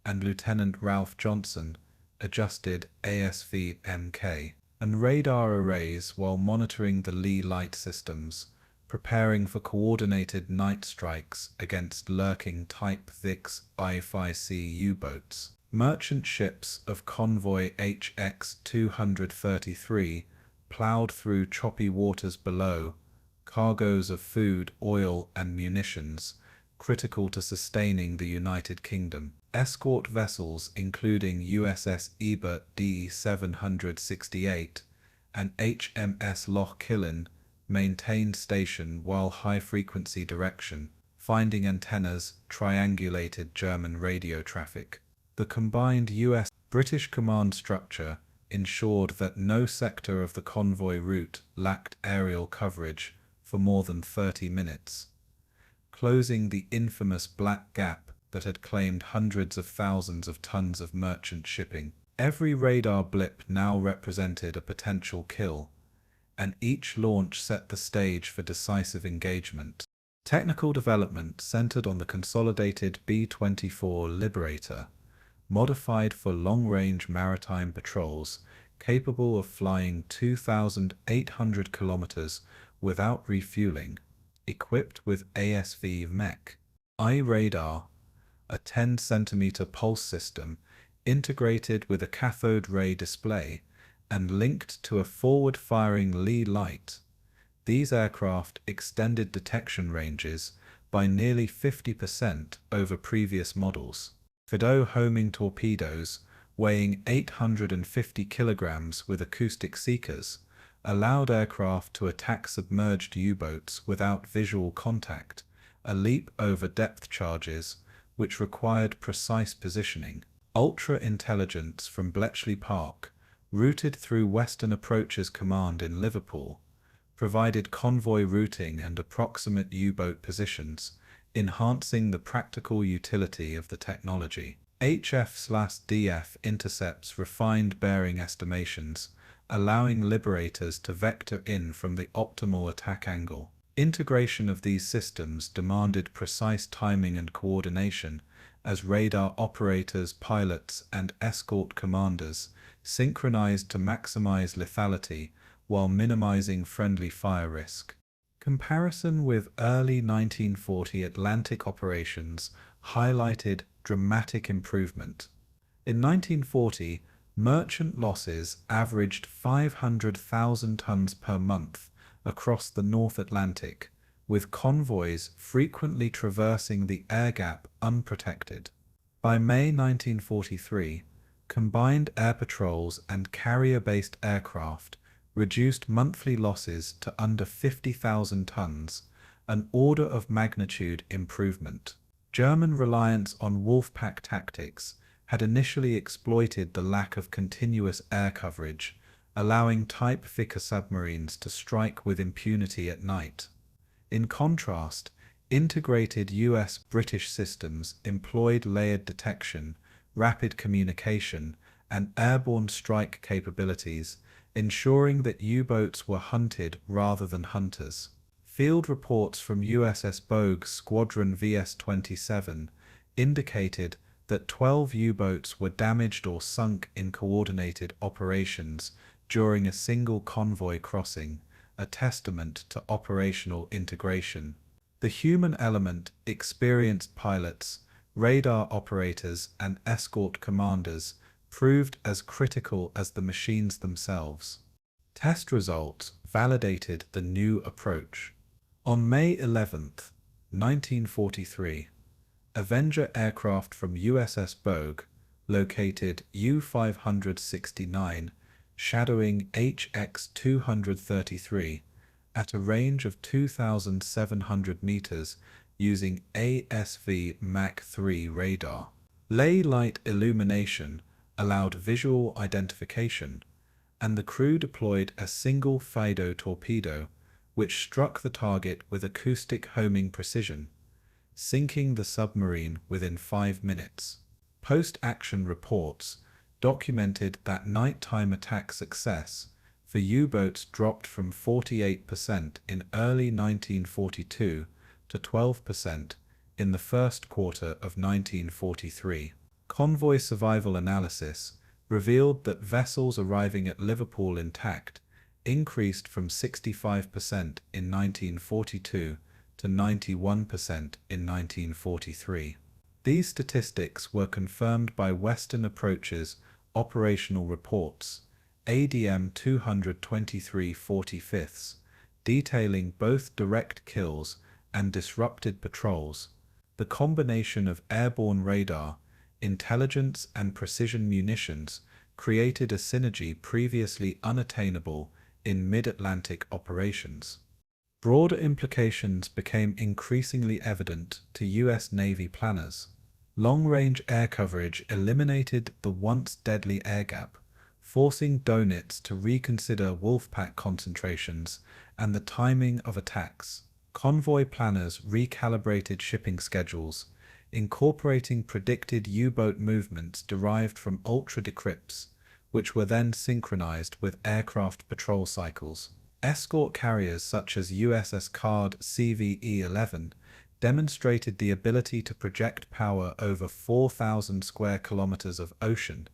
and Lieutenant Ralph Johnson adjusted ASV-MK and radar arrays while monitoring the Lee Light systems, preparing for coordinated night strikes against lurking Type VIX I-5C U-boats. Merchant ships of convoy HX-233 plowed through choppy waters below, cargoes of food, oil, and munitions, critical to sustaining the United Kingdom. Escort vessels including USS Ebert D-768 and HMS Loch Killen maintained station while high-frequency direction, finding antennas, triangulated German radio traffic. The combined US-British command structure ensured that no sector of the convoy route lacked aerial coverage for more than 30 minutes, closing the infamous Black Gap that had claimed hundreds of thousands of tons of merchant shipping. Every radar blip now represented a potential kill, and each launch set the stage for decisive engagement. Technical development centered on the consolidated B-24 Liberator, modified for long-range maritime patrols, capable of flying 2,800 kilometers without refueling, equipped with ASV-MK radar, a 10-centimeter pulse system integrated with a cathode ray display and linked to a forward-firing Lee Light. These aircraft extended detection ranges by nearly 50% over previous models. Fido homing torpedoes, weighing 850 kilograms with acoustic seekers, allowed aircraft to attack submerged U-boats without visual contact, a leap over depth charges, which required precise positioning. Ultra-intelligence from Bletchley Park, routed through Western Approaches Command in Liverpool, provided convoy routing and approximate U-boat positions, enhancing the practical utility of the technology. HF/DF intercepts refined bearing estimations, allowing liberators to vector in from the optimal attack angle. Integration of these systems demanded precise timing and coordination, as radar operators, pilots, and escort commanders synchronized to maximize lethality while minimizing friendly fire risk. Comparison with early 1940 Atlantic operations highlighted dramatic improvement. In 1940, merchant losses averaged 500,000 tons per month across the North Atlantic, with convoys frequently traversing the air gap unprotected. By May 1943, combined air patrols and carrier-based aircraft reduced monthly losses to under 50,000 tons, an order of magnitude improvement. German reliance on Wolfpack tactics had initially exploited the lack of continuous air coverage, allowing Type Vickers submarines to strike with impunity at night. In contrast, integrated US-British systems employed layered detection, rapid communication, and airborne strike capabilities, ensuring that U-boats were hunted rather than hunters. Field reports from USS Bogue's Squadron VS-27 indicated that 12 U-boats were damaged or sunk in coordinated operations during a single convoy crossing, a testament to operational integration. The human element, experienced pilots, radar operators, and escort commanders proved as critical as the machines themselves. Test results validated the new approach. On May 11, 1943, Avenger aircraft from USS Bogue, located U-569, shadowing HX-233 at a range of 2,700 meters using ASV Mach 3 radar. Ley light illumination allowed visual identification, and the crew deployed a single FIDO torpedo, which struck the target with acoustic homing precision, sinking the submarine within 5 minutes. Post-action reports documented that nighttime attack success for U-boats dropped from 48% in early 1942 to 12% in the first quarter of 1943. Convoy survival analysis revealed that vessels arriving at Liverpool intact increased from 65% in 1942 to 91% in 1943. These statistics were confirmed by Western Approach's operational reports, ADM 223/45, detailing both direct kills and disrupted patrols. The combination of airborne radar, intelligence, and precision munitions created a synergy previously unattainable in mid-Atlantic operations. Broader implications became increasingly evident to U.S. Navy planners. Long-range air coverage eliminated the once deadly air gap, forcing Dönitz to reconsider Wolfpack concentrations and the timing of attacks. Convoy planners recalibrated shipping schedules, incorporating predicted U-boat movements derived from ultra-decrypts, which were then synchronized with aircraft patrol cycles. Escort carriers such as USS Card CVE-11 demonstrated the ability to project power over 4,000 square kilometers of ocean,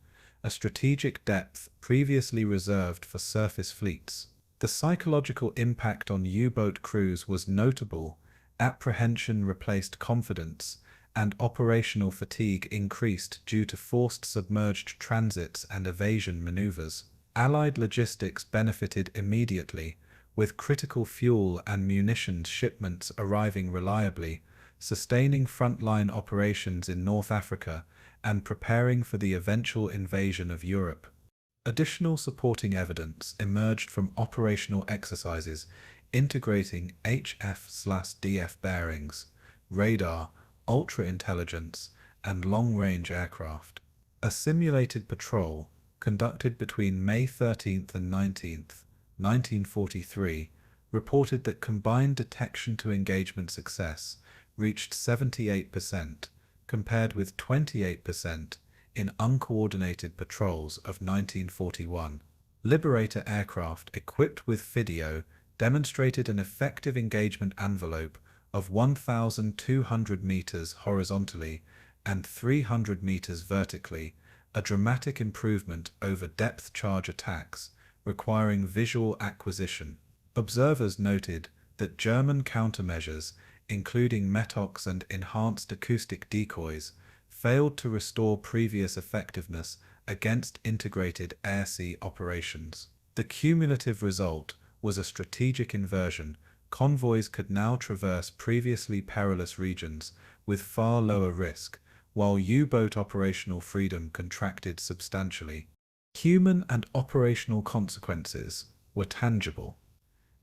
a strategic depth previously reserved for surface fleets. The psychological impact on U-boat crews was notable. Apprehension replaced confidence, and operational fatigue increased due to forced submerged transits and evasion maneuvers. Allied logistics benefited immediately, with critical fuel and munitions shipments arriving reliably, sustaining frontline operations in North Africa and preparing for the eventual invasion of Europe. Additional supporting evidence emerged from operational exercises integrating HF/DF bearings, radar, ultra-intelligence, and long-range aircraft. A simulated patrol, conducted between May 13th and 19th, 1943, reported that combined detection to engagement success reached 78%, compared with 28% in uncoordinated patrols of 1941. Liberator aircraft equipped with video demonstrated an effective engagement envelope of 1,200 meters horizontally and 300 meters vertically, a dramatic improvement over depth charge attacks requiring visual acquisition. Observers noted that German countermeasures, including METOX and enhanced acoustic decoys, failed to restore previous effectiveness against integrated air-sea operations. The cumulative result was a strategic inversion. Convoys could now traverse previously perilous regions with far lower risk, while U-boat operational freedom contracted substantially. Human and operational consequences were tangible.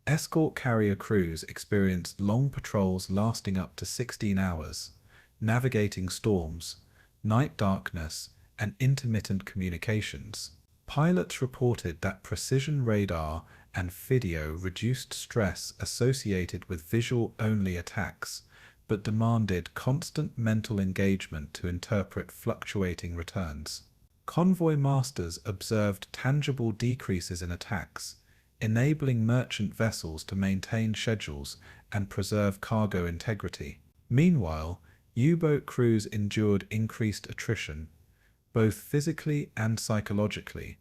Escort carrier crews experienced long patrols lasting up to 16 hours, navigating storms, night darkness, and intermittent communications. Pilots reported that precision radar and video reduced stress associated with visual-only attacks, but demanded constant mental engagement to interpret fluctuating returns. Convoy masters observed tangible decreases in attacks, enabling merchant vessels to maintain schedules and preserve cargo integrity. Meanwhile, U-boat crews endured increased attrition, both physically and psychologically,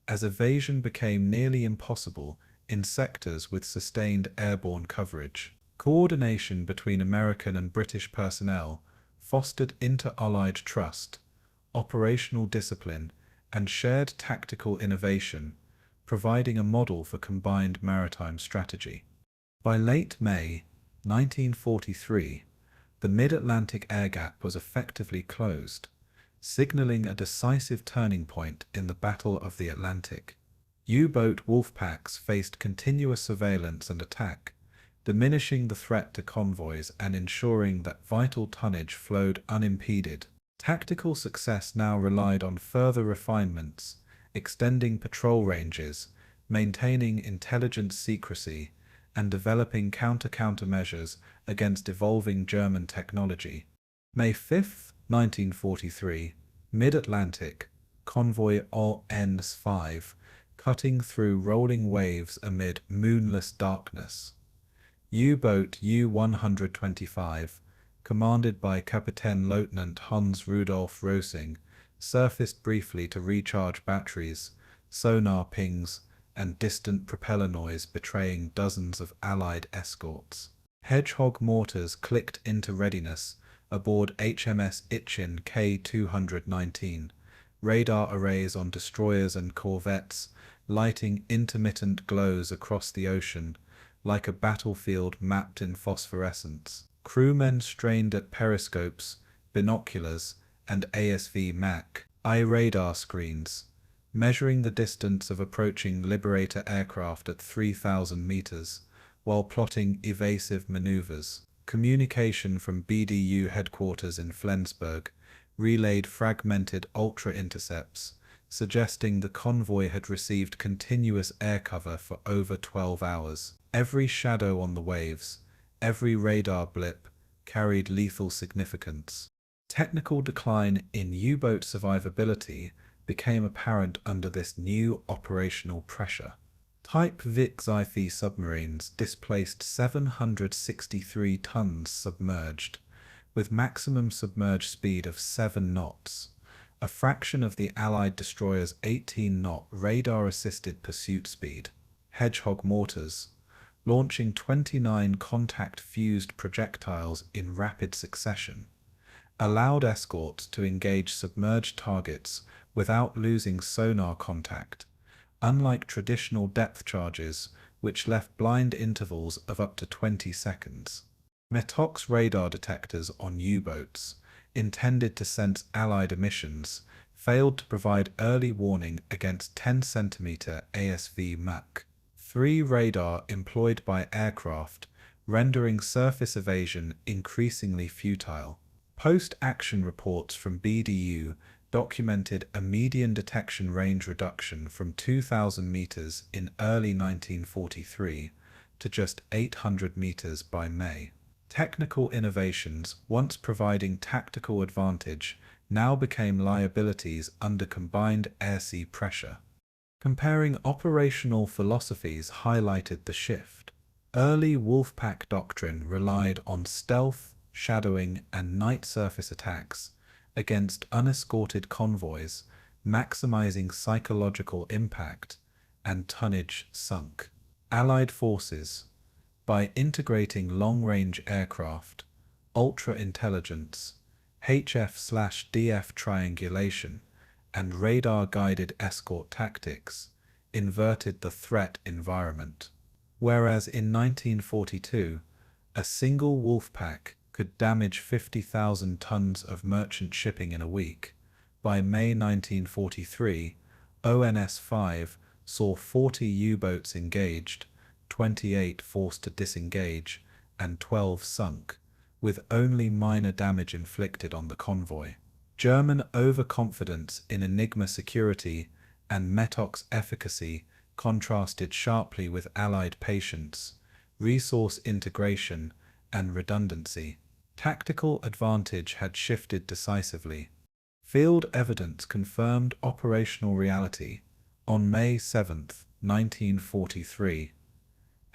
as evasion became nearly impossible in sectors with sustained airborne coverage. Coordination between American and British personnel fostered inter-allied trust, operational discipline, and shared tactical innovation, providing a model for combined maritime strategy. By late May 1943, the mid-Atlantic air gap was effectively closed, signaling a decisive turning point in the Battle of the Atlantic. U-boat Wolfpacks faced continuous surveillance and attack, diminishing the threat to convoys and ensuring that vital tonnage flowed unimpeded. Tactical success now relied on further refinements, extending patrol ranges, maintaining intelligence secrecy, and developing countermeasures against evolving German technology. May 5, 1943, Mid-Atlantic, Convoy ONS-5, cutting through rolling waves amid moonless darkness. U-boat U-125, commanded by Kapitän-Leutnant Hans Rudolf Rosing, surfaced briefly to recharge batteries, sonar pings, and distant propeller noise betraying dozens of Allied escorts. Hedgehog mortars clicked into readiness aboard HMS Itchin K-219, radar arrays on destroyers and corvettes lighting intermittent glows across the ocean, like a battlefield mapped in phosphorescence. Crewmen strained at periscopes, binoculars, and ASV-MAC-I radar screens, measuring the distance of approaching Liberator aircraft at 3,000 meters, while plotting evasive maneuvers. Communication from BDU headquarters in Flensburg relayed fragmented ultra-intercepts, suggesting the convoy had received continuous air cover for over 12 hours. Every shadow on the waves, every radar blip, carried lethal significance. Technical decline in U-boat survivability became apparent under this new operational pressure. Type Vic-Xiphi submarines displaced 763 tons submerged, with maximum submerged speed of 7 knots, a fraction of the Allied destroyer's 18-knot radar-assisted pursuit speed. Hedgehog mortars, launching 29 contact-fused projectiles in rapid succession, allowed escorts to engage submerged targets without losing sonar contact, unlike traditional depth charges which left blind intervals of up to 20 seconds. METOX radar detectors on U-boats, intended to sense Allied emissions, failed to provide early warning against 10-centimeter ASV-MAC-3 radar employed by aircraft, rendering surface evasion increasingly futile. Post-action reports from BDU documented a median detection range reduction from 2,000 meters in early 1943 to just 800 meters by May. Technical innovations, once providing tactical advantage, now became liabilities under combined air-sea pressure. Comparing operational philosophies highlighted the shift. Early Wolfpack doctrine relied on stealth, shadowing, and night surface attacks against unescorted convoys, maximizing psychological impact and tonnage sunk. Allied forces, by integrating long-range aircraft, ultra-intelligence, HF/DF triangulation, and radar-guided escort tactics, inverted the threat environment. Whereas in 1942, a single Wolfpack could damage 50,000 tons of merchant shipping in a week, by May 1943, ONS-5 saw 40 U-boats engaged, 28 forced to disengage, and 12 sunk, with only minor damage inflicted on the convoy. German overconfidence in Enigma security and METOC's efficacy contrasted sharply with Allied patience, resource integration, and redundancy. Tactical advantage had shifted decisively. Field evidence confirmed operational reality. On May 7, 1943,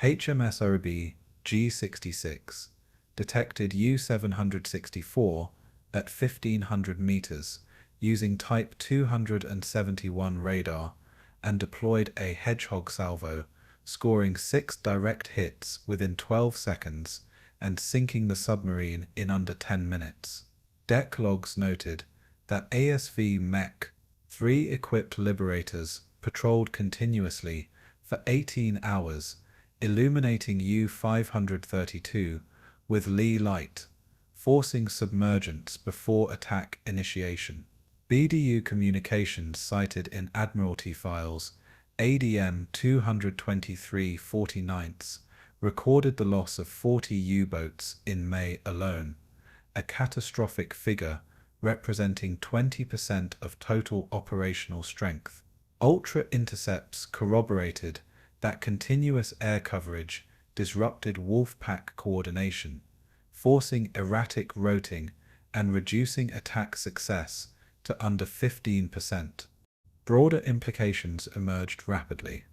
HMS OB G66 detected U-764 at 1,500 meters using Type 271 radar and deployed a Hedgehog salvo, scoring 6 direct hits within 12 seconds and sinking the submarine in under 10 minutes. Deck logs noted that ASV Mech 3 equipped liberators patrolled continuously for 18 hours, illuminating U-532 with lee light, forcing submergence before attack initiation. BDU communications cited in Admiralty files ADM 223/49 recorded the loss of 40 U-boats in May alone, a catastrophic figure representing 20% of total operational strength. Ultra intercepts corroborated that continuous air coverage disrupted Wolfpack coordination, forcing erratic routing and reducing attack success to under 15%. Broader implications emerged rapidly.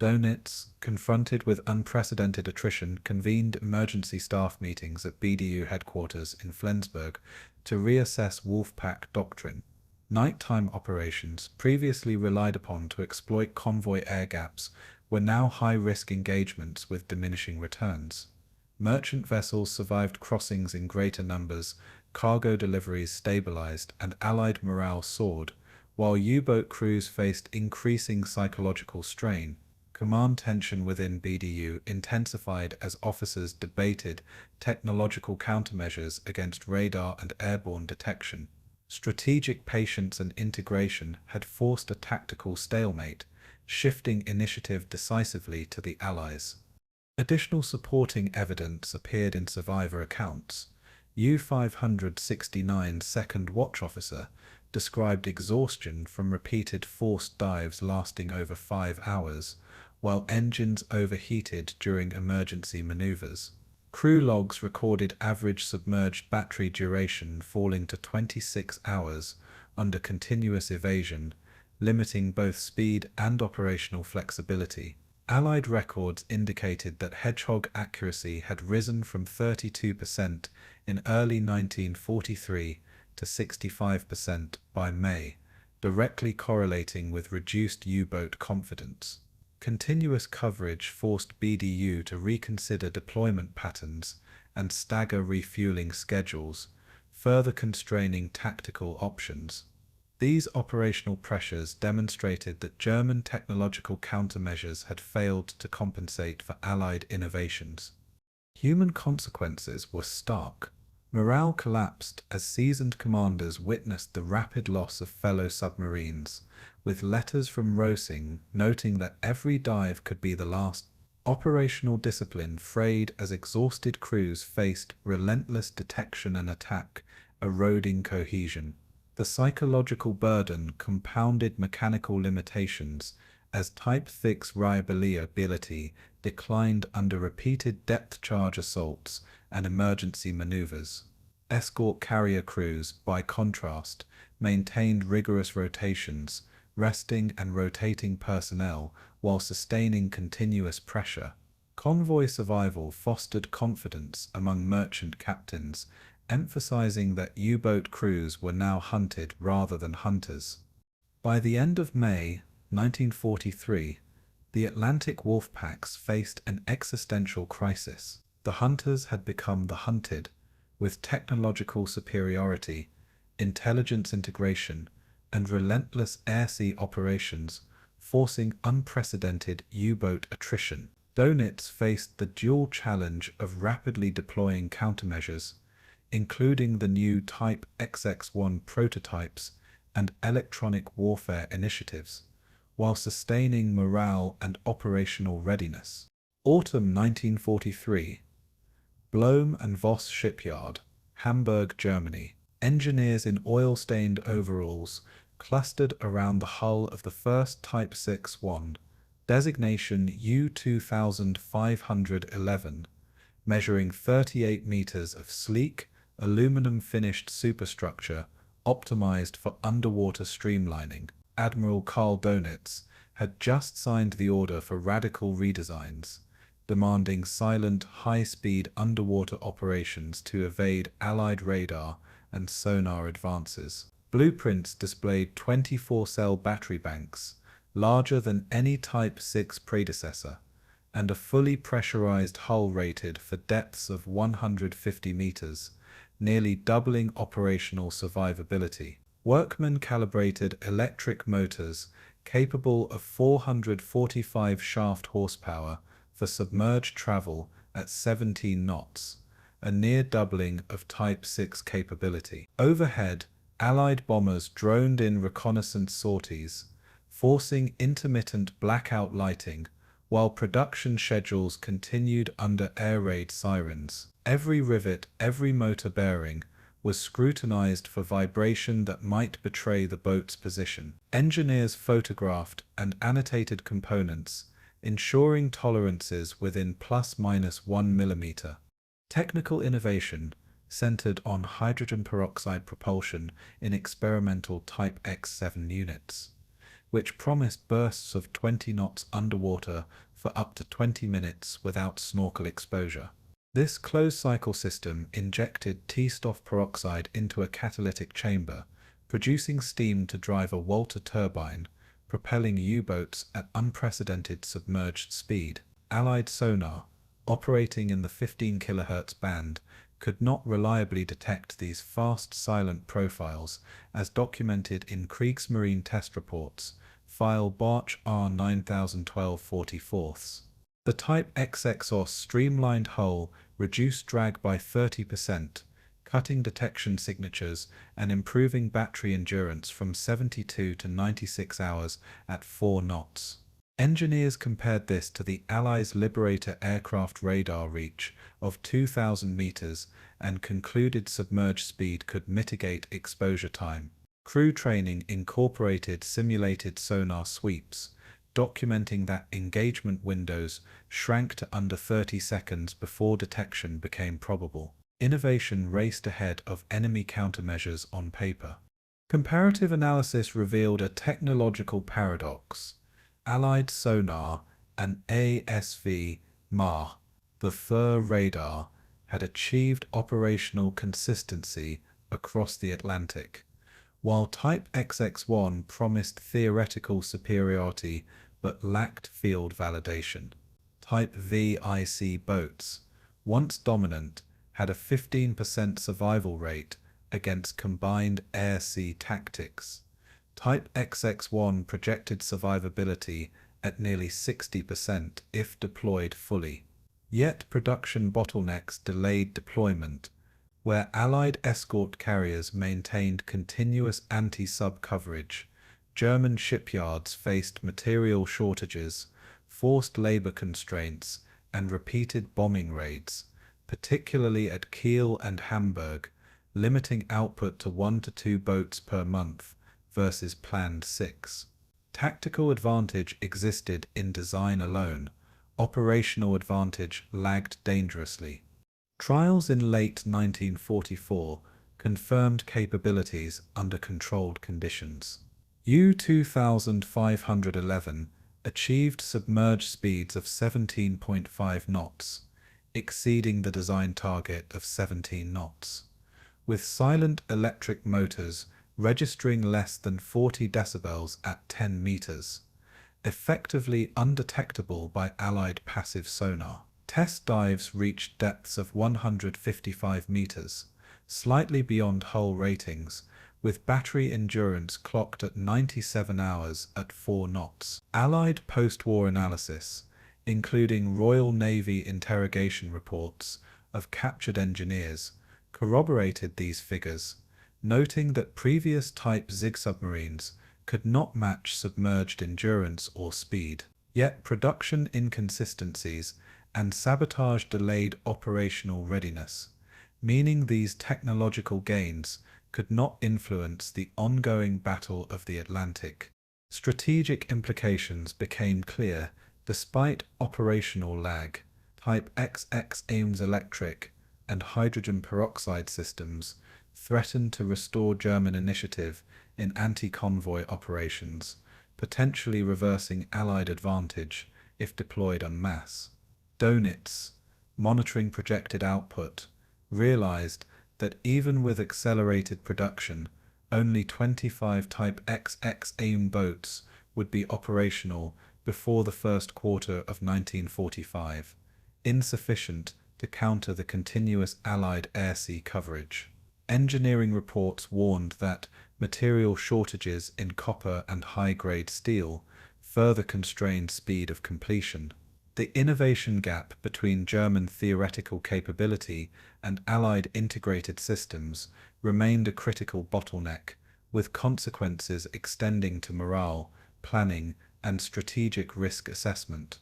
Dönitz, confronted with unprecedented attrition, convened emergency staff meetings at BDU headquarters in Flensburg to reassess Wolfpack doctrine. Nighttime operations, previously relied upon to exploit convoy air gaps, were now high-risk engagements with diminishing returns. Merchant vessels survived crossings in greater numbers, cargo deliveries stabilized, and Allied morale soared, while U-boat crews faced increasing psychological strain. Command tension within BDU intensified as officers debated technological countermeasures against radar and airborne detection. Strategic patience and integration had forced a tactical stalemate, shifting initiative decisively to the Allies. Additional supporting evidence appeared in survivor accounts. U-569 second watch officer described exhaustion from repeated forced dives lasting over 5 hours, while engines overheated during emergency maneuvers. Crew logs recorded average submerged battery duration falling to 26 hours under continuous evasion, limiting both speed and operational flexibility. Allied records indicated that Hedgehog accuracy had risen from 32% in early 1943 to 65% by May, directly correlating with reduced U-boat confidence. Continuous coverage forced BDU to reconsider deployment patterns and stagger refueling schedules, further constraining tactical options. These operational pressures demonstrated that German technological countermeasures had failed to compensate for Allied innovations. Human consequences were stark. Morale collapsed as seasoned commanders witnessed the rapid loss of fellow submarines, with letters from Rosing noting that every dive could be the last. Operational discipline frayed as exhausted crews faced relentless detection and attack, eroding cohesion. The psychological burden compounded mechanical limitations as Type 6 reliability declined under repeated depth charge assaults and emergency maneuvers. Escort carrier crews, by contrast, maintained rigorous rotations, resting and rotating personnel while sustaining continuous pressure. Convoy survival fostered confidence among merchant captains, emphasizing that U-boat crews were now hunted rather than hunters. By the end of May 1943, the Atlantic Wolfpacks faced an existential crisis. The hunters had become the hunted, with technological superiority, intelligence integration, and relentless air-sea operations, forcing unprecedented U-boat attrition. Dönitz faced the dual challenge of rapidly deploying countermeasures, including the new Type XX-1 prototypes and electronic warfare initiatives, while sustaining morale and operational readiness. Autumn 1943. Blohm and Voss Shipyard, Hamburg, Germany. Engineers in oil-stained overalls clustered around the hull of the first Type 6-1, designation U-2511, measuring 38 meters of sleek, aluminum-finished superstructure optimized for underwater streamlining. Admiral Karl Dönitz had just signed the order for radical redesigns, demanding silent, high-speed underwater operations to evade Allied radar and sonar advances. Blueprints displayed 24-cell battery banks, larger than any Type 6 predecessor, and a fully pressurized hull rated for depths of 150 meters, nearly doubling operational survivability. Workmen calibrated electric motors capable of 445 shaft horsepower for submerged travel at 17 knots, a near doubling of Type 6 capability. Overhead, Allied bombers droned in reconnaissance sorties, forcing intermittent blackout lighting, while production schedules continued under air raid sirens. Every rivet, every motor bearing, was scrutinized for vibration that might betray the boat's position. Engineers photographed and annotated components, ensuring tolerances within ±1 millimeter. Technical innovation centered on hydrogen peroxide propulsion in experimental Type X7 units, which promised bursts of 20 knots underwater for up to 20 minutes without snorkel exposure. This closed-cycle system injected T-stop peroxide into a catalytic chamber, producing steam to drive a Walter turbine, propelling U-boats at unprecedented submerged speed. Allied sonar, operating in the 15 kHz band, could not reliably detect these fast, silent profiles, as documented in Kriegsmarine test reports, file Barch R 9012-44. The Type XXOS streamlined hull reduced drag by 30%, cutting detection signatures and improving battery endurance from 72 to 96 hours at 4 knots. Engineers compared this to the Allies' Liberator aircraft radar reach of 2,000 meters and concluded submerged speed could mitigate exposure time. Crew training incorporated simulated sonar sweeps, documenting that engagement windows shrank to under 30 seconds before detection became probable. Innovation raced ahead of enemy countermeasures on paper. Comparative analysis revealed a technological paradox. Allied sonar and ASV-MAR, the Thur radar, had achieved operational consistency across the Atlantic, while Type XX-1 promised theoretical superiority but lacked field validation. Type VIC boats, once dominant, had a 15% survival rate against combined air-sea tactics. Type XX-1 projected survivability at nearly 60% if deployed fully. Yet production bottlenecks delayed deployment, where Allied escort carriers maintained continuous anti-sub coverage. German shipyards faced material shortages, forced labor constraints, and repeated bombing raids, particularly at Kiel and Hamburg, limiting output to 1 to 2 boats per month versus planned 6. Tactical advantage existed in design alone. Operational advantage lagged dangerously. Trials in late 1944 confirmed capabilities under controlled conditions. U-2511 achieved submerged speeds of 17.5 knots, exceeding the design target of 17 knots, with silent electric motors registering less than 40 decibels at 10 meters, effectively undetectable by Allied passive sonar. Test dives reached depths of 155 meters, slightly beyond hull ratings, with battery endurance clocked at 97 hours at 4 knots. Allied post-war analysis, including Royal Navy interrogation reports of captured engineers, corroborated these figures, noting that previous Type ZIG submarines could not match submerged endurance or speed. Yet production inconsistencies and sabotage delayed operational readiness, meaning these technological gains could not influence the ongoing Battle of the Atlantic. Strategic implications became clear despite operational lag. Type XX Ames electric and hydrogen peroxide systems threatened to restore German initiative in anti-convoy operations, potentially reversing Allied advantage if deployed en masse. Dönitz, monitoring projected output, realized that even with accelerated production, only 25 Type XX AIM boats would be operational before the first quarter of 1945, insufficient to counter the continuous Allied air-sea coverage. Engineering reports warned that material shortages in copper and high-grade steel further constrained speed of completion. The innovation gap between German theoretical capability and Allied integrated systems remained a critical bottleneck, with consequences extending to morale, planning, and strategic risk assessment.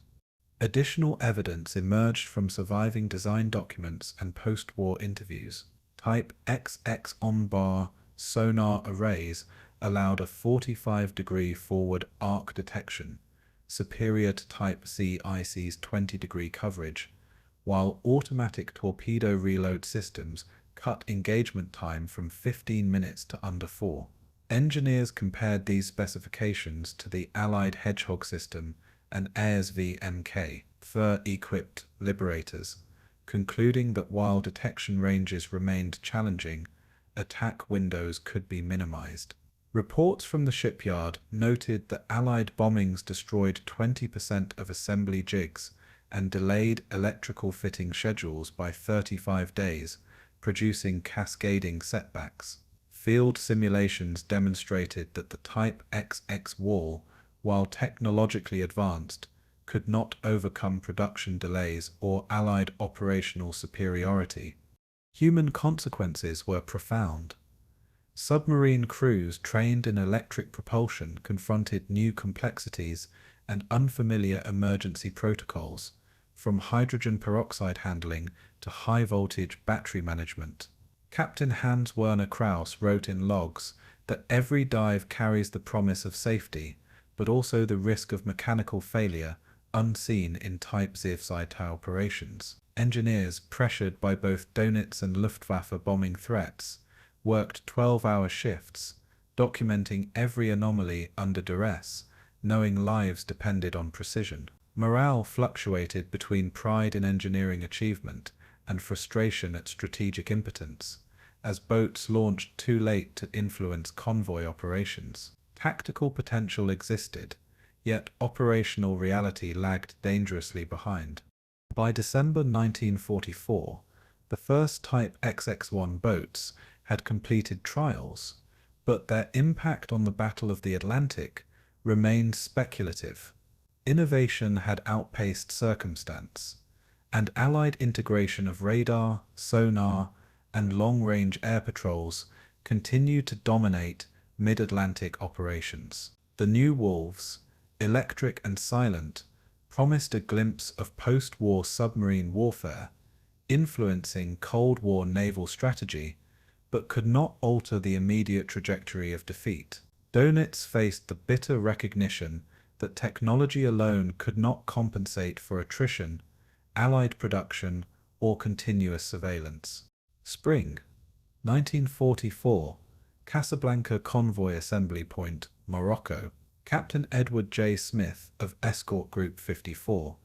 Additional evidence emerged from surviving design documents and post-war interviews. Type XX on-bar sonar arrays allowed a 45-degree forward arc detection, superior to Type C IC's 20-degree coverage, while automatic torpedo reload systems cut engagement time from 15 minutes to under 4. Engineers compared these specifications to the Allied Hedgehog system and ASV Mk, fur-equipped Liberators, concluding that while detection ranges remained challenging, attack windows could be minimized. Reports from the shipyard noted that Allied bombings destroyed 20% of assembly jigs and delayed electrical fitting schedules by 35 days, producing cascading setbacks. Field simulations demonstrated that the Type XX wall, while technologically advanced, could not overcome production delays or Allied operational superiority. Human consequences were profound. Submarine crews trained in electric propulsion confronted new complexities and unfamiliar emergency protocols, from hydrogen peroxide handling to high-voltage battery management. Captain Hans Werner Krauss wrote in logs that every dive carries the promise of safety, but also the risk of mechanical failure unseen in Type ZIF operations. Engineers, pressured by both Dönitz and Luftwaffe bombing threats, worked 12-hour shifts, documenting every anomaly under duress, knowing lives depended on precision. Morale fluctuated between pride in engineering achievement and frustration at strategic impotence, as boats launched too late to influence convoy operations. Tactical potential existed, yet operational reality lagged dangerously behind. By December 1944, the first Type XX-1 boats had completed trials, but their impact on the Battle of the Atlantic remained speculative. Innovation had outpaced circumstance, and Allied integration of radar, sonar, and long-range air patrols continued to dominate mid-Atlantic operations. The new Wolves, electric and silent, promised a glimpse of post-war submarine warfare, influencing Cold War naval strategy, but could not alter the immediate trajectory of defeat. Dönitz faced the bitter recognition that technology alone could not compensate for attrition, Allied production, or continuous surveillance. Spring 1944, Casablanca Convoy Assembly Point, Morocco. Captain Edward J. Smith of Escort Group 54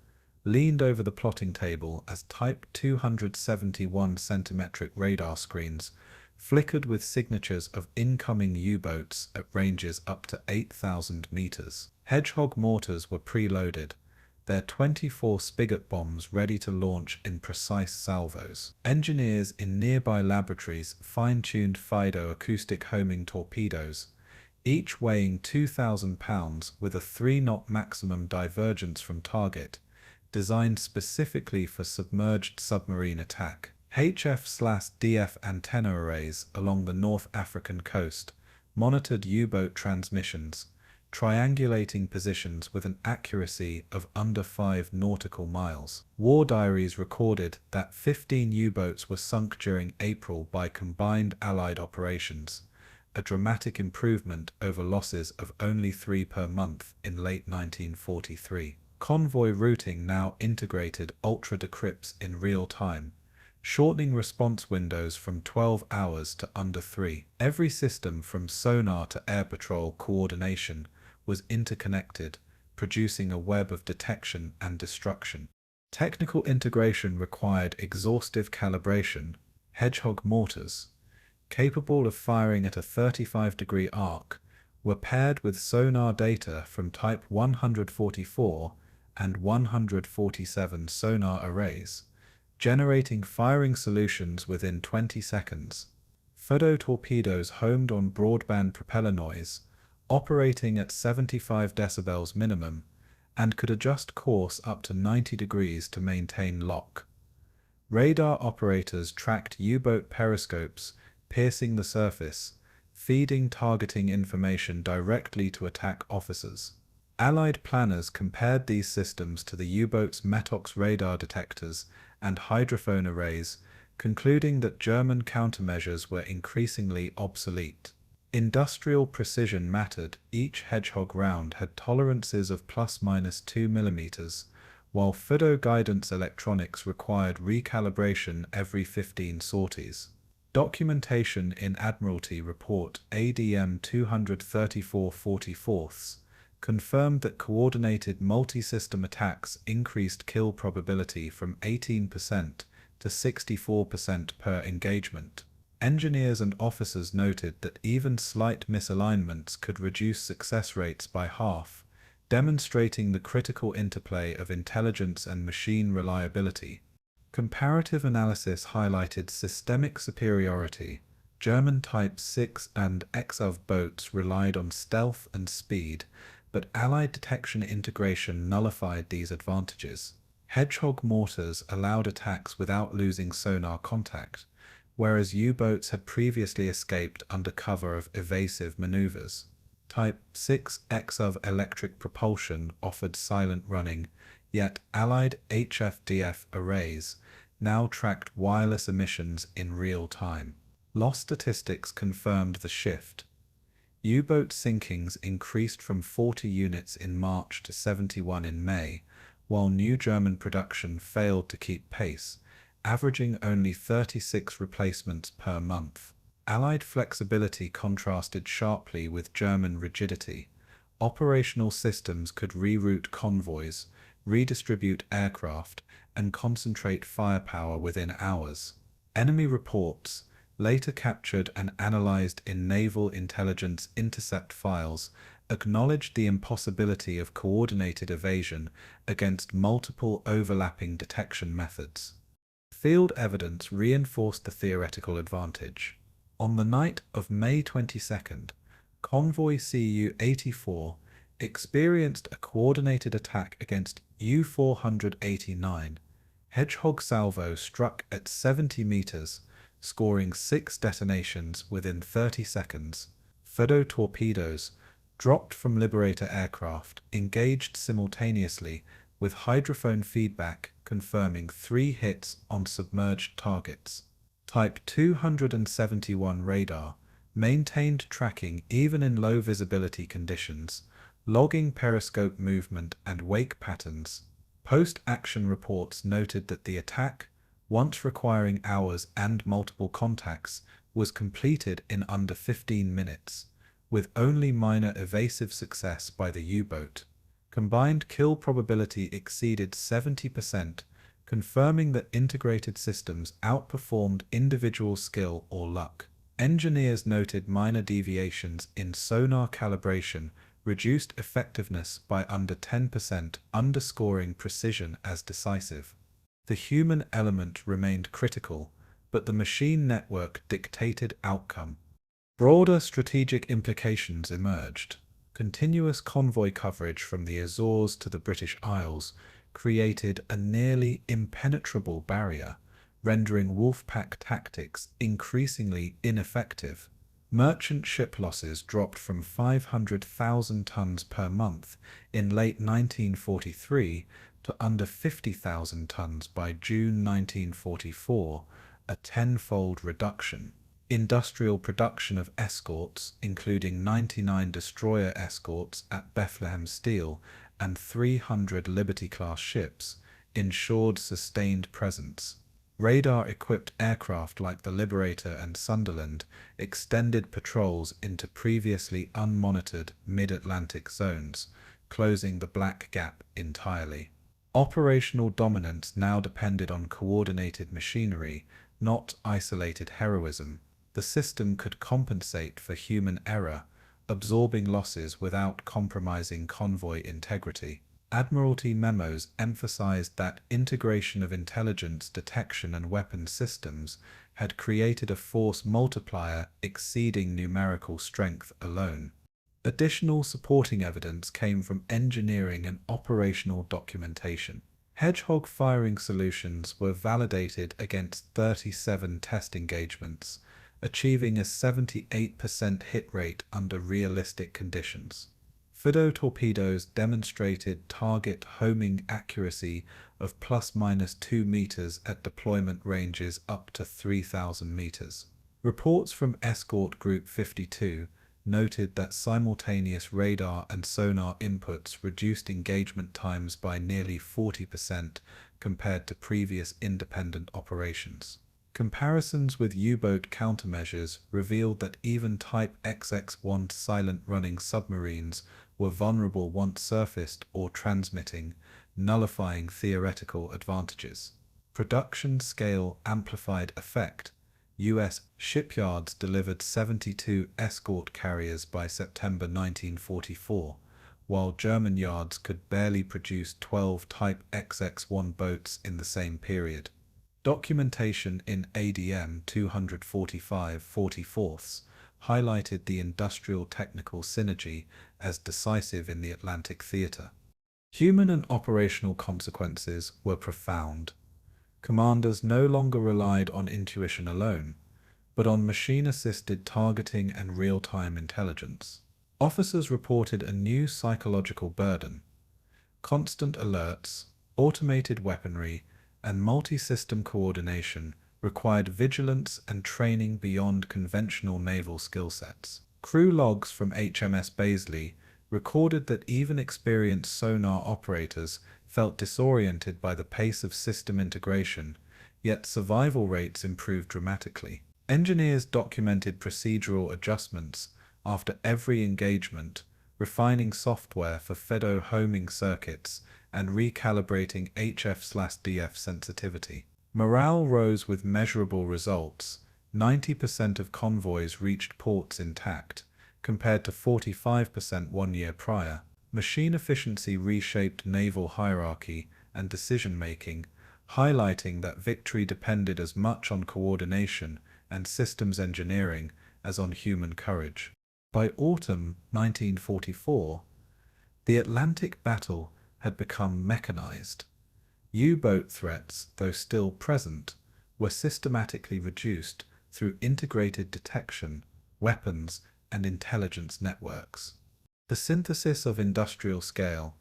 leaned over the plotting table as Type 271 centimetric radar screens flickered with signatures of incoming U-boats at ranges up to 8,000 meters. Hedgehog mortars were preloaded, their 24 spigot bombs ready to launch in precise salvos. Engineers in nearby laboratories fine-tuned FIDO acoustic homing torpedoes, each weighing 2,000 pounds with a 3-knot maximum divergence from target, designed specifically for submerged submarine attack. HF/DF antenna arrays along the North African coast monitored U-boat transmissions, triangulating positions with an accuracy of under 5 nautical miles. War diaries recorded that 15 U-boats were sunk during April by combined Allied operations, a dramatic improvement over losses of only 3 per month in late 1943. Convoy routing now integrated ultra-decrypts in real time, shortening response windows from 12 hours to under 3. Every system from sonar to air patrol coordination was interconnected, producing a web of detection and destruction. Technical integration required exhaustive calibration. Hedgehog mortars, capable of firing at a 35-degree arc, were paired with sonar data from Type 144 and 147 sonar arrays, generating firing solutions within 20 seconds. FIDO torpedoes homed on broadband propeller noise, operating at 75 decibels minimum, and could adjust course up to 90 degrees to maintain lock. Radar operators tracked U-boat periscopes piercing the surface, feeding targeting information directly to attack officers. Allied planners compared these systems to the U-boat's METOX radar detectors and hydrophone arrays, concluding that German countermeasures were increasingly obsolete. Industrial precision mattered. Each Hedgehog round had tolerances of ±2 mm, while FIDO guidance electronics required recalibration every 15 sorties. Documentation in Admiralty Report ADM 234/44 confirmed that coordinated multi-system attacks increased kill probability from 18% to 64% per engagement. Engineers and officers noted that even slight misalignments could reduce success rates by half, demonstrating the critical interplay of intelligence and machine reliability. Comparative analysis highlighted systemic superiority. German Type 6 and XOV boats relied on stealth and speed, but Allied detection integration nullified these advantages. Hedgehog mortars allowed attacks without losing sonar contact, whereas U-boats had previously escaped under cover of evasive maneuvers. Type 6 XOV electric propulsion offered silent running, yet Allied HF/DF arrays now tracked wireless emissions in real time. Loss statistics confirmed the shift. U-boat sinkings increased from 40 units in March to 71 in May, while new German production failed to keep pace, averaging only 36 replacements per month. Allied flexibility contrasted sharply with German rigidity. Operational systems could reroute convoys, redistribute aircraft, and concentrate firepower within hours. Enemy reports, later captured and analyzed in Naval Intelligence Intercept files, acknowledged the impossibility of coordinated evasion against multiple overlapping detection methods. Field evidence reinforced the theoretical advantage. On the night of May 22nd, Convoy Cu-84 experienced a coordinated attack against U-489. Hedgehog salvo struck at 70 meters, scoring 6 detonations within 30 seconds. FIDO torpedoes, dropped from Liberator aircraft, engaged simultaneously, with hydrophone feedback confirming 3 hits on submerged targets. Type 271 radar maintained tracking even in low visibility conditions, logging periscope movement and wake patterns. Post-action reports noted that the attack, once requiring hours and multiple contacts, was completed in under 15 minutes, with only minor evasive success by the U-boat. Combined kill probability exceeded 70%, confirming that integrated systems outperformed individual skill or luck. Engineers noted minor deviations in sonar calibration reduced effectiveness by under 10%, underscoring precision as decisive. The human element remained critical, but the machine network dictated outcome. Broader strategic implications emerged. Continuous convoy coverage from the Azores to the British Isles created a nearly impenetrable barrier, rendering Wolfpack tactics increasingly ineffective. Merchant ship losses dropped from 500,000 tons per month in late 1943 to under 50,000 tons by June 1944, a tenfold reduction. Industrial production of escorts, including 99 destroyer escorts at Bethlehem Steel and 300 Liberty-class ships, ensured sustained presence. Radar-equipped aircraft like the Liberator and Sunderland extended patrols into previously unmonitored mid-Atlantic zones, closing the Black Gap entirely. Operational dominance now depended on coordinated machinery, not isolated heroism. The system could compensate for human error, absorbing losses without compromising convoy integrity. Admiralty memos emphasized that integration of intelligence, detection, and weapons systems had created a force multiplier exceeding numerical strength alone. Additional supporting evidence came from engineering and operational documentation. Hedgehog firing solutions were validated against 37 test engagements, achieving a 78% hit rate under realistic conditions. Fido torpedoes demonstrated target homing accuracy of ±2 meters at deployment ranges up to 3,000 meters. Reports from Escort Group 52 noted that simultaneous radar and sonar inputs reduced engagement times by nearly 40% compared to previous independent operations. Comparisons with U-boat countermeasures revealed that even Type XX-1 silent-running submarines were vulnerable once surfaced or transmitting, nullifying theoretical advantages. Production scale amplified effect. U.S. shipyards delivered 72 escort carriers by September 1944, while German yards could barely produce 12 Type XX-1 boats in the same period. Documentation in ADM 245/44 highlighted the industrial technical synergy as decisive in the Atlantic theater. Human and operational consequences were profound. Commanders no longer relied on intuition alone, but on machine-assisted targeting and real-time intelligence. Officers reported a new psychological burden. Constant alerts, automated weaponry, and multi-system coordination required vigilance and training beyond conventional naval skill sets. Crew logs from HMS Bazley recorded that even experienced sonar operators felt disoriented by the pace of system integration, yet survival rates improved dramatically. Engineers documented procedural adjustments after every engagement, refining software for FEDO homing circuits and recalibrating HF/DF sensitivity. Morale rose with measurable results. 90% of convoys reached ports intact, compared to 45% 1 year prior. Machine efficiency reshaped naval hierarchy and decision-making, highlighting that victory depended as much on coordination and systems engineering as on human courage. By autumn 1944, the Atlantic battle had become mechanized. U-boat threats, though still present, were systematically reduced through integrated detection, weapons, and intelligence networks. The synthesis of industrial scale,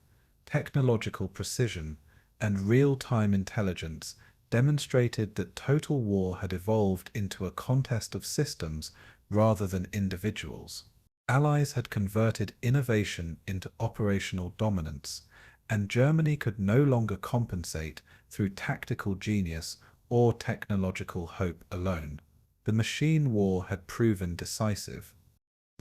technological precision, and real-time intelligence demonstrated that total war had evolved into a contest of systems rather than individuals. Allies had converted innovation into operational dominance, and Germany could no longer compensate through tactical genius or technological hope alone. The machine war had proven decisive.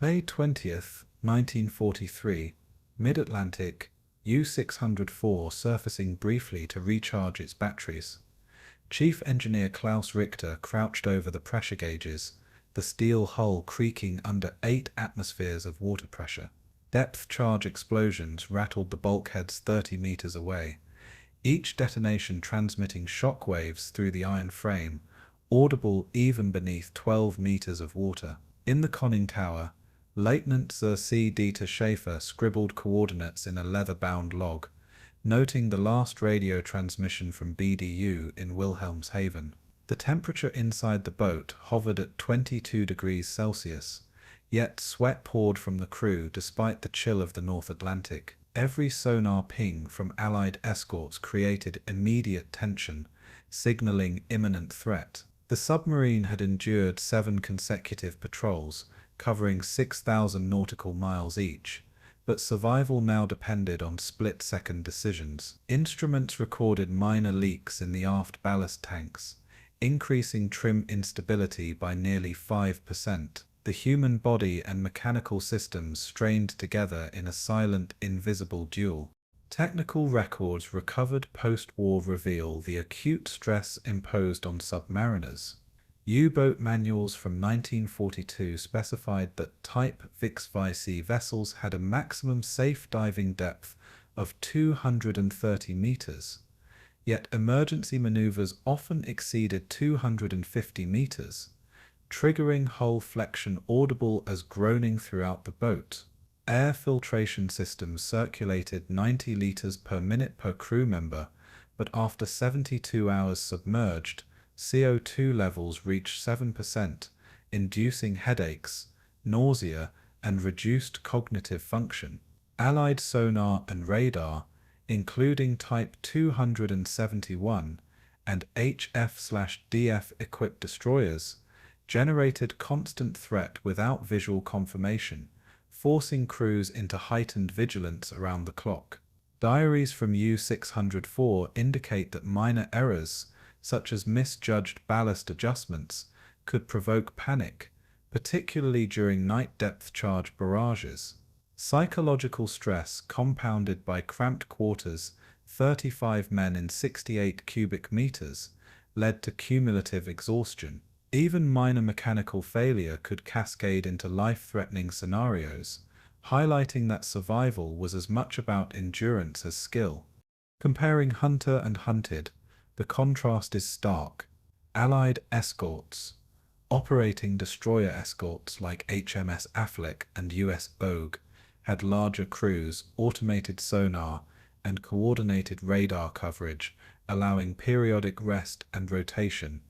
May 20th, 1943, Mid-Atlantic, U-604 surfacing briefly to recharge its batteries. Chief Engineer Klaus Richter crouched over the pressure gauges, the steel hull creaking under 8 atmospheres of water pressure. Depth charge explosions rattled the bulkheads 30 meters away, each detonation transmitting shock waves through the iron frame, audible even beneath 12 meters of water. In the conning tower, Lieutenant Sir C. Dieter Schaefer scribbled coordinates in a leather-bound log, noting the last radio transmission from BDU in Wilhelmshaven. The temperature inside the boat hovered at 22 degrees Celsius, yet sweat poured from the crew despite the chill of the North Atlantic. Every sonar ping from Allied escorts created immediate tension, signaling imminent threat. The submarine had endured 7 consecutive patrols, covering 6,000 nautical miles each, but survival now depended on split-second decisions. Instruments recorded minor leaks in the aft ballast tanks, increasing trim instability by nearly 5%. The human body and mechanical systems strained together in a silent, invisible duel. Technical records recovered post-war reveal the acute stress imposed on submariners. U-boat manuals from 1942 specified that Type Vix-Vici vessels had a maximum safe diving depth of 230 meters, yet emergency maneuvers often exceeded 250 meters, triggering hull flexion audible as groaning throughout the boat. Air filtration systems circulated 90 liters per minute per crew member, but after 72 hours submerged, CO2 levels reached 7%, inducing headaches, nausea, and reduced cognitive function. Allied sonar and radar, including Type 271 and HF/DF equipped destroyers, generated constant threat without visual confirmation, forcing crews into heightened vigilance around the clock. Diaries from U-604 indicate that minor errors, such as misjudged ballast adjustments, could provoke panic, particularly during night depth charge barrages. Psychological stress compounded by cramped quarters, 35 men in 68 cubic meters, led to cumulative exhaustion. Even minor mechanical failure could cascade into life-threatening scenarios, highlighting that survival was as much about endurance as skill. Comparing hunter and hunted, the contrast is stark. Allied escorts, operating destroyer escorts like HMS Affleck and US Bogue, had larger crews, automated sonar, and coordinated radar coverage, allowing periodic rest and rotation.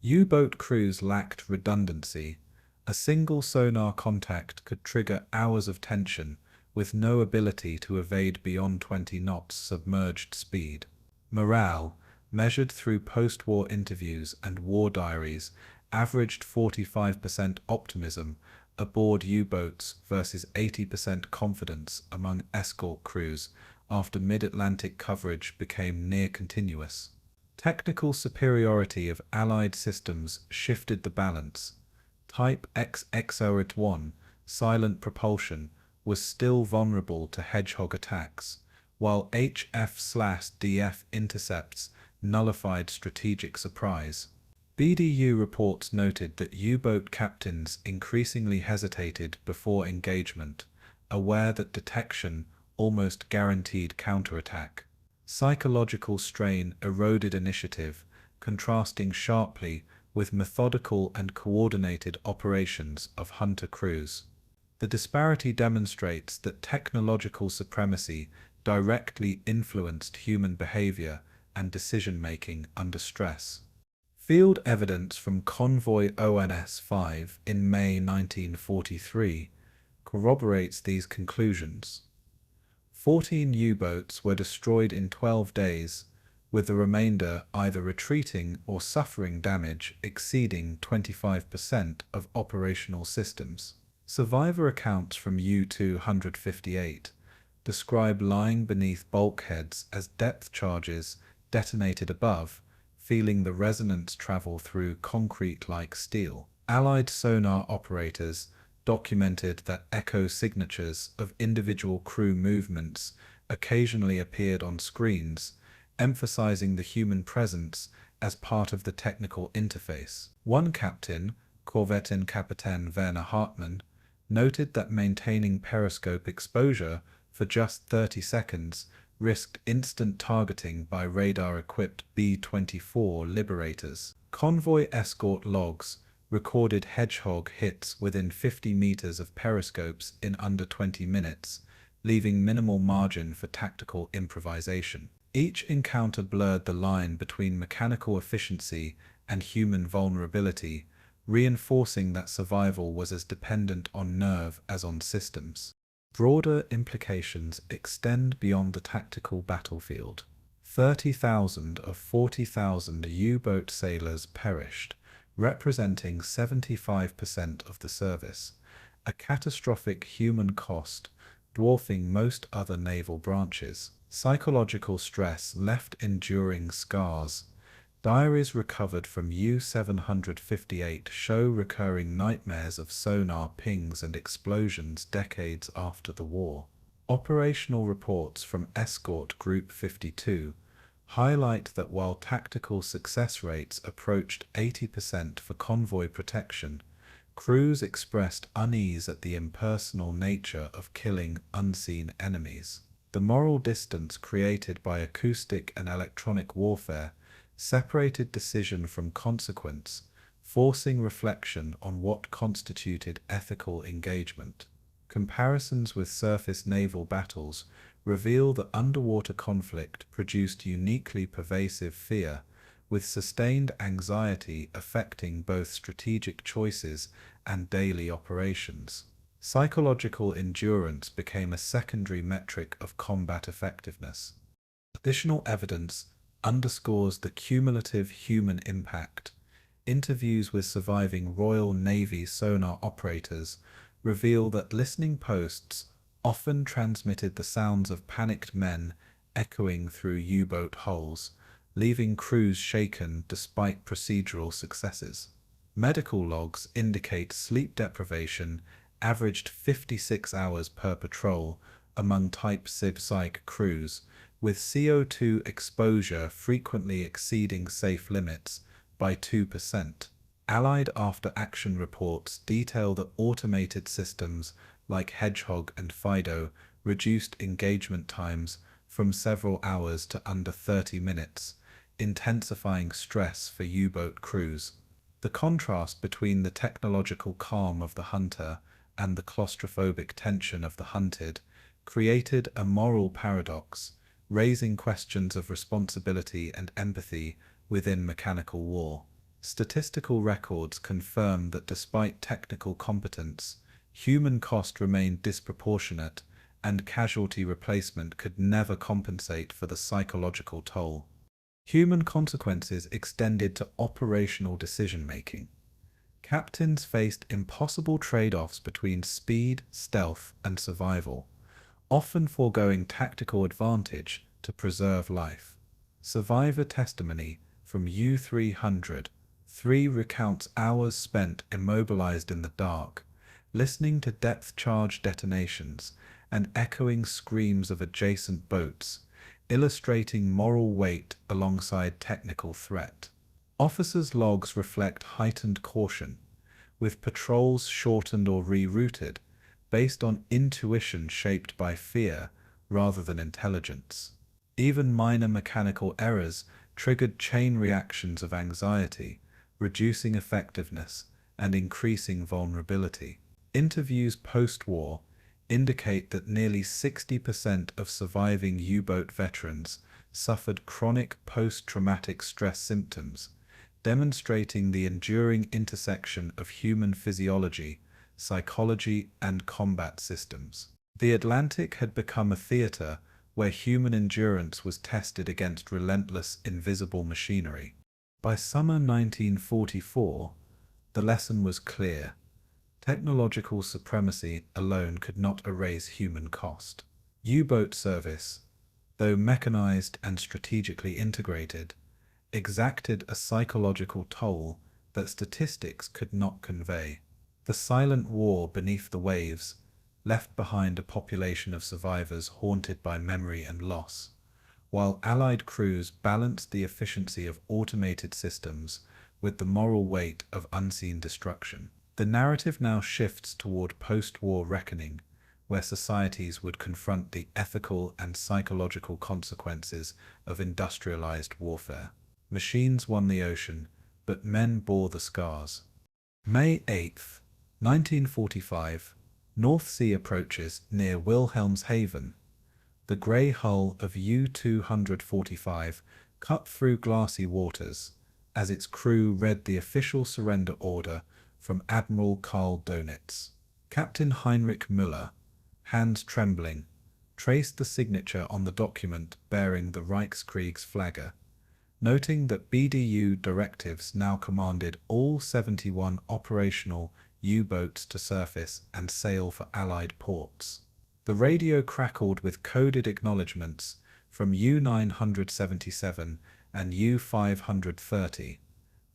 U-boat crews lacked redundancy. A single sonar contact could trigger hours of tension, with no ability to evade beyond 20 knots submerged speed. Morale, measured through post-war interviews and war diaries, averaged 45% optimism aboard U-boats versus 80% confidence among escort crews after mid-Atlantic coverage became near-continuous. Technical superiority of Allied systems shifted the balance. Type XXORIT-1, silent propulsion, was still vulnerable to hedgehog attacks, while HF/DF intercepts nullified strategic surprise. BDU reports noted that U-boat captains increasingly hesitated before engagement, aware that detection almost guaranteed counterattack. Psychological strain eroded initiative, contrasting sharply with methodical and coordinated operations of hunter crews. The disparity demonstrates that technological supremacy directly influenced human behavior and decision-making under stress. Field evidence from Convoy ONS-5 in May 1943 corroborates these conclusions. 14 U-boats were destroyed in 12 days, with the remainder either retreating or suffering damage exceeding 25% of operational systems. Survivor accounts from U-258 describe lying beneath bulkheads as depth charges detonated above, feeling the resonance travel through concrete like steel. Allied sonar operators documented that echo signatures of individual crew movements occasionally appeared on screens, emphasizing the human presence as part of the technical interface. One captain, Korvettenkapitän Werner Hartmann, noted that maintaining periscope exposure for just 30 seconds risked instant targeting by radar-equipped B-24 Liberators. Convoy escort logs recorded hedgehog hits within 50 meters of periscopes in under 20 minutes, leaving minimal margin for tactical improvisation. Each encounter blurred the line between mechanical efficiency and human vulnerability, reinforcing that survival was as dependent on nerve as on systems. Broader implications extend beyond the tactical battlefield. 30,000 of 40,000 U-boat sailors perished, representing 75% of the service, a catastrophic human cost dwarfing most other naval branches. Psychological stress left enduring scars. Diaries recovered from U-758 show recurring nightmares of sonar pings and explosions decades after the war. Operational reports from Escort Group 52 highlight that while tactical success rates approached 80% for convoy protection, crews expressed unease at the impersonal nature of killing unseen enemies. The moral distance created by acoustic and electronic warfare separated decision from consequence, forcing reflection on what constituted ethical engagement. Comparisons with surface naval battles reveal that underwater conflict produced uniquely pervasive fear, with sustained anxiety affecting both strategic choices and daily operations. Psychological endurance became a secondary metric of combat effectiveness. Additional evidence underscores the cumulative human impact. Interviews with surviving Royal Navy sonar operators reveal that listening posts often transmitted the sounds of panicked men echoing through U-boat hulls, leaving crews shaken despite procedural successes. Medical logs indicate sleep deprivation averaged 56 hours per patrol among Type Psych crews, with CO2 exposure frequently exceeding safe limits by 2%. Allied after-action reports detail that automated systems like Hedgehog and Fido reduced engagement times from several hours to under 30 minutes, intensifying stress for U-boat crews. The contrast between the technological calm of the hunter and the claustrophobic tension of the hunted created a moral paradox, raising questions of responsibility and empathy within mechanical war. Statistical records confirm that despite technical competence, human cost remained disproportionate, and casualty replacement could never compensate for the psychological toll. Human consequences extended to operational decision-making. Captains faced impossible trade-offs between speed, stealth, and survival, often foregoing tactical advantage to preserve life. Survivor testimony from U-303 recounts hours spent immobilized in the dark, listening to depth-charge detonations and echoing screams of adjacent boats, illustrating moral weight alongside technical threat. Officers' logs reflect heightened caution, with patrols shortened or rerouted, based on intuition shaped by fear rather than intelligence. Even minor mechanical errors triggered chain reactions of anxiety, reducing effectiveness and increasing vulnerability. Interviews post-war indicate that nearly 60% of surviving U-boat veterans suffered chronic post-traumatic stress symptoms, demonstrating the enduring intersection of human physiology, psychology, and combat systems. The Atlantic had become a theater where human endurance was tested against relentless, invisible machinery. By summer 1944, the lesson was clear. Technological supremacy alone could not erase human cost. U-boat service, though mechanized and strategically integrated, exacted a psychological toll that statistics could not convey. The silent war beneath the waves left behind a population of survivors haunted by memory and loss, while Allied crews balanced the efficiency of automated systems with the moral weight of unseen destruction. The narrative now shifts toward post-war reckoning, where societies would confront the ethical and psychological consequences of industrialized warfare. Machines won the ocean, but men bore the scars. May 8th, 1945, North Sea approaches near Wilhelmshaven. The grey hull of U-245 cut through glassy waters as its crew read the official surrender order from Admiral Karl Dönitz. Captain Heinrich Müller, hands trembling, traced the signature on the document bearing the Reichskriegsflagge, noting that BDU directives now commanded all 71 operational U-boats to surface and sail for Allied ports. The radio crackled with coded acknowledgements from U-977 and U-530,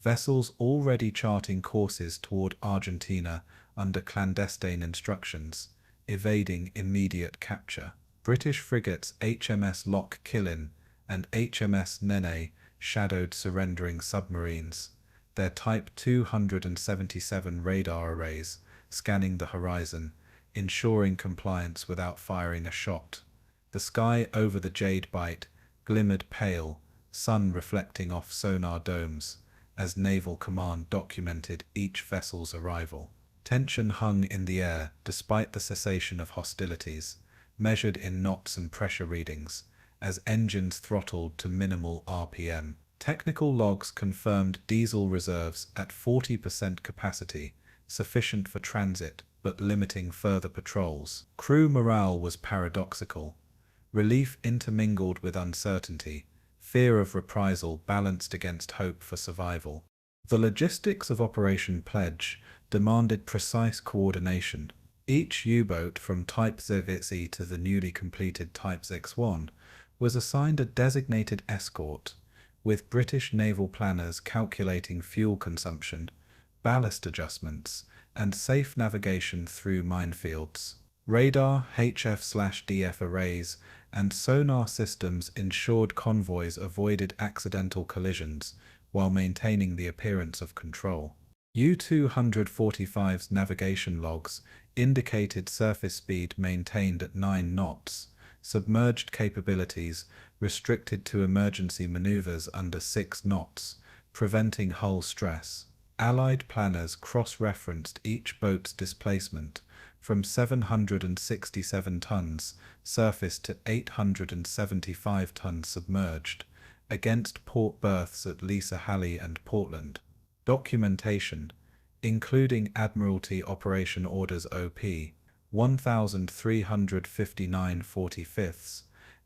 vessels already charting courses toward Argentina under clandestine instructions, evading immediate capture. British frigates HMS Loch Killin and HMS Nene shadowed surrendering submarines, their Type 277 radar arrays scanning the horizon, ensuring compliance without firing a shot. The sky over the Jade Bight glimmered pale, sun reflecting off sonar domes, as Naval Command documented each vessel's arrival. Tension hung in the air despite the cessation of hostilities, measured in knots and pressure readings, as engines throttled to minimal RPM. Technical logs confirmed diesel reserves at 40% capacity, sufficient for transit but limiting further patrols. Crew morale was paradoxical. Relief intermingled with uncertainty, fear of reprisal balanced against hope for survival. The logistics of Operation Pledge demanded precise coordination. Each U-boat from Type Zwickau to the newly completed Type X1 was assigned a designated escort, with British naval planners calculating fuel consumption, ballast adjustments, and safe navigation through minefields. Radar, HF/DF arrays, and sonar systems ensured convoys avoided accidental collisions while maintaining the appearance of control. U-245's navigation logs indicated surface speed maintained at 9 knots, submerged capabilities restricted to emergency maneuvers under 6 knots, preventing hull stress. Allied planners cross-referenced each boat's displacement from 767 tons surface to 875 tons submerged, against port berths at Lisa Halley and Portland. Documentation, including Admiralty Operation Orders OP 1359/45,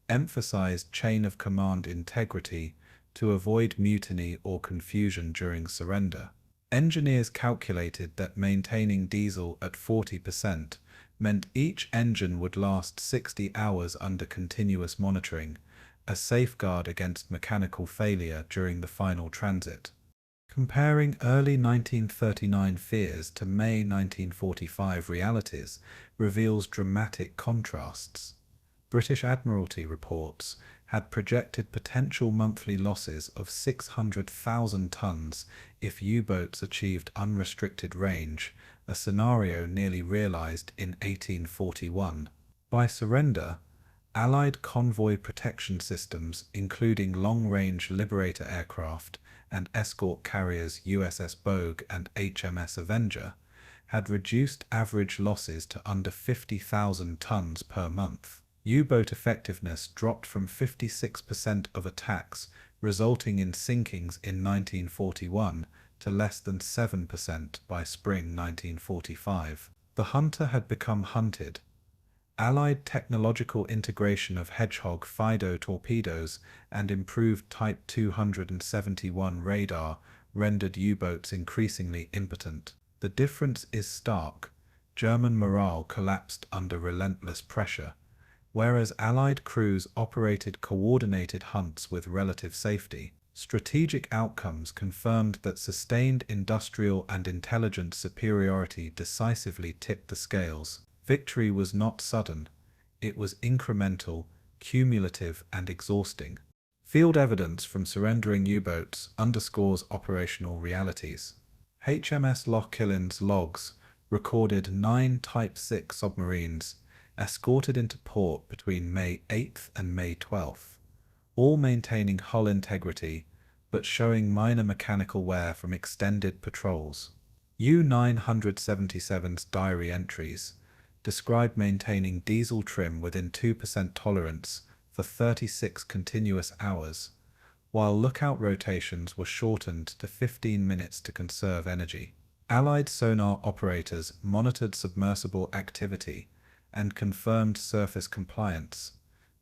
emphasized chain of command integrity to avoid mutiny or confusion during surrender. Engineers calculated that maintaining diesel at 40% meant each engine would last 60 hours under continuous monitoring, a safeguard against mechanical failure during the final transit. Comparing early 1939 fears to May 1945 realities reveals dramatic contrasts. British Admiralty reports had projected potential monthly losses of 600,000 tons if U-boats achieved unrestricted range, a scenario nearly realized in 1841. By surrender, Allied convoy protection systems, including long-range Liberator aircraft and escort carriers USS Bogue and HMS Avenger, had reduced average losses to under 50,000 tons per month. U-boat effectiveness dropped from 56% of attacks, resulting in sinkings in 1941, to less than 7% by spring 1945. The Hunter had become hunted. Allied technological integration of Hedgehog Fido torpedoes and improved Type 271 radar rendered U-boats increasingly impotent. The difference is stark. German morale collapsed under relentless pressure, whereas Allied crews operated coordinated hunts with relative safety. Strategic outcomes confirmed that sustained industrial and intelligence superiority decisively tipped the scales. Victory was not sudden, it was incremental, cumulative, and exhausting. Field evidence from surrendering U-boats underscores operational realities. HMS Lochillin's logs recorded 9 Type 6 submarines escorted into port between May 8th and May 12th, all maintaining hull integrity but showing minor mechanical wear from extended patrols. U-977's diary entries describe maintaining diesel trim within 2% tolerance for 36 continuous hours, while lookout rotations were shortened to 15 minutes to conserve energy. Allied sonar operators monitored submersible activity and confirmed surface compliance,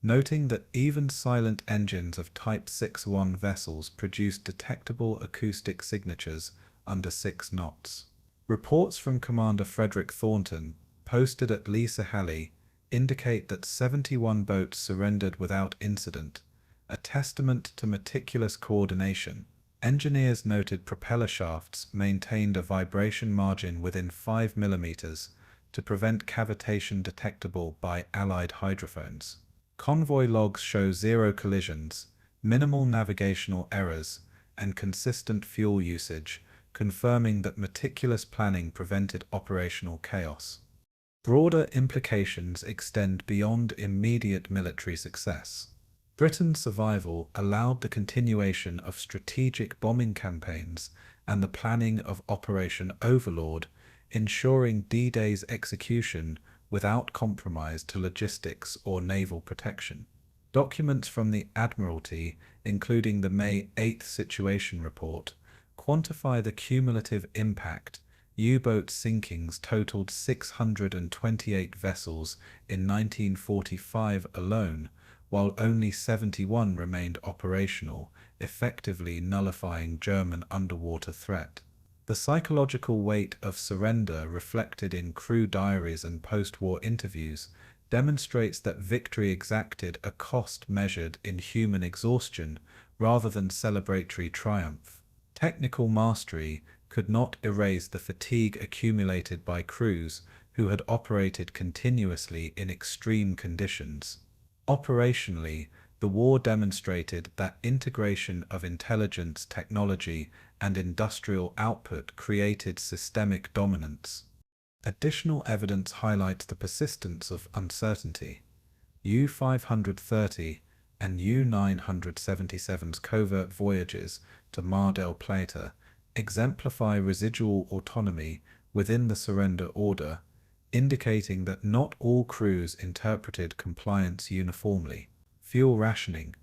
noting that even silent engines of Type 6-1 vessels produced detectable acoustic signatures under 6 knots. Reports from Commander Frederick Thornton, posted at Lee Saheli, indicate that 71 boats surrendered without incident, a testament to meticulous coordination. Engineers noted propeller shafts maintained a vibration margin within 5 mm to prevent cavitation detectable by Allied hydrophones. Convoy logs show 0 collisions, minimal navigational errors, and consistent fuel usage, confirming that meticulous planning prevented operational chaos. Broader implications extend beyond immediate military success. Britain's survival allowed the continuation of strategic bombing campaigns and the planning of Operation Overlord, ensuring D-Day's execution without compromise to logistics or naval protection. Documents from the Admiralty, including the May 8th Situation Report, quantify the cumulative impact. U-boat sinkings totaled 628 vessels in 1945 alone, while only 71 remained operational, effectively nullifying German underwater threat. The psychological weight of surrender reflected in crew diaries and post-war interviews demonstrates that victory exacted a cost measured in human exhaustion rather than celebratory triumph. Technical mastery could not erase the fatigue accumulated by crews who had operated continuously in extreme conditions. Operationally, the war demonstrated that integration of intelligence, technology, and industrial output created systemic dominance. Additional evidence highlights the persistence of uncertainty. U-530 and U-977's covert voyages to Mar del Plata exemplify residual autonomy within the surrender order, indicating that not all crews interpreted compliance uniformly. Fuel rationing,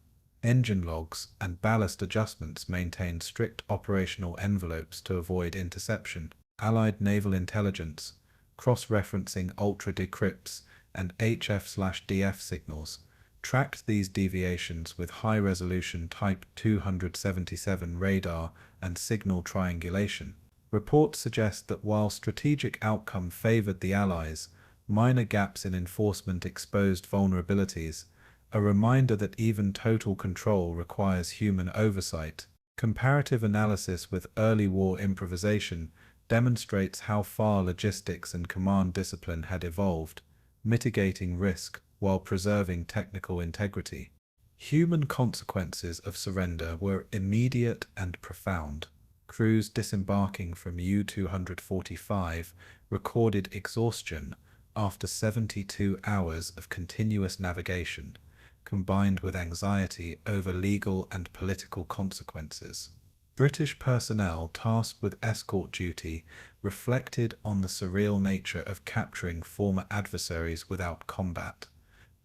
engine logs, and ballast adjustments maintained strict operational envelopes to avoid interception. Allied naval intelligence, cross-referencing ultra-decrypts and HF/DF signals, tracked these deviations with high-resolution Type 277 radar and signal triangulation. Reports suggest that while strategic outcome favored the Allies, minor gaps in enforcement exposed vulnerabilities, a reminder that even total control requires human oversight. Comparative analysis with early war improvisation demonstrates how far logistics and command discipline had evolved, mitigating risk while preserving technical integrity. Human consequences of surrender were immediate and profound. Crews disembarking from U-245 recorded exhaustion after 72 hours of continuous navigation, combined with anxiety over legal and political consequences. British personnel tasked with escort duty reflected on the surreal nature of capturing former adversaries without combat,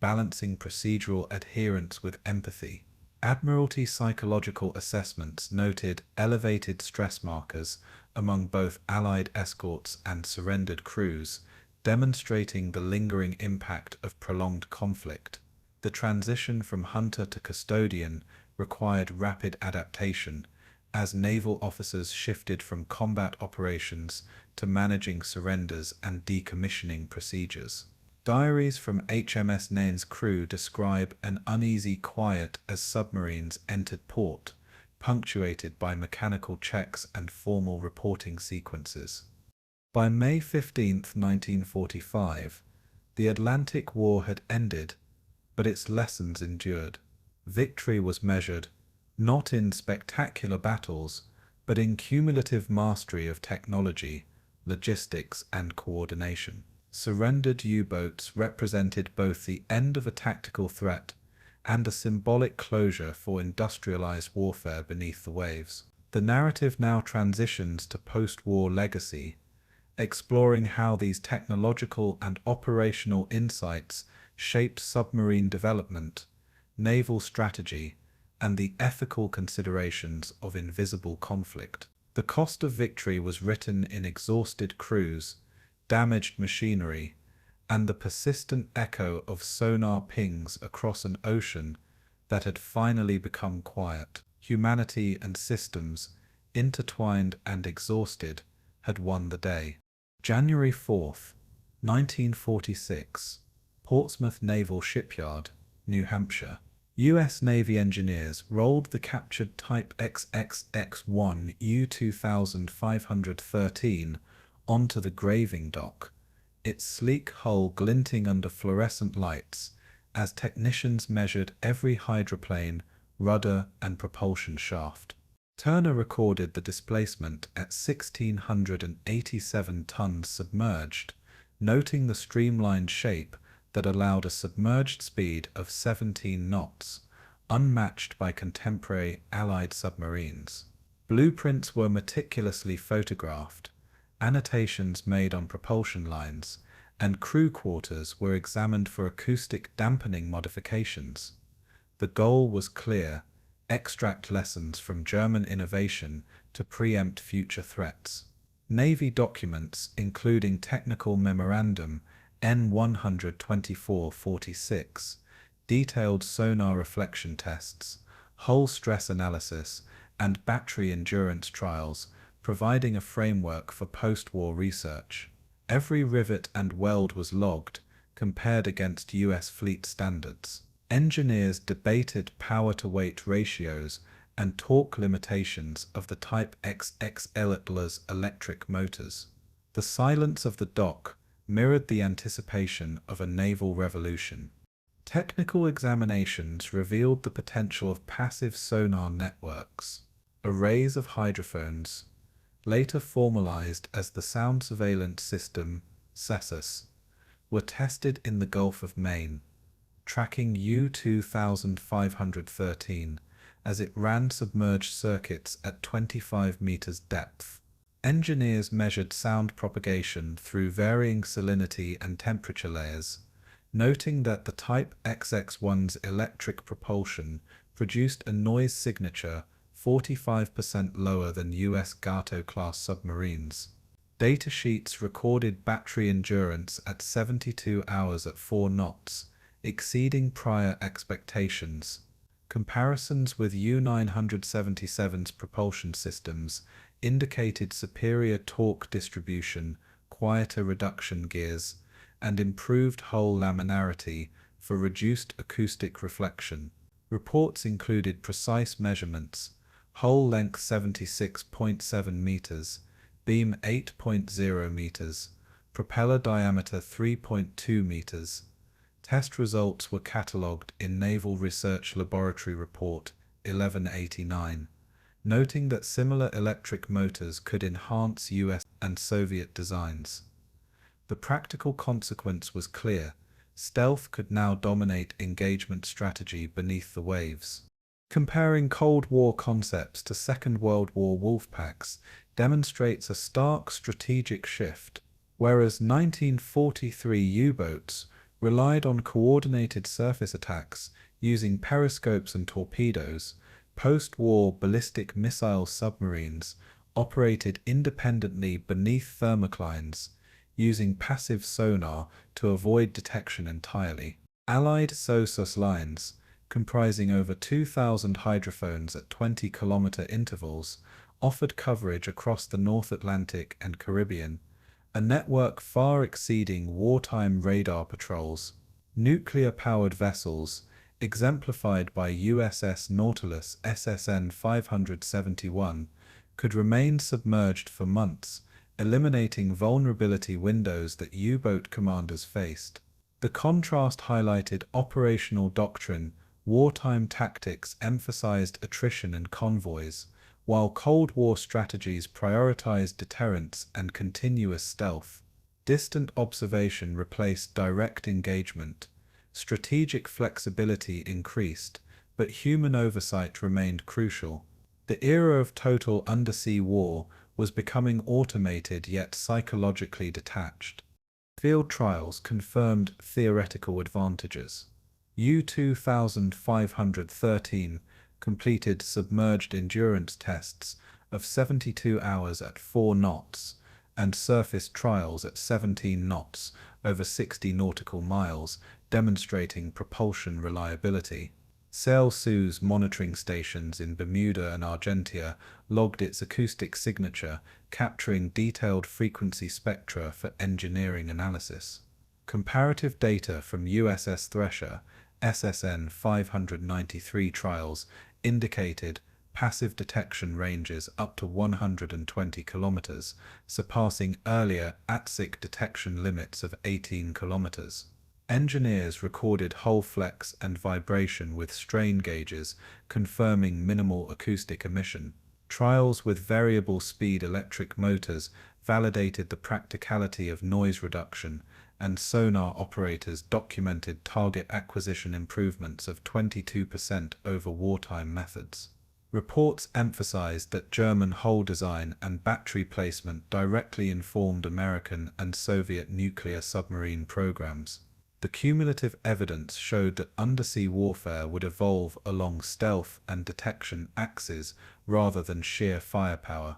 balancing procedural adherence with empathy. Admiralty psychological assessments noted elevated stress markers among both Allied escorts and surrendered crews, demonstrating the lingering impact of prolonged conflict. The transition from hunter to custodian required rapid adaptation, as naval officers shifted from combat operations to managing surrenders and decommissioning procedures. Diaries from HMS Nairn's crew describe an uneasy quiet as submarines entered port, punctuated by mechanical checks and formal reporting sequences. By May 15, 1945, the Atlantic War had ended, but its lessons endured. Victory was measured, not in spectacular battles, but in cumulative mastery of technology, logistics, and coordination. Surrendered U-boats represented both the end of a tactical threat and a symbolic closure for industrialized warfare beneath the waves. The narrative now transitions to post-war legacy, exploring how these technological and operational insights shaped submarine development, naval strategy, and the ethical considerations of invisible conflict. The Cost of Victory was written in exhausted crews, damaged machinery, and the persistent echo of sonar pings across an ocean that had finally become quiet. Humanity and systems, intertwined and exhausted, had won the day. January 4th, 1946, Portsmouth Naval Shipyard, New Hampshire. U.S. Navy engineers rolled the captured Type XXX-1 U-2513 onto the graving dock, its sleek hull glinting under fluorescent lights as technicians measured every hydroplane, rudder, and propulsion shaft. Turner recorded the displacement at 1,687 tons submerged, noting the streamlined shape that allowed a submerged speed of 17 knots, unmatched by contemporary Allied submarines. Blueprints were meticulously photographed, annotations made on propulsion lines, and crew quarters were examined for acoustic dampening modifications. The goal was clear: extract lessons from German innovation to preempt future threats. Navy documents, including Technical Memorandum N-124-46, detailed sonar reflection tests, hull stress analysis, and battery endurance trials, providing a framework for post-war research. Every rivet and weld was logged, compared against U.S. fleet standards. Engineers debated power-to-weight ratios and torque limitations of the Type XXL's electric motors. The silence of the dock mirrored the anticipation of a naval revolution. Technical examinations revealed the potential of passive sonar networks. Arrays of hydrophones, later formalized as the Sound Surveillance System, SESSUS, were tested in the Gulf of Maine, tracking U-2513 as it ran submerged circuits at 25 meters depth. Engineers measured sound propagation through varying salinity and temperature layers, noting that the Type XX1's electric propulsion produced a noise signature 45% lower than U.S. Gato-class submarines. Datasheets recorded battery endurance at 72 hours at 4 knots, exceeding prior expectations. Comparisons with U-977's propulsion systems indicated superior torque distribution, quieter reduction gears, and improved hull laminarity for reduced acoustic reflection. Reports included precise measurements: hull length 76.7 meters, beam 8.0 meters, propeller diameter 3.2 meters. Test results were catalogued in Naval Research Laboratory Report 1189, noting that similar electric motors could enhance US and Soviet designs. The practical consequence was clear: stealth could now dominate engagement strategy beneath the waves. Comparing Cold War concepts to Second World War Wolfpacks demonstrates a stark strategic shift. Whereas 1943 U-boats relied on coordinated surface attacks using periscopes and torpedoes, post-war ballistic missile submarines operated independently beneath thermoclines, using passive sonar to avoid detection entirely. Allied SOSUS lines, comprising over 2,000 hydrophones at 20-kilometer intervals, offered coverage across the North Atlantic and Caribbean, a network far exceeding wartime radar patrols. Nuclear-powered vessels, exemplified by USS Nautilus SSN 571, could remain submerged for months, eliminating vulnerability windows that U-boat commanders faced. The contrast highlighted operational doctrine. Wartime tactics emphasized attrition and convoys, while Cold War strategies prioritized deterrence and continuous stealth. Distant observation replaced direct engagement. Strategic flexibility increased, but human oversight remained crucial. The era of total undersea war was becoming automated yet psychologically detached. Field trials confirmed theoretical advantages. U-2513 completed submerged endurance tests of 72 hours at 4 knots and surface trials at 17 knots over 60 nautical miles, demonstrating propulsion reliability. Sail-Sue's monitoring stations in Bermuda and Argentia logged its acoustic signature, capturing detailed frequency spectra for engineering analysis. Comparative data from USS Thresher SSN 593 trials indicated passive detection ranges up to 120 kilometers, surpassing earlier ATSIC detection limits of 18 kilometers. Engineers recorded hull flex and vibration with strain gauges, confirming minimal acoustic emission. Trials with variable speed electric motors validated the practicality of noise reduction, and sonar operators documented target acquisition improvements of 22% over wartime methods. Reports emphasized that German hull design and battery placement directly informed American and Soviet nuclear submarine programs. The cumulative evidence showed that undersea warfare would evolve along stealth and detection axes rather than sheer firepower.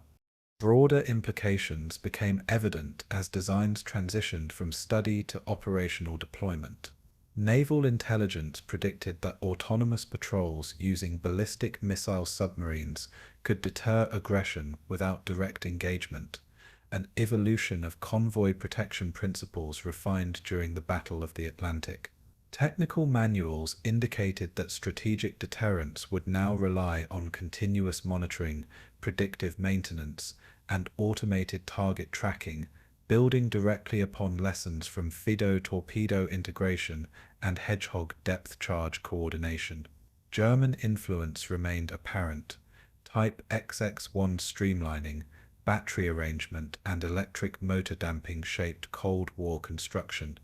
Broader implications became evident as designs transitioned from study to operational deployment. Naval intelligence predicted that autonomous patrols using ballistic missile submarines could deter aggression without direct engagement, an evolution of convoy protection principles refined during the Battle of the Atlantic. Technical manuals indicated that strategic deterrence would now rely on continuous monitoring, predictive maintenance, and automated target tracking, building directly upon lessons from FIDO torpedo integration and Hedgehog depth charge coordination. German influence remained apparent. Type XX1 streamlining, battery arrangement, and electric motor damping shaped Cold War construction.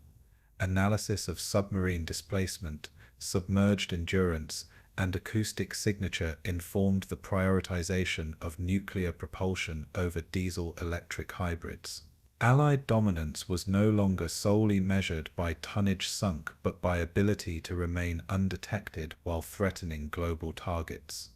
Analysis of submarine displacement, submerged endurance, and acoustic signature informed the prioritization of nuclear propulsion over diesel-electric hybrids. Allied dominance was no longer solely measured by tonnage sunk but by ability to remain undetected while threatening global targets.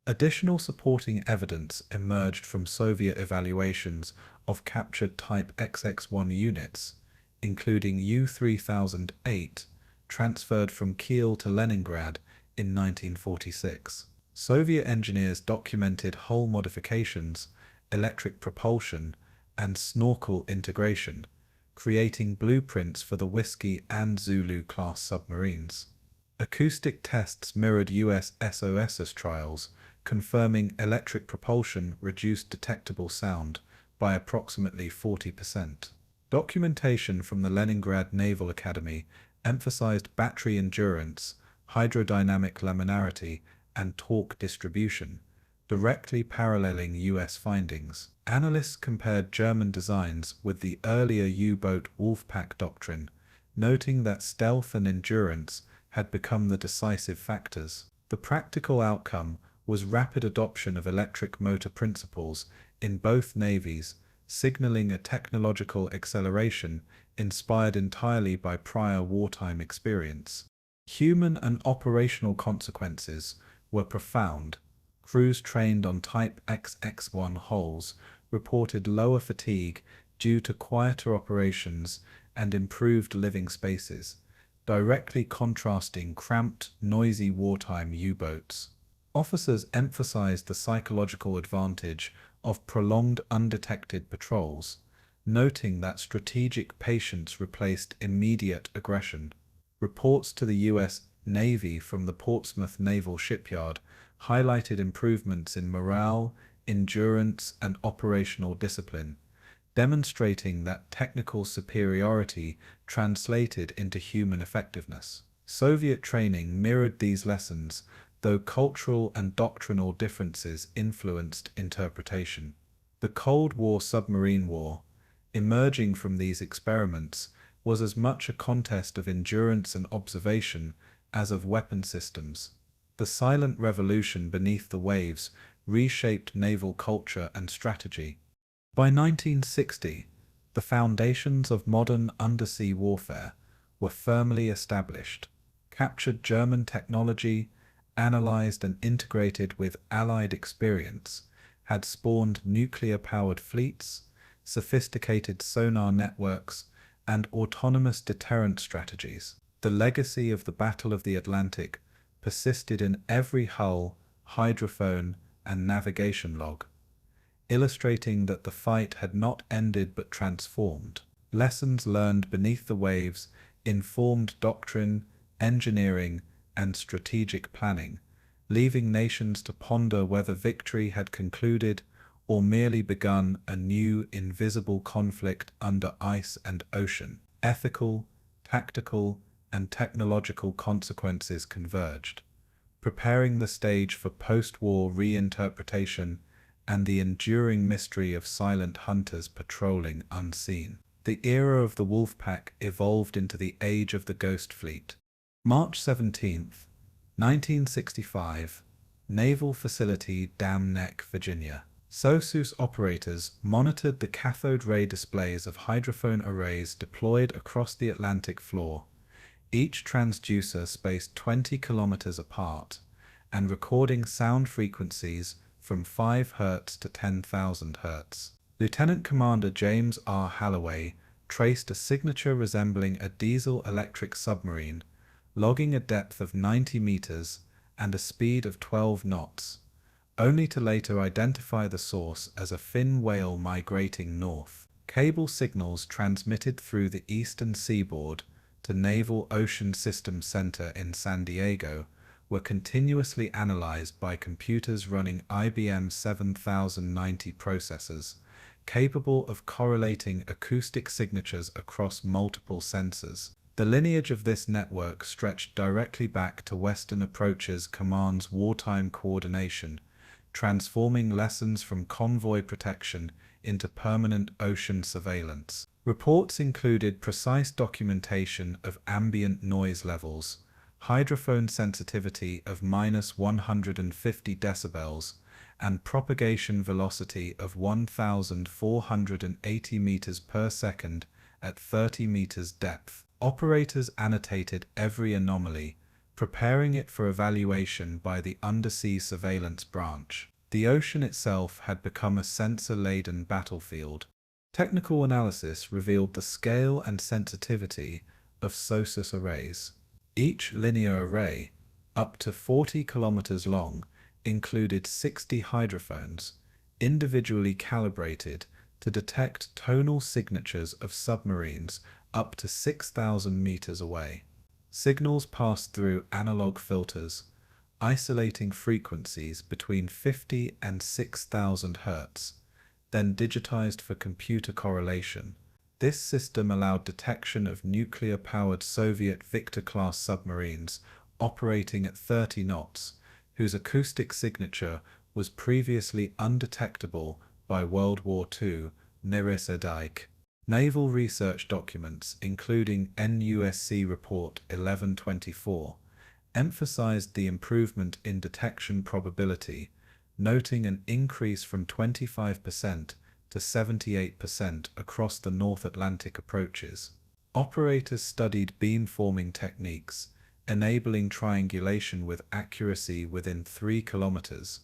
Additional supporting evidence emerged from Soviet evaluations of captured Type XX1 units, including U-3008, transferred from Kiel to Leningrad in 1946. Soviet engineers documented hull modifications, electric propulsion, and snorkel integration, creating blueprints for the Whiskey and Zulu-class submarines. Acoustic tests mirrored US SOS's trials, confirming electric propulsion reduced detectable sound by approximately 40%. Documentation from the Leningrad Naval Academy emphasized battery endurance, hydrodynamic laminarity, and torque distribution, directly paralleling US findings. Analysts compared German designs with the earlier U-boat Wolfpack doctrine, noting that stealth and endurance had become the decisive factors. The practical outcome was rapid adoption of electric motor principles in both navies, signaling a technological acceleration inspired entirely by prior wartime experience. Human and operational consequences were profound. Crews trained on Type XX1 hulls reported lower fatigue due to quieter operations and improved living spaces, directly contrasting cramped, noisy wartime U-boats. Officers emphasized the psychological advantage of prolonged undetected patrols, noting that strategic patience replaced immediate aggression. Reports to the U.S. Navy from the Portsmouth Naval Shipyard highlighted improvements in morale, endurance, and operational discipline, demonstrating that technical superiority translated into human effectiveness. Soviet training mirrored these lessons, though cultural and doctrinal differences influenced interpretation. The Cold War submarine war, emerging from these experiments, was as much a contest of endurance and observation as of weapon systems. The silent revolution beneath the waves reshaped naval culture and strategy. By 1960, the foundations of modern undersea warfare were firmly established. Captured German technology, analyzed and integrated with Allied experience, had spawned nuclear-powered fleets, sophisticated sonar networks, and autonomous deterrent strategies. The legacy of the Battle of the Atlantic persisted in every hull, hydrophone, and navigation log, illustrating that the fight had not ended but transformed. Lessons learned beneath the waves informed doctrine, engineering, and strategic planning, leaving nations to ponder whether victory had concluded or merely begun a new invisible conflict under ice and ocean. Ethical, tactical, and technological consequences converged, preparing the stage for post-war reinterpretation and the enduring mystery of silent hunters patrolling unseen. The era of the Wolfpack evolved into the age of the Ghost Fleet. March 17, 1965, Naval Facility Dam Neck, Virginia. SOSUS operators monitored the cathode ray displays of hydrophone arrays deployed across the Atlantic floor, each transducer spaced 20 kilometers apart, and recording sound frequencies from 5 Hz to 10,000 Hz. Lieutenant Commander James R. Halloway traced a signature resembling a diesel-electric submarine, logging a depth of 90 meters and a speed of 12 knots, only to later identify the source as a fin whale migrating north. Cable signals transmitted through the eastern seaboard to Naval Ocean Systems Center in San Diego were continuously analyzed by computers running IBM 7090 processors, capable of correlating acoustic signatures across multiple sensors. The lineage of this network stretched directly back to Western Approach's command's wartime coordination, transforming lessons from convoy protection into permanent ocean surveillance. Reports included precise documentation of ambient noise levels, hydrophone sensitivity of -150 decibels, and propagation velocity of 1,480 meters per second at 30 meters depth. Operators annotated every anomaly, preparing it for evaluation by the Undersea Surveillance Branch. The ocean itself had become a sensor-laden battlefield. Technical analysis revealed the scale and sensitivity of SOSUS arrays. Each linear array, up to 40 kilometers long, included 60 hydrophones, individually calibrated to detect tonal signatures of submarines up to 6,000 meters away. Signals passed through analog filters, isolating frequencies between 50 and 6,000 Hz, then digitized for computer correlation. This system allowed detection of nuclear-powered Soviet Victor-class submarines operating at 30 knots, whose acoustic signature was previously undetectable by World War II Nirisadike. Naval research documents, including NUSC Report 1124, emphasized the improvement in detection probability, noting an increase from 25% to 78% across the North Atlantic approaches. Operators studied beamforming techniques, enabling triangulation with accuracy within 3 kilometers.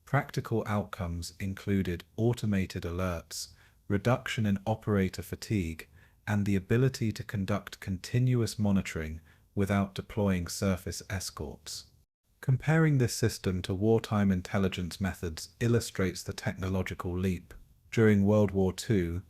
Practical outcomes included automated alerts, reduction in operator fatigue, and the ability to conduct continuous monitoring without deploying surface escorts. Comparing this system to wartime intelligence methods illustrates the technological leap. During World War II,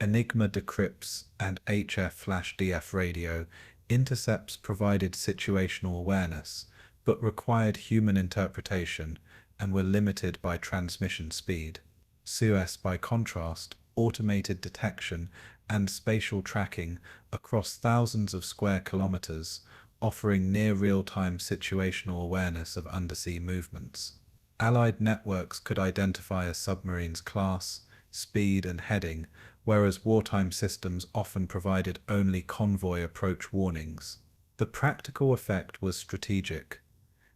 Enigma decrypts and HF/DF radio Intercepts provided situational awareness, but required human interpretation and were limited by transmission speed. SUS, by contrast, automated detection and spatial tracking across thousands of square kilometers, offering near real-time situational awareness of undersea movements. Allied networks could identify a submarine's class, speed, and heading, whereas wartime systems often provided only convoy approach warnings. The practical effect was strategic.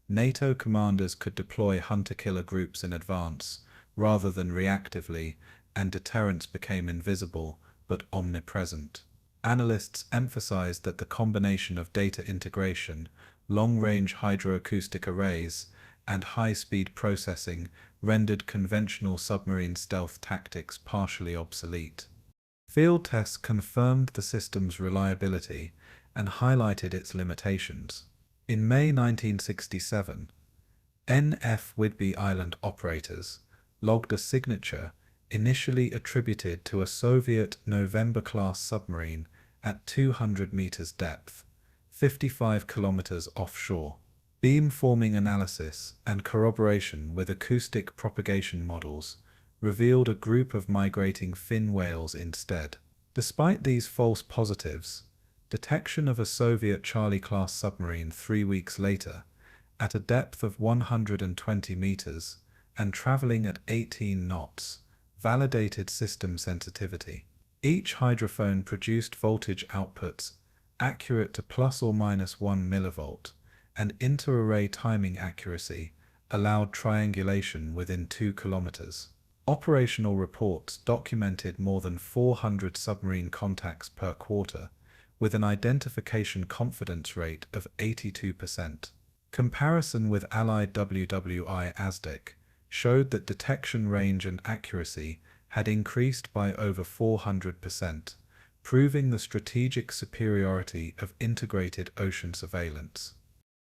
NATO commanders could deploy hunter-killer groups in advance, rather than reactively, and deterrence became invisible, but omnipresent. Analysts emphasized that the combination of data integration, long-range hydroacoustic arrays, and high-speed processing rendered conventional submarine stealth tactics partially obsolete. Field tests confirmed the system's reliability and highlighted its limitations. In May 1967, N.F. Whidbey Island operators logged a signature initially attributed to a Soviet November-class submarine at 200 meters depth, 55 kilometers offshore. Beamforming analysis and corroboration with acoustic propagation models revealed a group of migrating fin whales instead. Despite these false positives, detection of a Soviet Charlie-class submarine 3 weeks later, at a depth of 120 meters and traveling at 18 knots, validated system sensitivity. Each hydrophone produced voltage outputs accurate to plus or minus 1 millivolt, and inter-array timing accuracy allowed triangulation within 2 kilometers. Operational reports documented more than 400 submarine contacts per quarter, with an identification confidence rate of 82%. Comparison with Allied WW2 ASDIC showed that detection range and accuracy had increased by over 400%, proving the strategic superiority of integrated ocean surveillance.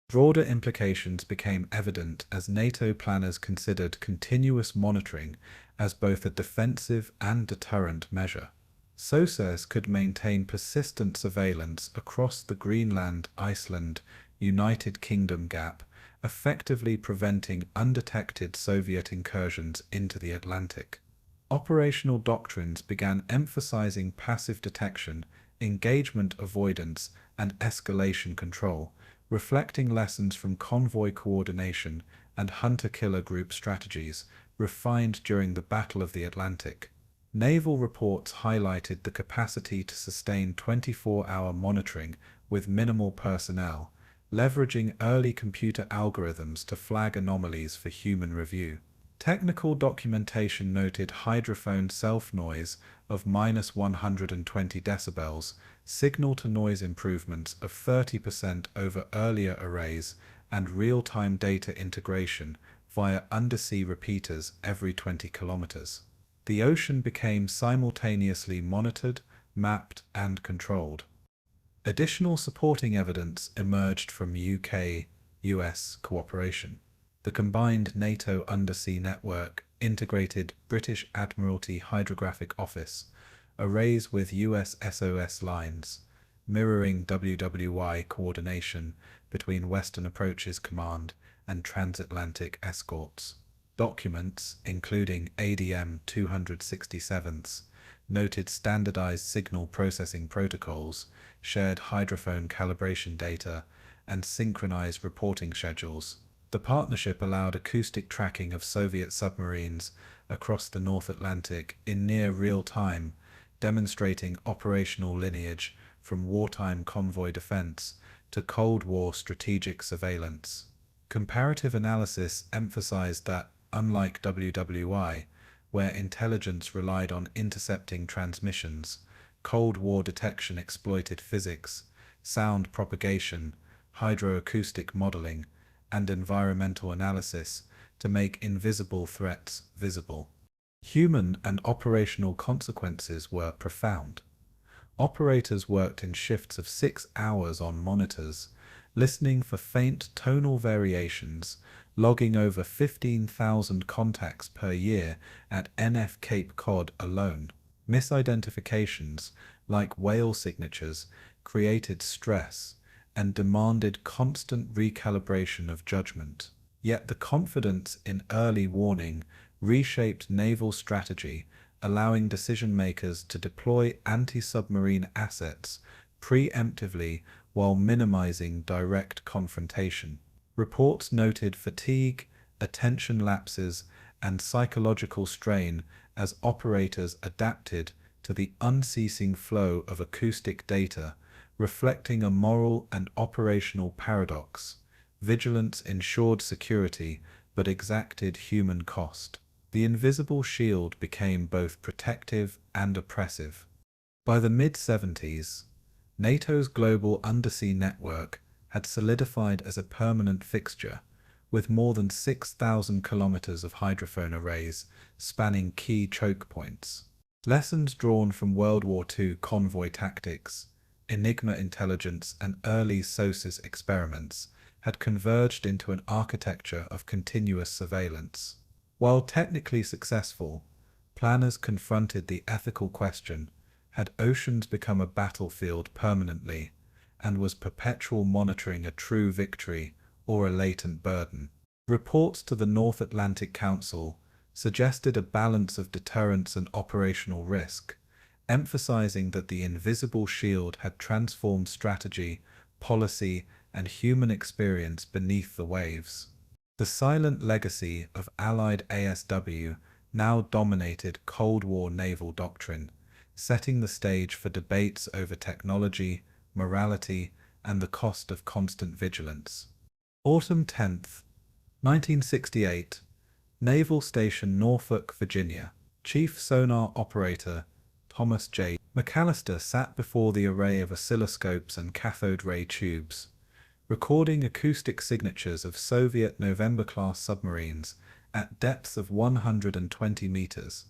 Broader implications became evident as NATO planners considered continuous monitoring as both a defensive and deterrent measure. SOSUS could maintain persistent surveillance across the Greenland-Iceland United Kingdom gap, effectively preventing undetected Soviet incursions into the Atlantic. Operational doctrines began emphasizing passive detection, engagement avoidance, and escalation control, reflecting lessons from convoy coordination and hunter-killer group strategies refined during the Battle of the Atlantic. Naval reports highlighted the capacity to sustain 24-hour monitoring with minimal personnel, leveraging early computer algorithms to flag anomalies for human review. Technical documentation noted hydrophone self-noise of -120 decibels, signal-to-noise improvements of 30% over earlier arrays, and real-time data integration via undersea repeaters every 20 kilometers. The ocean became simultaneously monitored, mapped, and controlled. Additional supporting evidence emerged from UK-US cooperation. The combined NATO undersea network integrated British Admiralty Hydrographic Office arrays with US SOS lines, mirroring WW2 coordination between Western Approaches Command and transatlantic escorts. Documents, including ADM 267s, noted standardized signal processing protocols, shared hydrophone calibration data, and synchronized reporting schedules. The partnership allowed acoustic tracking of Soviet submarines across the North Atlantic in near real time, demonstrating operational lineage from wartime convoy defense to Cold War strategic surveillance. Comparative analysis emphasized that, unlike WW2, where intelligence relied on intercepting transmissions, Cold War detection exploited physics, sound propagation, hydroacoustic modeling, and environmental analysis to make invisible threats visible. Human and operational consequences were profound. Operators worked in shifts of 6 hours on monitors, listening for faint tonal variations, logging over 15,000 contacts per year at NF Cape Cod alone. Misidentifications, like whale signatures, created stress and demanded constant recalibration of judgment. Yet the confidence in early warning reshaped naval strategy, allowing decision-makers to deploy anti-submarine assets preemptively while minimizing direct confrontation. Reports noted fatigue, attention lapses, and psychological strain as operators adapted to the unceasing flow of acoustic data, reflecting a moral and operational paradox. Vigilance ensured security, but exacted human cost. The invisible shield became both protective and oppressive. By the mid-70s, NATO's global undersea network had solidified as a permanent fixture, with more than 6,000 kilometers of hydrophone arrays spanning key choke points. Lessons drawn from World War II convoy tactics, Enigma intelligence, and early SOSIS experiments had converged into an architecture of continuous surveillance. While technically successful, planners confronted the ethical question: had oceans become a battlefield permanently, and was perpetual monitoring a true victory or a latent burden? Reports to the North Atlantic Council suggested a balance of deterrence and operational risk, emphasizing that the invisible shield had transformed strategy, policy, and human experience beneath the waves. The silent legacy of Allied ASW now dominated Cold War naval doctrine, setting the stage for debates over technology, morality, and the cost of constant vigilance. Autumn 10th, 1968, Naval Station Norfolk, Virginia. Chief Sonar Operator Thomas J. McAllister sat before the array of oscilloscopes and cathode ray tubes, recording acoustic signatures of Soviet November-class submarines at depths of 120 meters,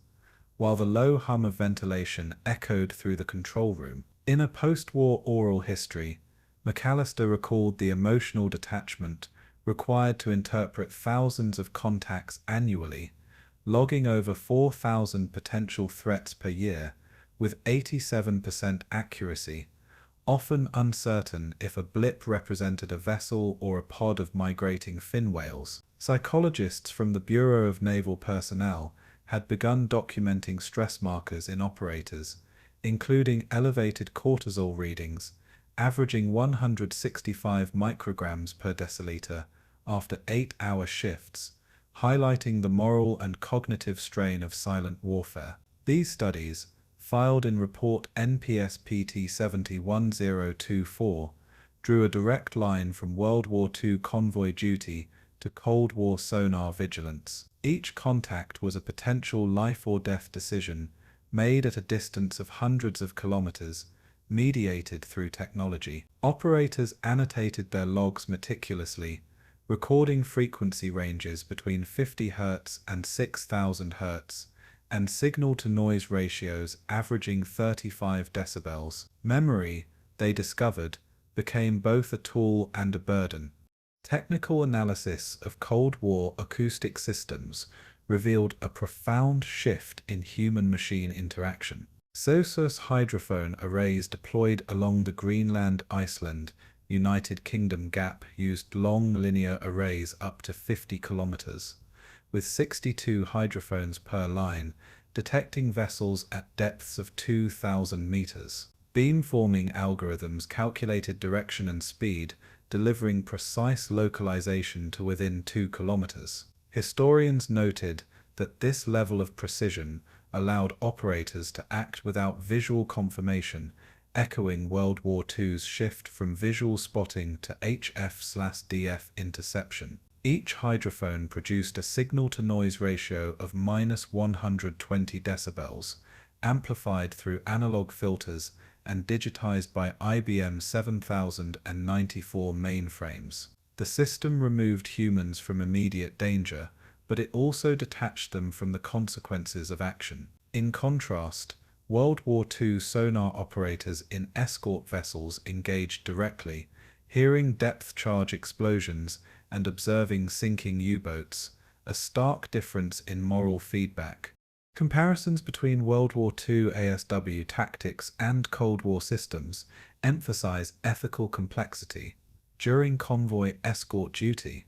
while the low hum of ventilation echoed through the control room. In a post-war oral history, McAllister recalled the emotional detachment required to interpret thousands of contacts annually, logging over 4,000 potential threats per year with 87% accuracy, often uncertain if a blip represented a vessel or a pod of migrating fin whales. Psychologists from the Bureau of Naval Personnel had begun documenting stress markers in operators, including elevated cortisol readings, averaging 165 micrograms per deciliter after 8-hour shifts, highlighting the moral and cognitive strain of silent warfare. These studies, filed in Report NPS-PT 701024, drew a direct line from World War II convoy duty to Cold War sonar vigilance. Each contact was a potential life-or-death decision made at a distance of hundreds of kilometers, mediated through technology. Operators annotated their logs meticulously, recording frequency ranges between 50 Hz and 6,000 Hz, and signal-to-noise ratios averaging 35 decibels. Memory, they discovered, became both a tool and a burden. Technical analysis of Cold War acoustic systems revealed a profound shift in human-machine interaction. SOSUS hydrophone arrays deployed along the Greenland-Iceland United Kingdom gap used long linear arrays up to 50 kilometers, with 62 hydrophones per line, detecting vessels at depths of 2,000 meters. Beamforming algorithms calculated direction and speed, delivering precise localization to within 2 kilometers. Historians noted that this level of precision allowed operators to act without visual confirmation, echoing World War II's shift from visual spotting to HF/DF interception. Each hydrophone produced a signal-to-noise ratio of -120 decibels, amplified through analog filters and digitized by IBM 7094 mainframes. The system removed humans from immediate danger, but it also detached them from the consequences of action. In contrast, World War II sonar operators in escort vessels engaged directly, hearing depth charge explosions and observing sinking U-boats, a stark difference in moral feedback. Comparisons between World War II ASW tactics and Cold War systems emphasize ethical complexity. During convoy escort duty,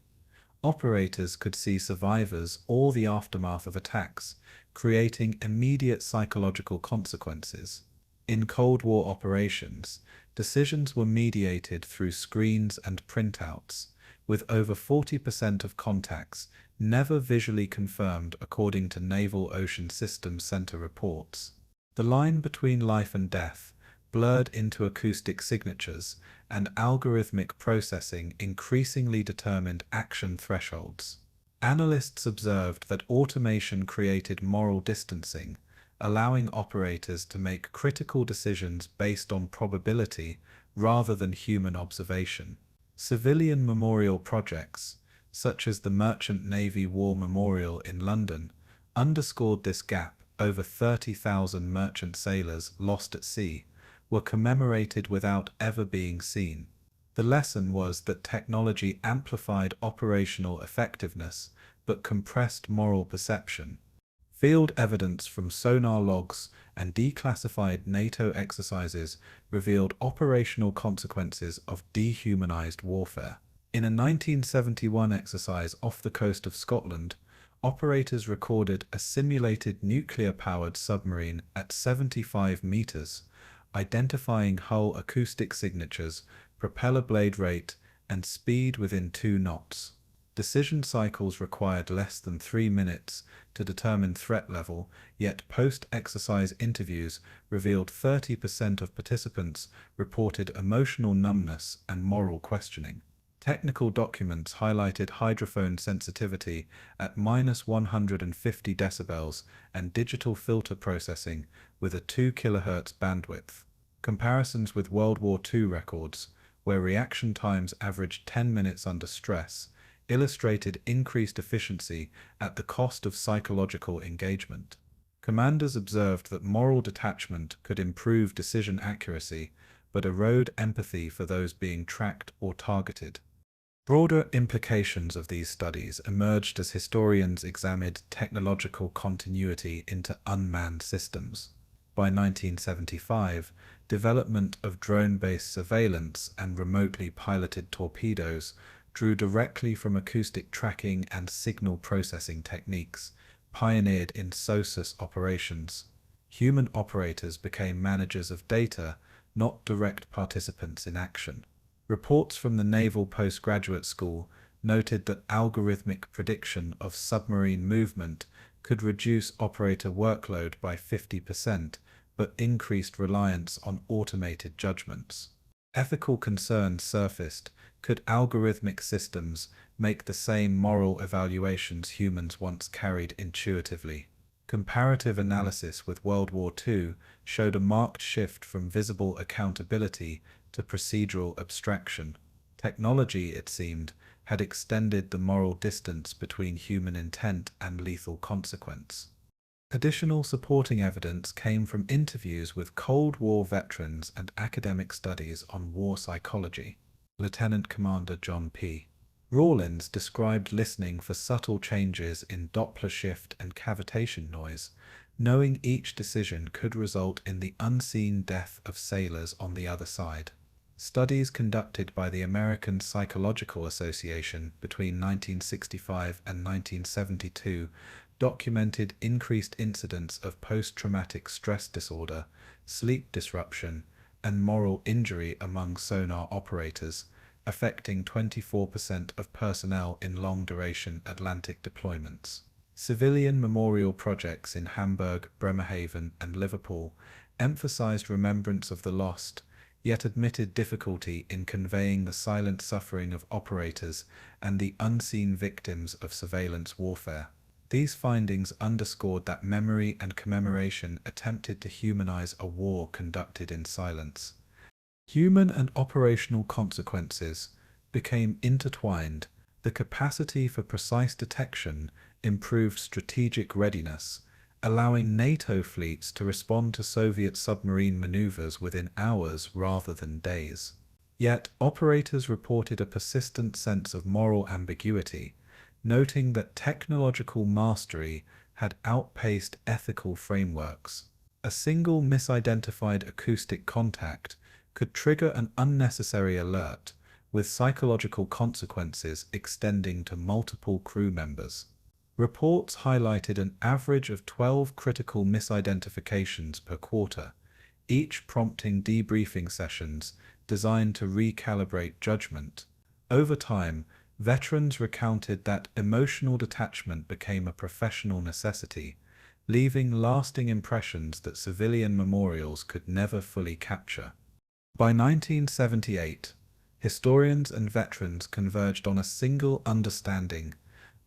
operators could see survivors or the aftermath of attacks, creating immediate psychological consequences. In Cold War operations, decisions were mediated through screens and printouts, with over 40% of contacts never visually confirmed according to Naval Ocean Systems Center reports. The line between life and death blurred into acoustic signatures, and algorithmic processing increasingly determined action thresholds. Analysts observed that automation created moral distancing, allowing operators to make critical decisions based on probability rather than human observation. Civilian memorial projects, such as the Merchant Navy War Memorial in London, underscored this gap. Over 30,000 merchant sailors lost at sea were commemorated without ever being seen. The lesson was that technology amplified operational effectiveness but compressed moral perception. Field evidence from sonar logs and declassified NATO exercises revealed operational consequences of dehumanized warfare. In a 1971 exercise off the coast of Scotland, operators recorded a simulated nuclear-powered submarine at 75 meters, identifying hull acoustic signatures, propeller blade rate, and speed within 2 knots. Decision cycles required less than 3 minutes to determine threat level, yet post-exercise interviews revealed 30% of participants reported emotional numbness and moral questioning. Technical documents highlighted hydrophone sensitivity at -150 decibels and digital filter processing with a 2 kHz bandwidth. Comparisons with World War II records, where reaction times averaged 10 minutes under stress, illustrated increased efficiency at the cost of psychological engagement. Commanders observed that moral detachment could improve decision accuracy, but erode empathy for those being tracked or targeted. Broader implications of these studies emerged as historians examined technological continuity into unmanned systems. By 1975, development of drone-based surveillance and remotely piloted torpedoes drew directly from acoustic tracking and signal processing techniques pioneered in SOSUS operations. Human operators became managers of data, not direct participants in action. Reports from the Naval Postgraduate School noted that algorithmic prediction of submarine movement could reduce operator workload by 50%, but increased reliance on automated judgments. Ethical concerns surfaced. Could algorithmic systems make the same moral evaluations humans once carried intuitively? Comparative analysis with World War II showed a marked shift from visible accountability to procedural abstraction. Technology, it seemed, had extended the moral distance between human intent and lethal consequence. Additional supporting evidence came from interviews with Cold War veterans and academic studies on war psychology. Lieutenant Commander John P. Rawlins described listening for subtle changes in Doppler shift and cavitation noise, knowing each decision could result in the unseen death of sailors on the other side. Studies conducted by the American Psychological Association between 1965 and 1972 documented increased incidence of post-traumatic stress disorder, sleep disruption, and moral injury among sonar operators, affecting 24% of personnel in long-duration Atlantic deployments. Civilian memorial projects in Hamburg, Bremerhaven, and Liverpool emphasized remembrance of the lost, yet admitted difficulty in conveying the silent suffering of operators and the unseen victims of surveillance warfare. These findings underscored that memory and commemoration attempted to humanize a war conducted in silence. Human and operational consequences became intertwined. The capacity for precise detection improved strategic readiness, allowing NATO fleets to respond to Soviet submarine maneuvers within hours rather than days. Yet, operators reported a persistent sense of moral ambiguity, noting that technological mastery had outpaced ethical frameworks. A single misidentified acoustic contact could trigger an unnecessary alert, with psychological consequences extending to multiple crew members. Reports highlighted an average of 12 critical misidentifications per quarter, each prompting debriefing sessions designed to recalibrate judgment. Over time, veterans recounted that emotional detachment became a professional necessity, leaving lasting impressions that civilian memorials could never fully capture. By 1978, historians and veterans converged on a single understanding: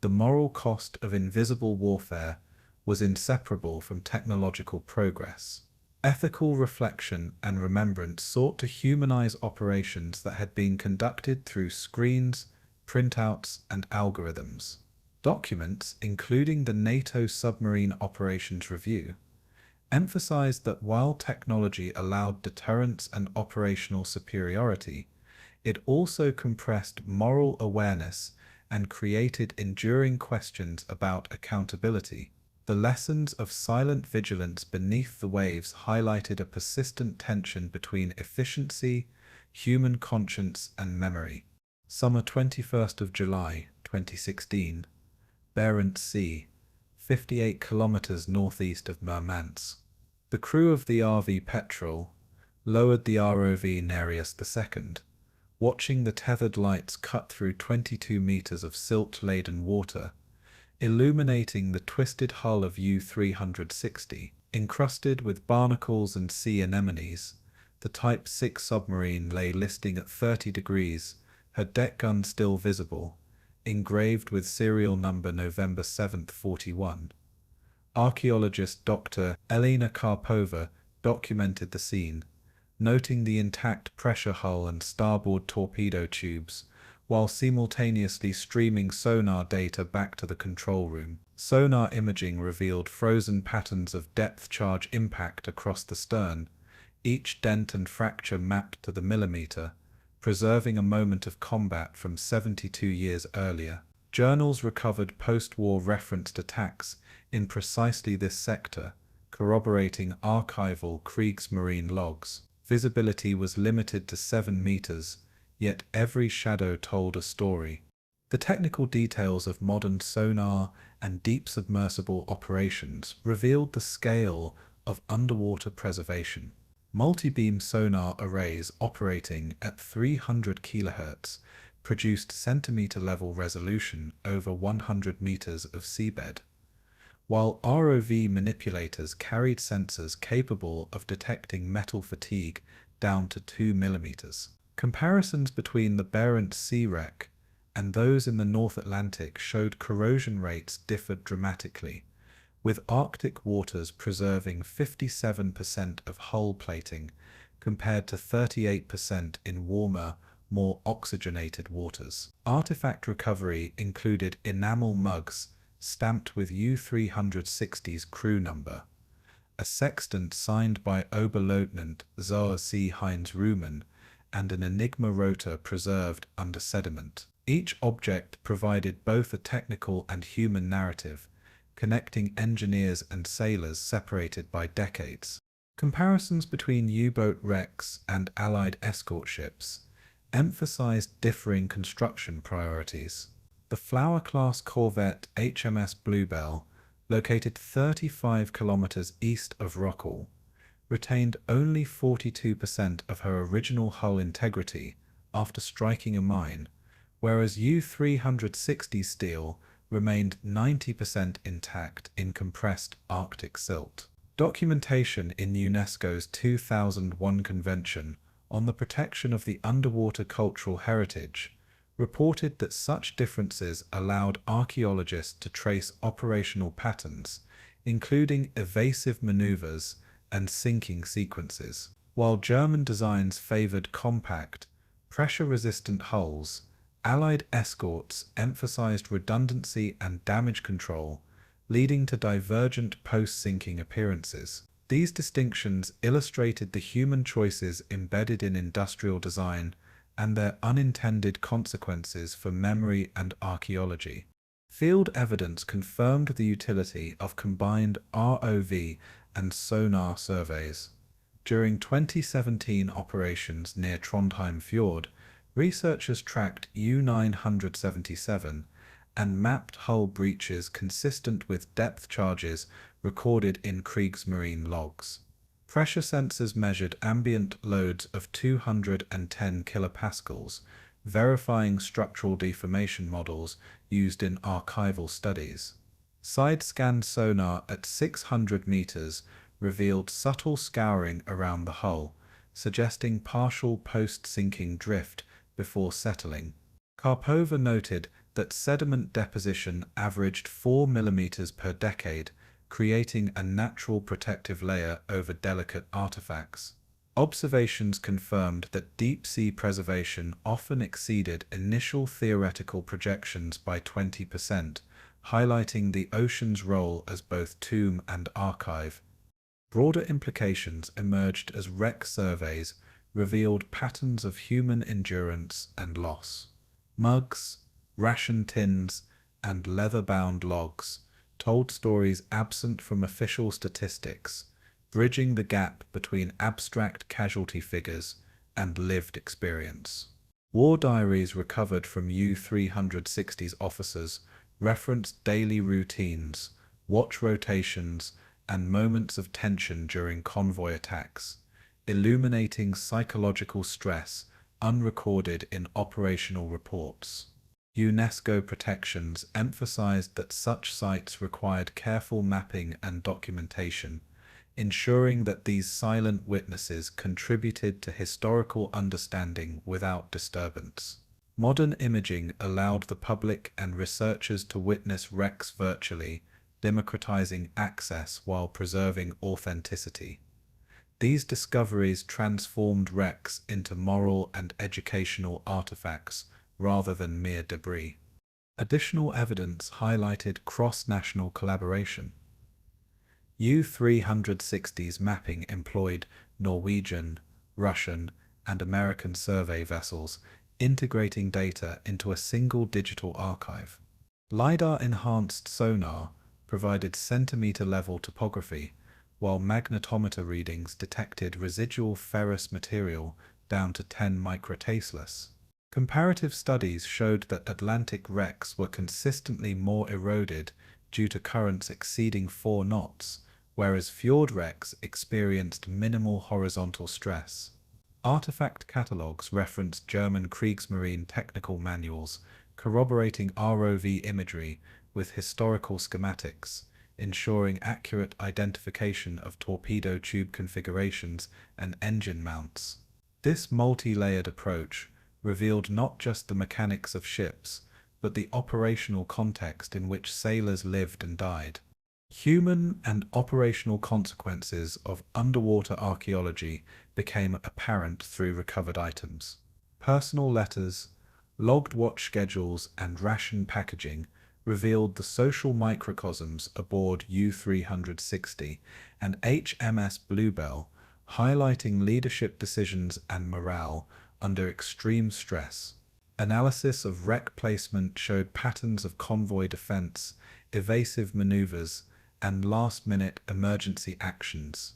the moral cost of invisible warfare was inseparable from technological progress. Ethical reflection and remembrance sought to humanize operations that had been conducted through screens, printouts, and algorithms. Documents, including the NATO Submarine Operations Review, emphasized that while technology allowed deterrence and operational superiority, it also compressed moral awareness and created enduring questions about accountability. The lessons of silent vigilance beneath the waves highlighted a persistent tension between efficiency, human conscience, and memory. Summer 21st of July, 2016, Barents Sea, 58 kilometers northeast of Murmansk. The crew of the RV Petrel lowered the ROV Nereus II, watching the tethered lights cut through 22 meters of silt-laden water, illuminating the twisted hull of U-360. Encrusted with barnacles and sea anemones, the Type 6 submarine lay listing at 30 degrees, her deck gun still visible, engraved with serial number November 7th 41. Archaeologist Dr. Elena Karpova documented the scene, noting the intact pressure hull and starboard torpedo tubes, while simultaneously streaming sonar data back to the control room. Sonar imaging revealed frozen patterns of depth charge impact across the stern, each dent and fracture mapped to the millimeter, preserving a moment of combat from 72 years earlier. Journals recovered post-war referenced attacks in precisely this sector, corroborating archival Kriegsmarine logs. Visibility was limited to 7 meters, yet every shadow told a story. The technical details of modern sonar and deep submersible operations revealed the scale of underwater preservation. Multi-beam sonar arrays operating at 300 kHz produced centimeter-level resolution over 100 meters of seabed, while ROV manipulators carried sensors capable of detecting metal fatigue down to 2 millimeters. Comparisons between the Barents Sea wreck and those in the North Atlantic showed corrosion rates differed dramatically, with Arctic waters preserving 57% of hull plating compared to 38% in warmer, more oxygenated waters. Artifact recovery included enamel mugs stamped with U-360's crew number, a sextant signed by Oberleutnant Zoa C. Heinz-Ruhmann, and an Enigma rotor preserved under sediment. Each object provided both a technical and human narrative, connecting engineers and sailors separated by decades. Comparisons between U-boat wrecks and Allied escort ships emphasized differing construction priorities. The Flower-class corvette HMS Bluebell, located 35 kilometers east of Rockall, retained only 42% of her original hull integrity after striking a mine, whereas U-360 steel remained 90% intact in compressed Arctic silt. Documentation in UNESCO's 2001 Convention on the Protection of the Underwater Cultural Heritage reported that such differences allowed archaeologists to trace operational patterns, including evasive maneuvers and sinking sequences. While German designs favored compact, pressure-resistant hulls, Allied escorts emphasized redundancy and damage control, leading to divergent post-sinking appearances. These distinctions illustrated the human choices embedded in industrial design and their unintended consequences for memory and archaeology. Field evidence confirmed the utility of combined ROV and sonar surveys. During 2017 operations near Trondheim Fjord, researchers tracked U-977 and mapped hull breaches consistent with depth charges recorded in Kriegsmarine logs. Pressure sensors measured ambient loads of 210 kilopascals, verifying structural deformation models used in archival studies. Side-scan sonar at 600 meters revealed subtle scouring around the hull, suggesting partial post-sinking drift before settling. Karpova noted that sediment deposition averaged 4 mm per decade, creating a natural protective layer over delicate artifacts. Observations confirmed that deep-sea preservation often exceeded initial theoretical projections by 20%, highlighting the ocean's role as both tomb and archive. Broader implications emerged as wreck surveys revealed patterns of human endurance and loss. Mugs, ration tins, and leather-bound logs told stories absent from official statistics, bridging the gap between abstract casualty figures and lived experience. War diaries recovered from U-360's officers referenced daily routines, watch rotations, and moments of tension during convoy attacks, illuminating psychological stress unrecorded in operational reports. UNESCO protections emphasized that such sites required careful mapping and documentation, ensuring that these silent witnesses contributed to historical understanding without disturbance. Modern imaging allowed the public and researchers to witness wrecks virtually, democratizing access while preserving authenticity. These discoveries transformed wrecks into moral and educational artifacts rather than mere debris. Additional evidence highlighted cross-national collaboration. U-360's mapping employed Norwegian, Russian, and American survey vessels, integrating data into a single digital archive. LiDAR-enhanced sonar provided centimeter-level topography, while magnetometer readings detected residual ferrous material down to 10 microtasteless. Comparative studies showed that Atlantic wrecks were consistently more eroded due to currents exceeding 4 knots, whereas fjord wrecks experienced minimal horizontal stress. Artifact catalogues referenced German Kriegsmarine technical manuals, corroborating ROV imagery with historical schematics, ensuring accurate identification of torpedo tube configurations and engine mounts. This multi-layered approach revealed not just the mechanics of ships, but the operational context in which sailors lived and died. Human and operational consequences of underwater archaeology became apparent through recovered items. Personal letters, logged watch schedules, and ration packaging revealed the social microcosms aboard U-360 and HMS Bluebell, highlighting leadership decisions and morale under extreme stress. Analysis of wreck placement showed patterns of convoy defense, evasive maneuvers, and last-minute emergency actions.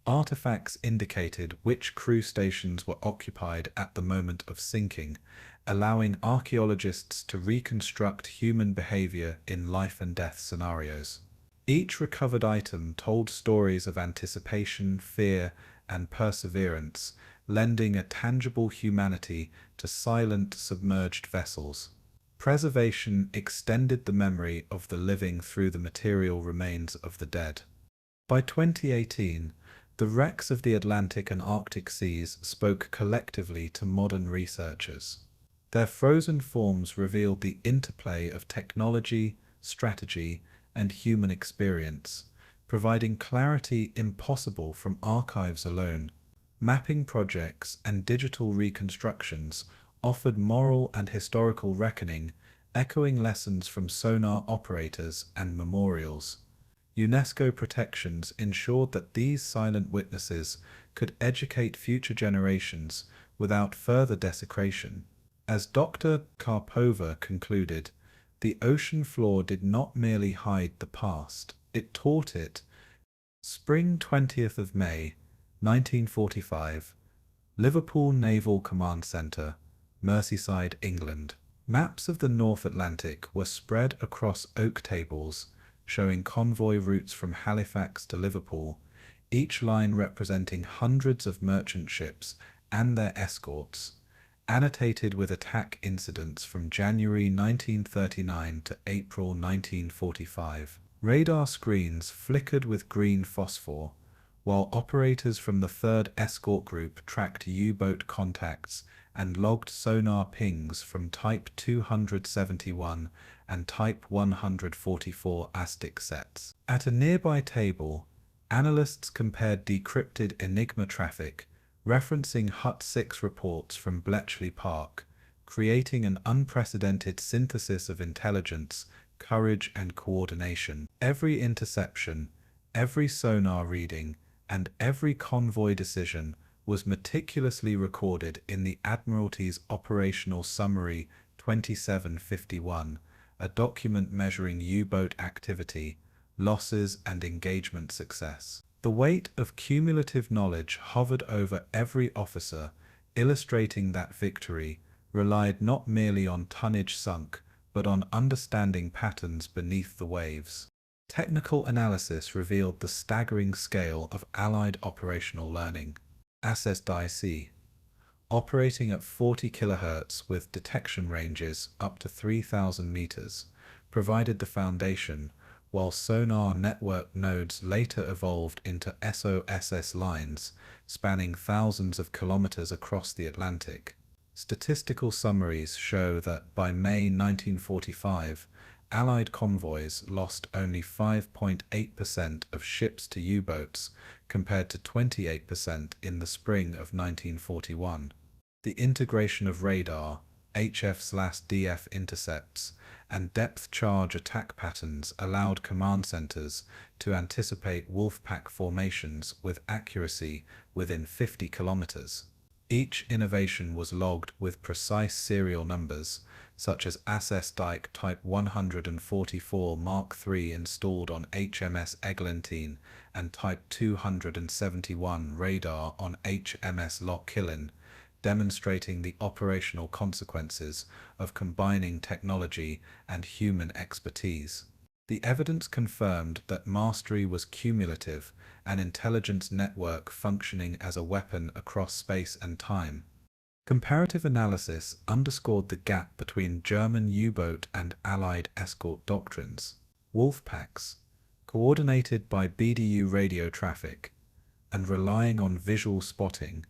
Artifacts indicated which crew stations were occupied at the moment of sinking, allowing archaeologists to reconstruct human behavior in life-and-death scenarios. Each recovered item told stories of anticipation, fear, and perseverance, lending a tangible humanity to silent, submerged vessels. Preservation extended the memory of the living through the material remains of the dead. By 2018, the wrecks of the Atlantic and Arctic seas spoke collectively to modern researchers. Their frozen forms revealed the interplay of technology, strategy, and human experience, providing clarity impossible from archives alone. Mapping projects and digital reconstructions offered moral and historical reckoning, echoing lessons from sonar operators and memorials. UNESCO protections ensured that these silent witnesses could educate future generations without further desecration. As Dr. Karpova concluded, The ocean floor did not merely hide the past, it taught it. Spring 20th of May, 1945. Liverpool Naval Command Centre, Merseyside, England. Maps of the North Atlantic were spread across oak tables, showing convoy routes from Halifax to Liverpool, each line representing hundreds of merchant ships and their escorts, annotated with attack incidents from January 1939 to April 1945. Radar screens flickered with green phosphor, while operators from the 3rd Escort Group tracked U-boat contacts and logged sonar pings from Type 271 and Type 144 ASTIC sets. At a nearby table, analysts compared decrypted Enigma traffic, referencing HUT-6 reports from Bletchley Park, creating an unprecedented synthesis of intelligence, courage, and coordination. Every interception, every sonar reading, and every convoy decision was meticulously recorded in the Admiralty's Operational Summary 2751, a document measuring U-boat activity, losses, and engagement success. The weight of cumulative knowledge hovered over every officer, illustrating that victory relied not merely on tonnage sunk, but on understanding patterns beneath the waves. Technical analysis revealed the staggering scale of Allied operational learning. SSDIC, operating at 40 kHz with detection ranges up to 3,000 meters, provided the foundation, while sonar network nodes later evolved into SOSS lines spanning thousands of kilometers across the Atlantic. Statistical summaries show that by May 1945, Allied convoys lost only 5.8% of ships to U-boats, compared to 28% in the spring of 1941. The integration of radar, HF/DF intercepts, and depth charge attack patterns allowed command centers to anticipate Wolfpack formations with accuracy within 50 kilometers. Each innovation was logged with precise serial numbers, such as SSDIC Type 144 Mark III installed on HMS Eglantine and Type 271 radar on HMS Lochillan, demonstrating the operational consequences of combining technology and human expertise. The evidence confirmed that mastery was cumulative, an intelligence network functioning as a weapon across space and time. Comparative analysis underscored the gap between German U-boat and Allied escort doctrines. Wolfpacks, coordinated by BDU radio traffic and relying on visual spotting,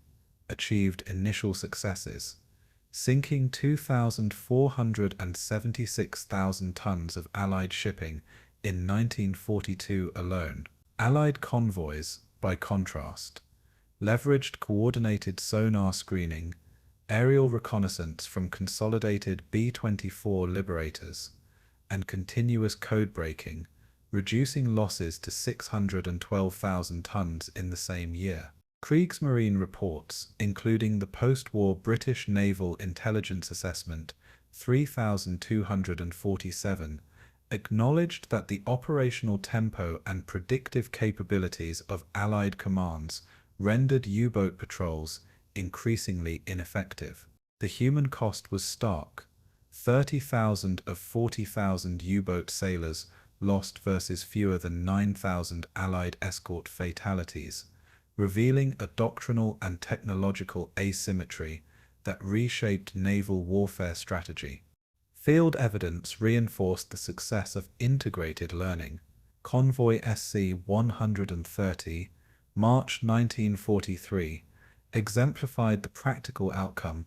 achieved initial successes, sinking 2,476,000 tons of Allied shipping in 1942 alone. Allied convoys, by contrast, leveraged coordinated sonar screening, aerial reconnaissance from consolidated B-24 Liberators, and continuous code breaking, reducing losses to 612,000 tons in the same year. Kriegsmarine reports, including the post-war British Naval Intelligence Assessment 3247, acknowledged that the operational tempo and predictive capabilities of Allied commands rendered U-boat patrols increasingly ineffective. The human cost was stark: 30,000 of 40,000 U-boat sailors lost versus fewer than 9,000 Allied escort fatalities, revealing a doctrinal and technological asymmetry that reshaped naval warfare strategy. Field evidence reinforced the success of integrated learning. Convoy SC-130, March 1943, exemplified the practical outcome.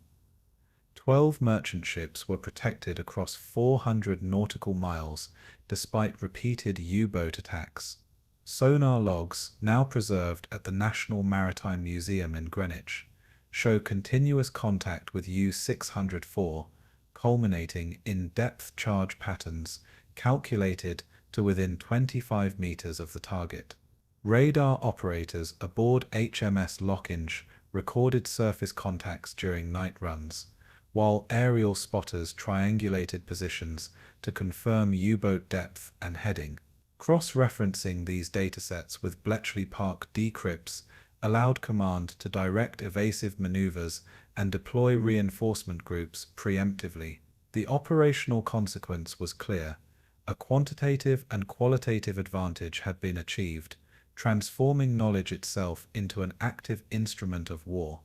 12 merchant ships were protected across 400 nautical miles despite repeated U-boat attacks. Sonar logs, now preserved at the National Maritime Museum in Greenwich, show continuous contact with U-604, culminating in depth charge patterns calculated to within 25 meters of the target. Radar operators aboard HMS Lochillan recorded surface contacts during night runs, while aerial spotters triangulated positions to confirm U-boat depth and heading. Cross-referencing these datasets with Bletchley Park decrypts allowed command to direct evasive maneuvers and deploy reinforcement groups preemptively. The operational consequence was clear. A quantitative and qualitative advantage had been achieved, transforming knowledge itself into an active instrument of war.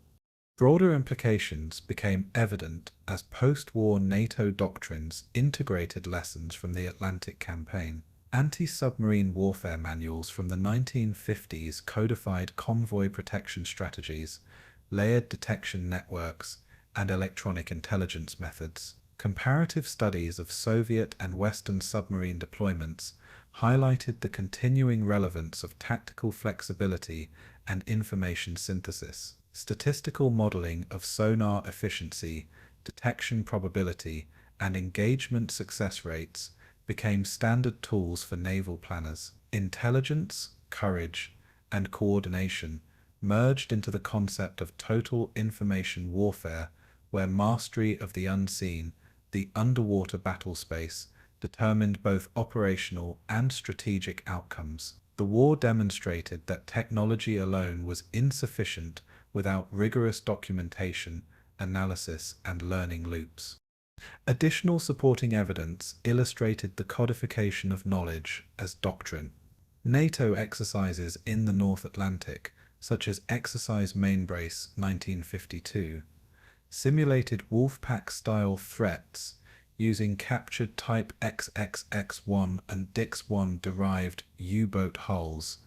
Broader implications became evident as post-war NATO doctrines integrated lessons from the Atlantic campaign. Anti-submarine warfare manuals from the 1950s codified convoy protection strategies, layered detection networks, and electronic intelligence methods. Comparative studies of Soviet and Western submarine deployments highlighted the continuing relevance of tactical flexibility and information synthesis. Statistical modeling of sonar efficiency, detection probability, and engagement success rates became standard tools for naval planners. Intelligence, courage, and coordination merged into the concept of total information warfare, where mastery of the unseen, the underwater battle space, determined both operational and strategic outcomes. The war demonstrated that technology alone was insufficient without rigorous documentation, analysis, and learning loops. Additional supporting evidence illustrated the codification of knowledge as doctrine. NATO exercises in the North Atlantic, such as Exercise Mainbrace 1952, simulated Wolfpack-style threats using captured Type XXX-1 and DIX-1 derived U-boat hulls,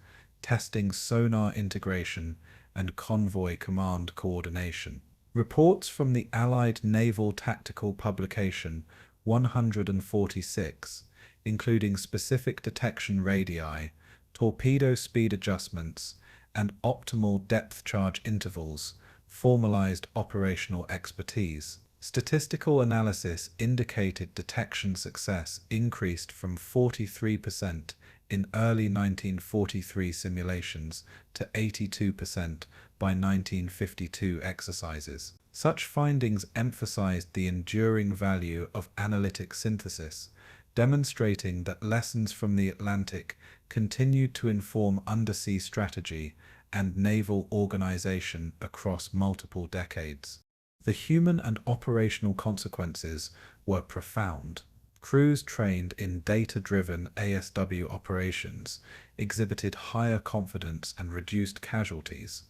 testing sonar integration and convoy command coordination. Reports from the Allied Naval Tactical Publication 146, including specific detection radii, torpedo speed adjustments, and optimal depth charge intervals, formalized operational expertise. Statistical analysis indicated detection success increased from 43% in early 1943 simulations to 82% by 1952 exercises. Such findings emphasized the enduring value of analytic synthesis, demonstrating that lessons from the Atlantic continued to inform undersea strategy and naval organization across multiple decades. The human and operational consequences were profound. Crews trained in data-driven ASW operations exhibited higher confidence and reduced casualties,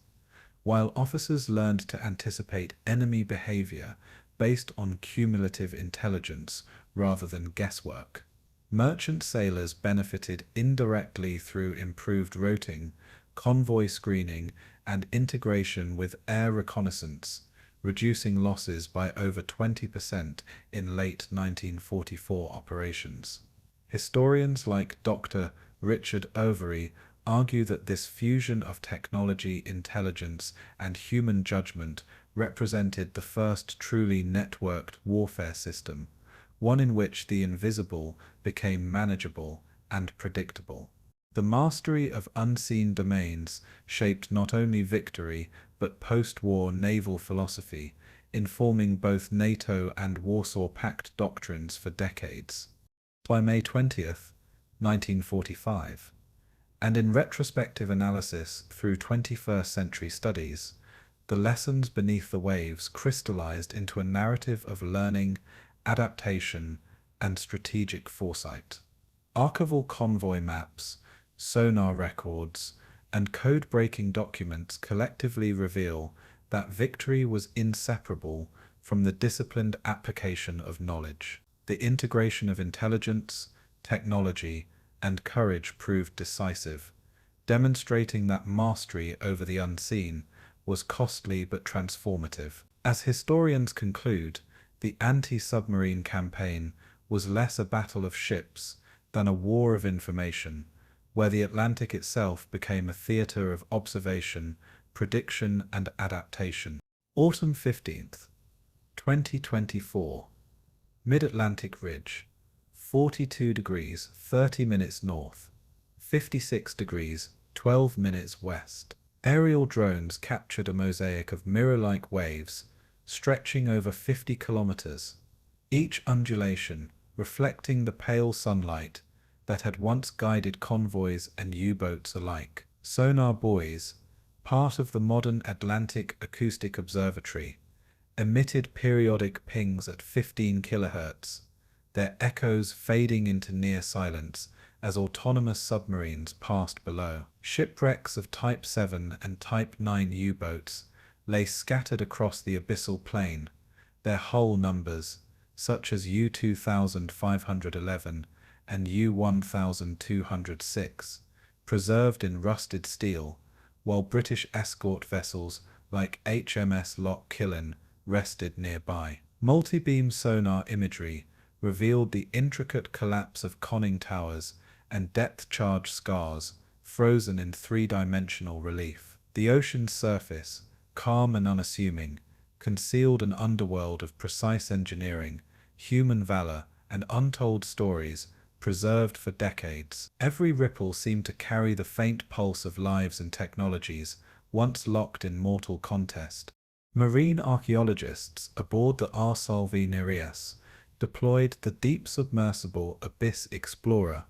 while officers learned to anticipate enemy behavior based on cumulative intelligence rather than guesswork. Merchant sailors benefited indirectly through improved routing, convoy screening, and integration with air reconnaissance, reducing losses by over 20% in late 1944 operations. Historians like Dr. Richard Overy argue that this fusion of technology, intelligence, and human judgment represented the first truly networked warfare system, one in which the invisible became manageable and predictable. The mastery of unseen domains shaped not only victory but post-war naval philosophy, informing both NATO and Warsaw Pact doctrines for decades. By May 20th, 1945, and in retrospective analysis through 21st century studies, the lessons beneath the waves crystallized into a narrative of learning, adaptation, and strategic foresight. Archival convoy maps, sonar records, and code-breaking documents collectively reveal that victory was inseparable from the disciplined application of knowledge. The integration of intelligence, technology, and courage proved decisive, demonstrating that mastery over the unseen was costly but transformative. As historians conclude, the anti-submarine campaign was less a battle of ships than a war of information, where the Atlantic itself became a theater of observation, prediction, and adaptation. Autumn 15th, 2024. Mid-Atlantic Ridge, 42 degrees 30 minutes north, 56 degrees 12 minutes west. Aerial drones captured a mosaic of mirror-like waves, stretching over 50 kilometers, each undulation reflecting the pale sunlight that had once guided convoys and U-boats alike. Sonar buoys, part of the modern Atlantic Acoustic Observatory, emitted periodic pings at 15 kHz, their echoes fading into near silence as autonomous submarines passed below. Shipwrecks of Type 7 and Type 9 U-boats lay scattered across the abyssal plain, their hull numbers, such as U-2511 and U-1206, preserved in rusted steel, while British escort vessels like HMS Loch Killen rested nearby. Multi-beam sonar imagery revealed the intricate collapse of conning towers and depth-charge scars frozen in three-dimensional relief. The ocean's surface, calm and unassuming, concealed an underworld of precise engineering, human valor, and untold stories preserved for decades. Every ripple seemed to carry the faint pulse of lives and technologies once locked in mortal contest. Marine archaeologists aboard the Arsalvi Nereus deployed the deep submersible Abyss Explorer,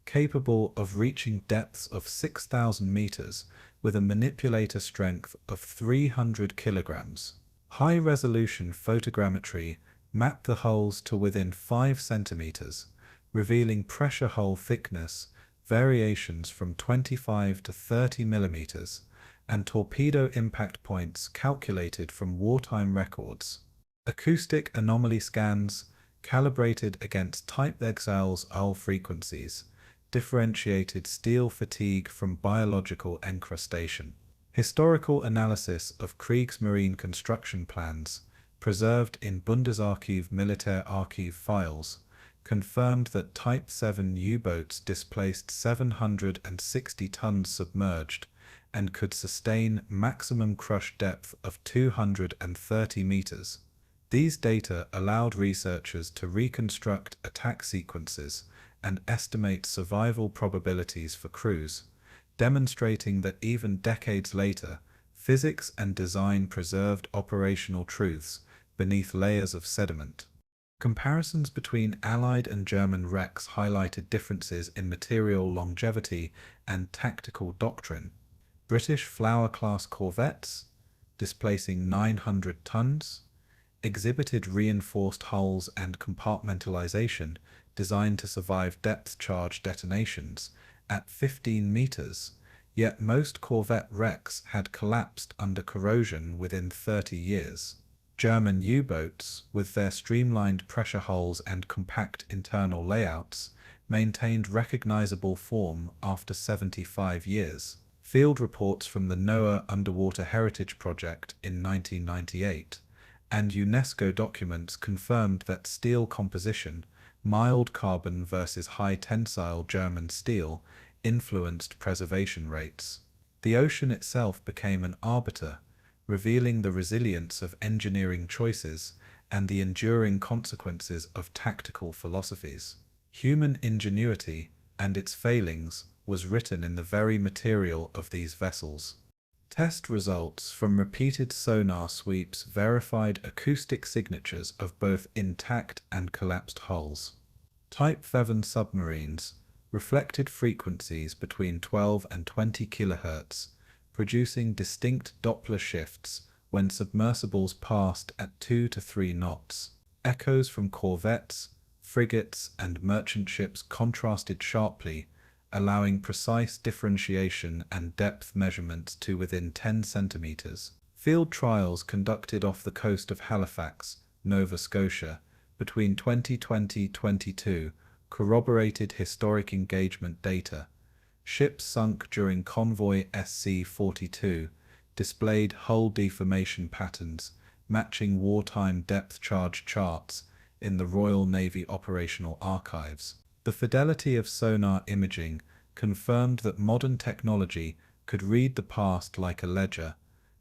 capable of reaching depths of 6,000 meters with a manipulator strength of 300 kilograms. High-resolution photogrammetry mapped the hulls to within 5 centimeters, revealing pressure hull thickness variations from 25 to 30 millimeters, and torpedo impact points calculated from wartime records. Acoustic anomaly scans, calibrated against Type XL's hull frequencies, differentiated steel fatigue from biological encrustation. Historical analysis of Kriegsmarine construction plans, preserved in Bundesarchiv Militärarchiv files, confirmed that Type 7 U-boats displaced 760 tons submerged and could sustain maximum crush depth of 230 meters. These data allowed researchers to reconstruct attack sequences and estimate survival probabilities for crews, demonstrating that even decades later, physics and design preserved operational truths beneath layers of sediment. Comparisons between Allied and German wrecks highlighted differences in material longevity and tactical doctrine. British Flower-class corvettes, displacing 900 tons, exhibited reinforced hulls and compartmentalization designed to survive depth-charge detonations at 15 meters, yet most corvette wrecks had collapsed under corrosion within 30 years. German U-boats, with their streamlined pressure hulls and compact internal layouts, maintained recognizable form after 75 years. Field reports from the NOAA Underwater Heritage Project in 1998 and UNESCO documents confirmed that steel composition, mild carbon versus high tensile German steel, influenced preservation rates. The ocean itself became an arbiter, revealing the resilience of engineering choices and the enduring consequences of tactical philosophies. Human ingenuity and its failings was written in the very material of these vessels. Test results from repeated sonar sweeps verified acoustic signatures of both intact and collapsed hulls. Type 7 submarines reflected frequencies between 12 and 20 kHz, producing distinct Doppler shifts when submersibles passed at 2 to 3 knots. Echoes from corvettes, frigates, and merchant ships contrasted sharply, allowing precise differentiation and depth measurements to within 10 centimeters. Field trials conducted off the coast of Halifax, Nova Scotia, between 2020-22 corroborated historic engagement data. Ships sunk during Convoy SC-42 displayed hull deformation patterns matching wartime depth charge charts in the Royal Navy Operational Archives. The fidelity of sonar imaging confirmed that modern technology could read the past like a ledger,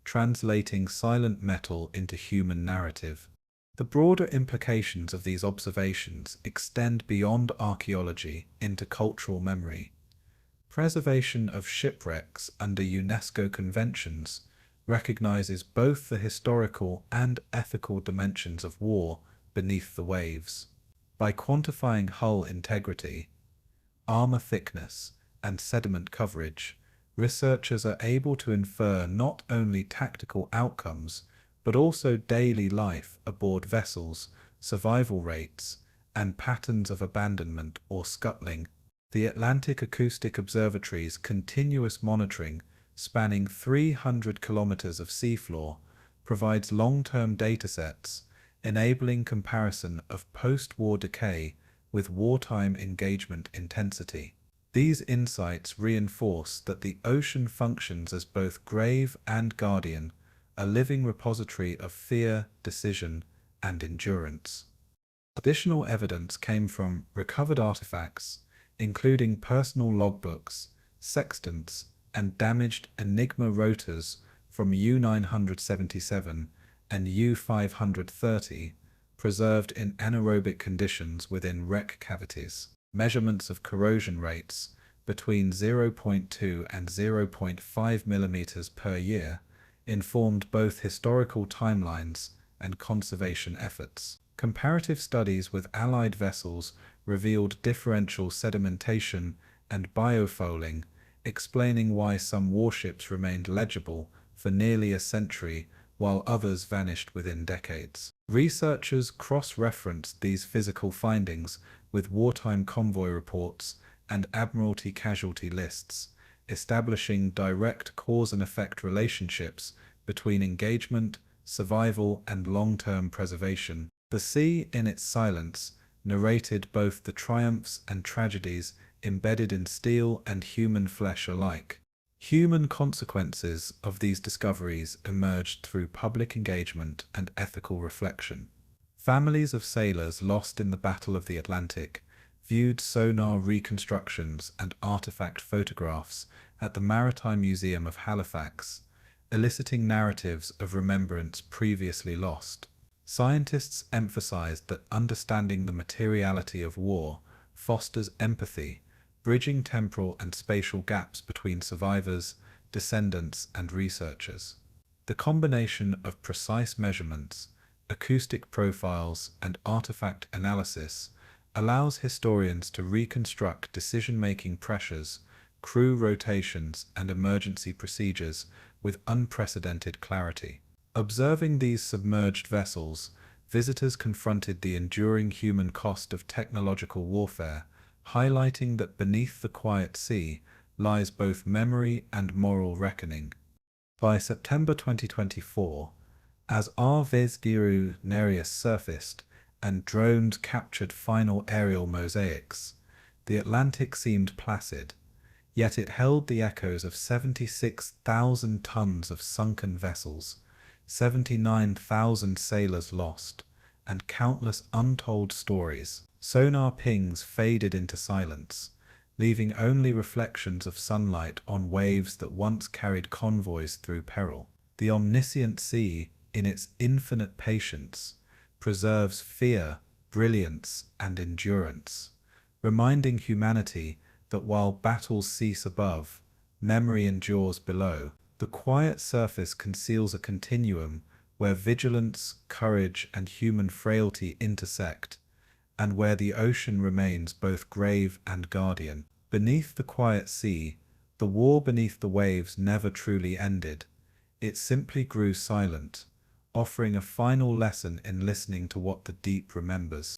translating silent metal into human narrative. The broader implications of these observations extend beyond archaeology into cultural memory. Preservation of shipwrecks under UNESCO conventions recognizes both the historical and ethical dimensions of war beneath the waves. By quantifying hull integrity, armor thickness, and sediment coverage, researchers are able to infer not only tactical outcomes, but also daily life aboard vessels, survival rates, and patterns of abandonment or scuttling. The Atlantic Acoustic Observatory's continuous monitoring, spanning 300 kilometers of seafloor, provides long-term datasets, enabling comparison of post-war decay with wartime engagement intensity. These insights reinforce that the ocean functions as both grave and guardian, a living repository of fear, decision, and endurance. Additional evidence came from recovered artifacts, including personal logbooks, sextants, and damaged Enigma rotors from U-977 and U-530, preserved in anaerobic conditions within wreck cavities. Measurements of corrosion rates between 0.2 and 0.5 mm per year informed both historical timelines and conservation efforts. Comparative studies with Allied vessels revealed differential sedimentation and biofouling, explaining why some warships remained legible for nearly a century while others vanished within decades. Researchers cross-referenced these physical findings with wartime convoy reports and Admiralty casualty lists, establishing direct cause and effect relationships between engagement, survival, and long-term preservation. The sea, in its silence, narrated both the triumphs and tragedies embedded in steel and human flesh alike. Human consequences of these discoveries emerged through public engagement and ethical reflection. Families of sailors lost in the Battle of the Atlantic viewed sonar reconstructions and artifact photographs at the Maritime Museum of Halifax, eliciting narratives of remembrance previously lost. Scientists emphasized that understanding the materiality of war fosters empathy, bridging temporal and spatial gaps between survivors, descendants, and researchers. The combination of precise measurements, acoustic profiles, and artifact analysis allows historians to reconstruct decision-making pressures, crew rotations, and emergency procedures with unprecedented clarity. Observing these submerged vessels, visitors confronted the enduring human cost of technological warfare, highlighting that beneath the quiet sea lies both memory and moral reckoning. By September 2024, as Arvesgiru Nereus surfaced and drones captured final aerial mosaics, the Atlantic seemed placid, yet it held the echoes of 76,000 tons of sunken vessels, 79,000 sailors lost, and countless untold stories. Sonar pings faded into silence, leaving only reflections of sunlight on waves that once carried convoys through peril. The omniscient sea, in its infinite patience, preserves fear, brilliance, and endurance, reminding humanity that while battles cease above, memory endures below. The quiet surface conceals a continuum where vigilance, courage, and human frailty intersect, and where the ocean remains both grave and guardian. Beneath the quiet sea, the war beneath the waves never truly ended. It simply grew silent, offering a final lesson in listening to what the deep remembers.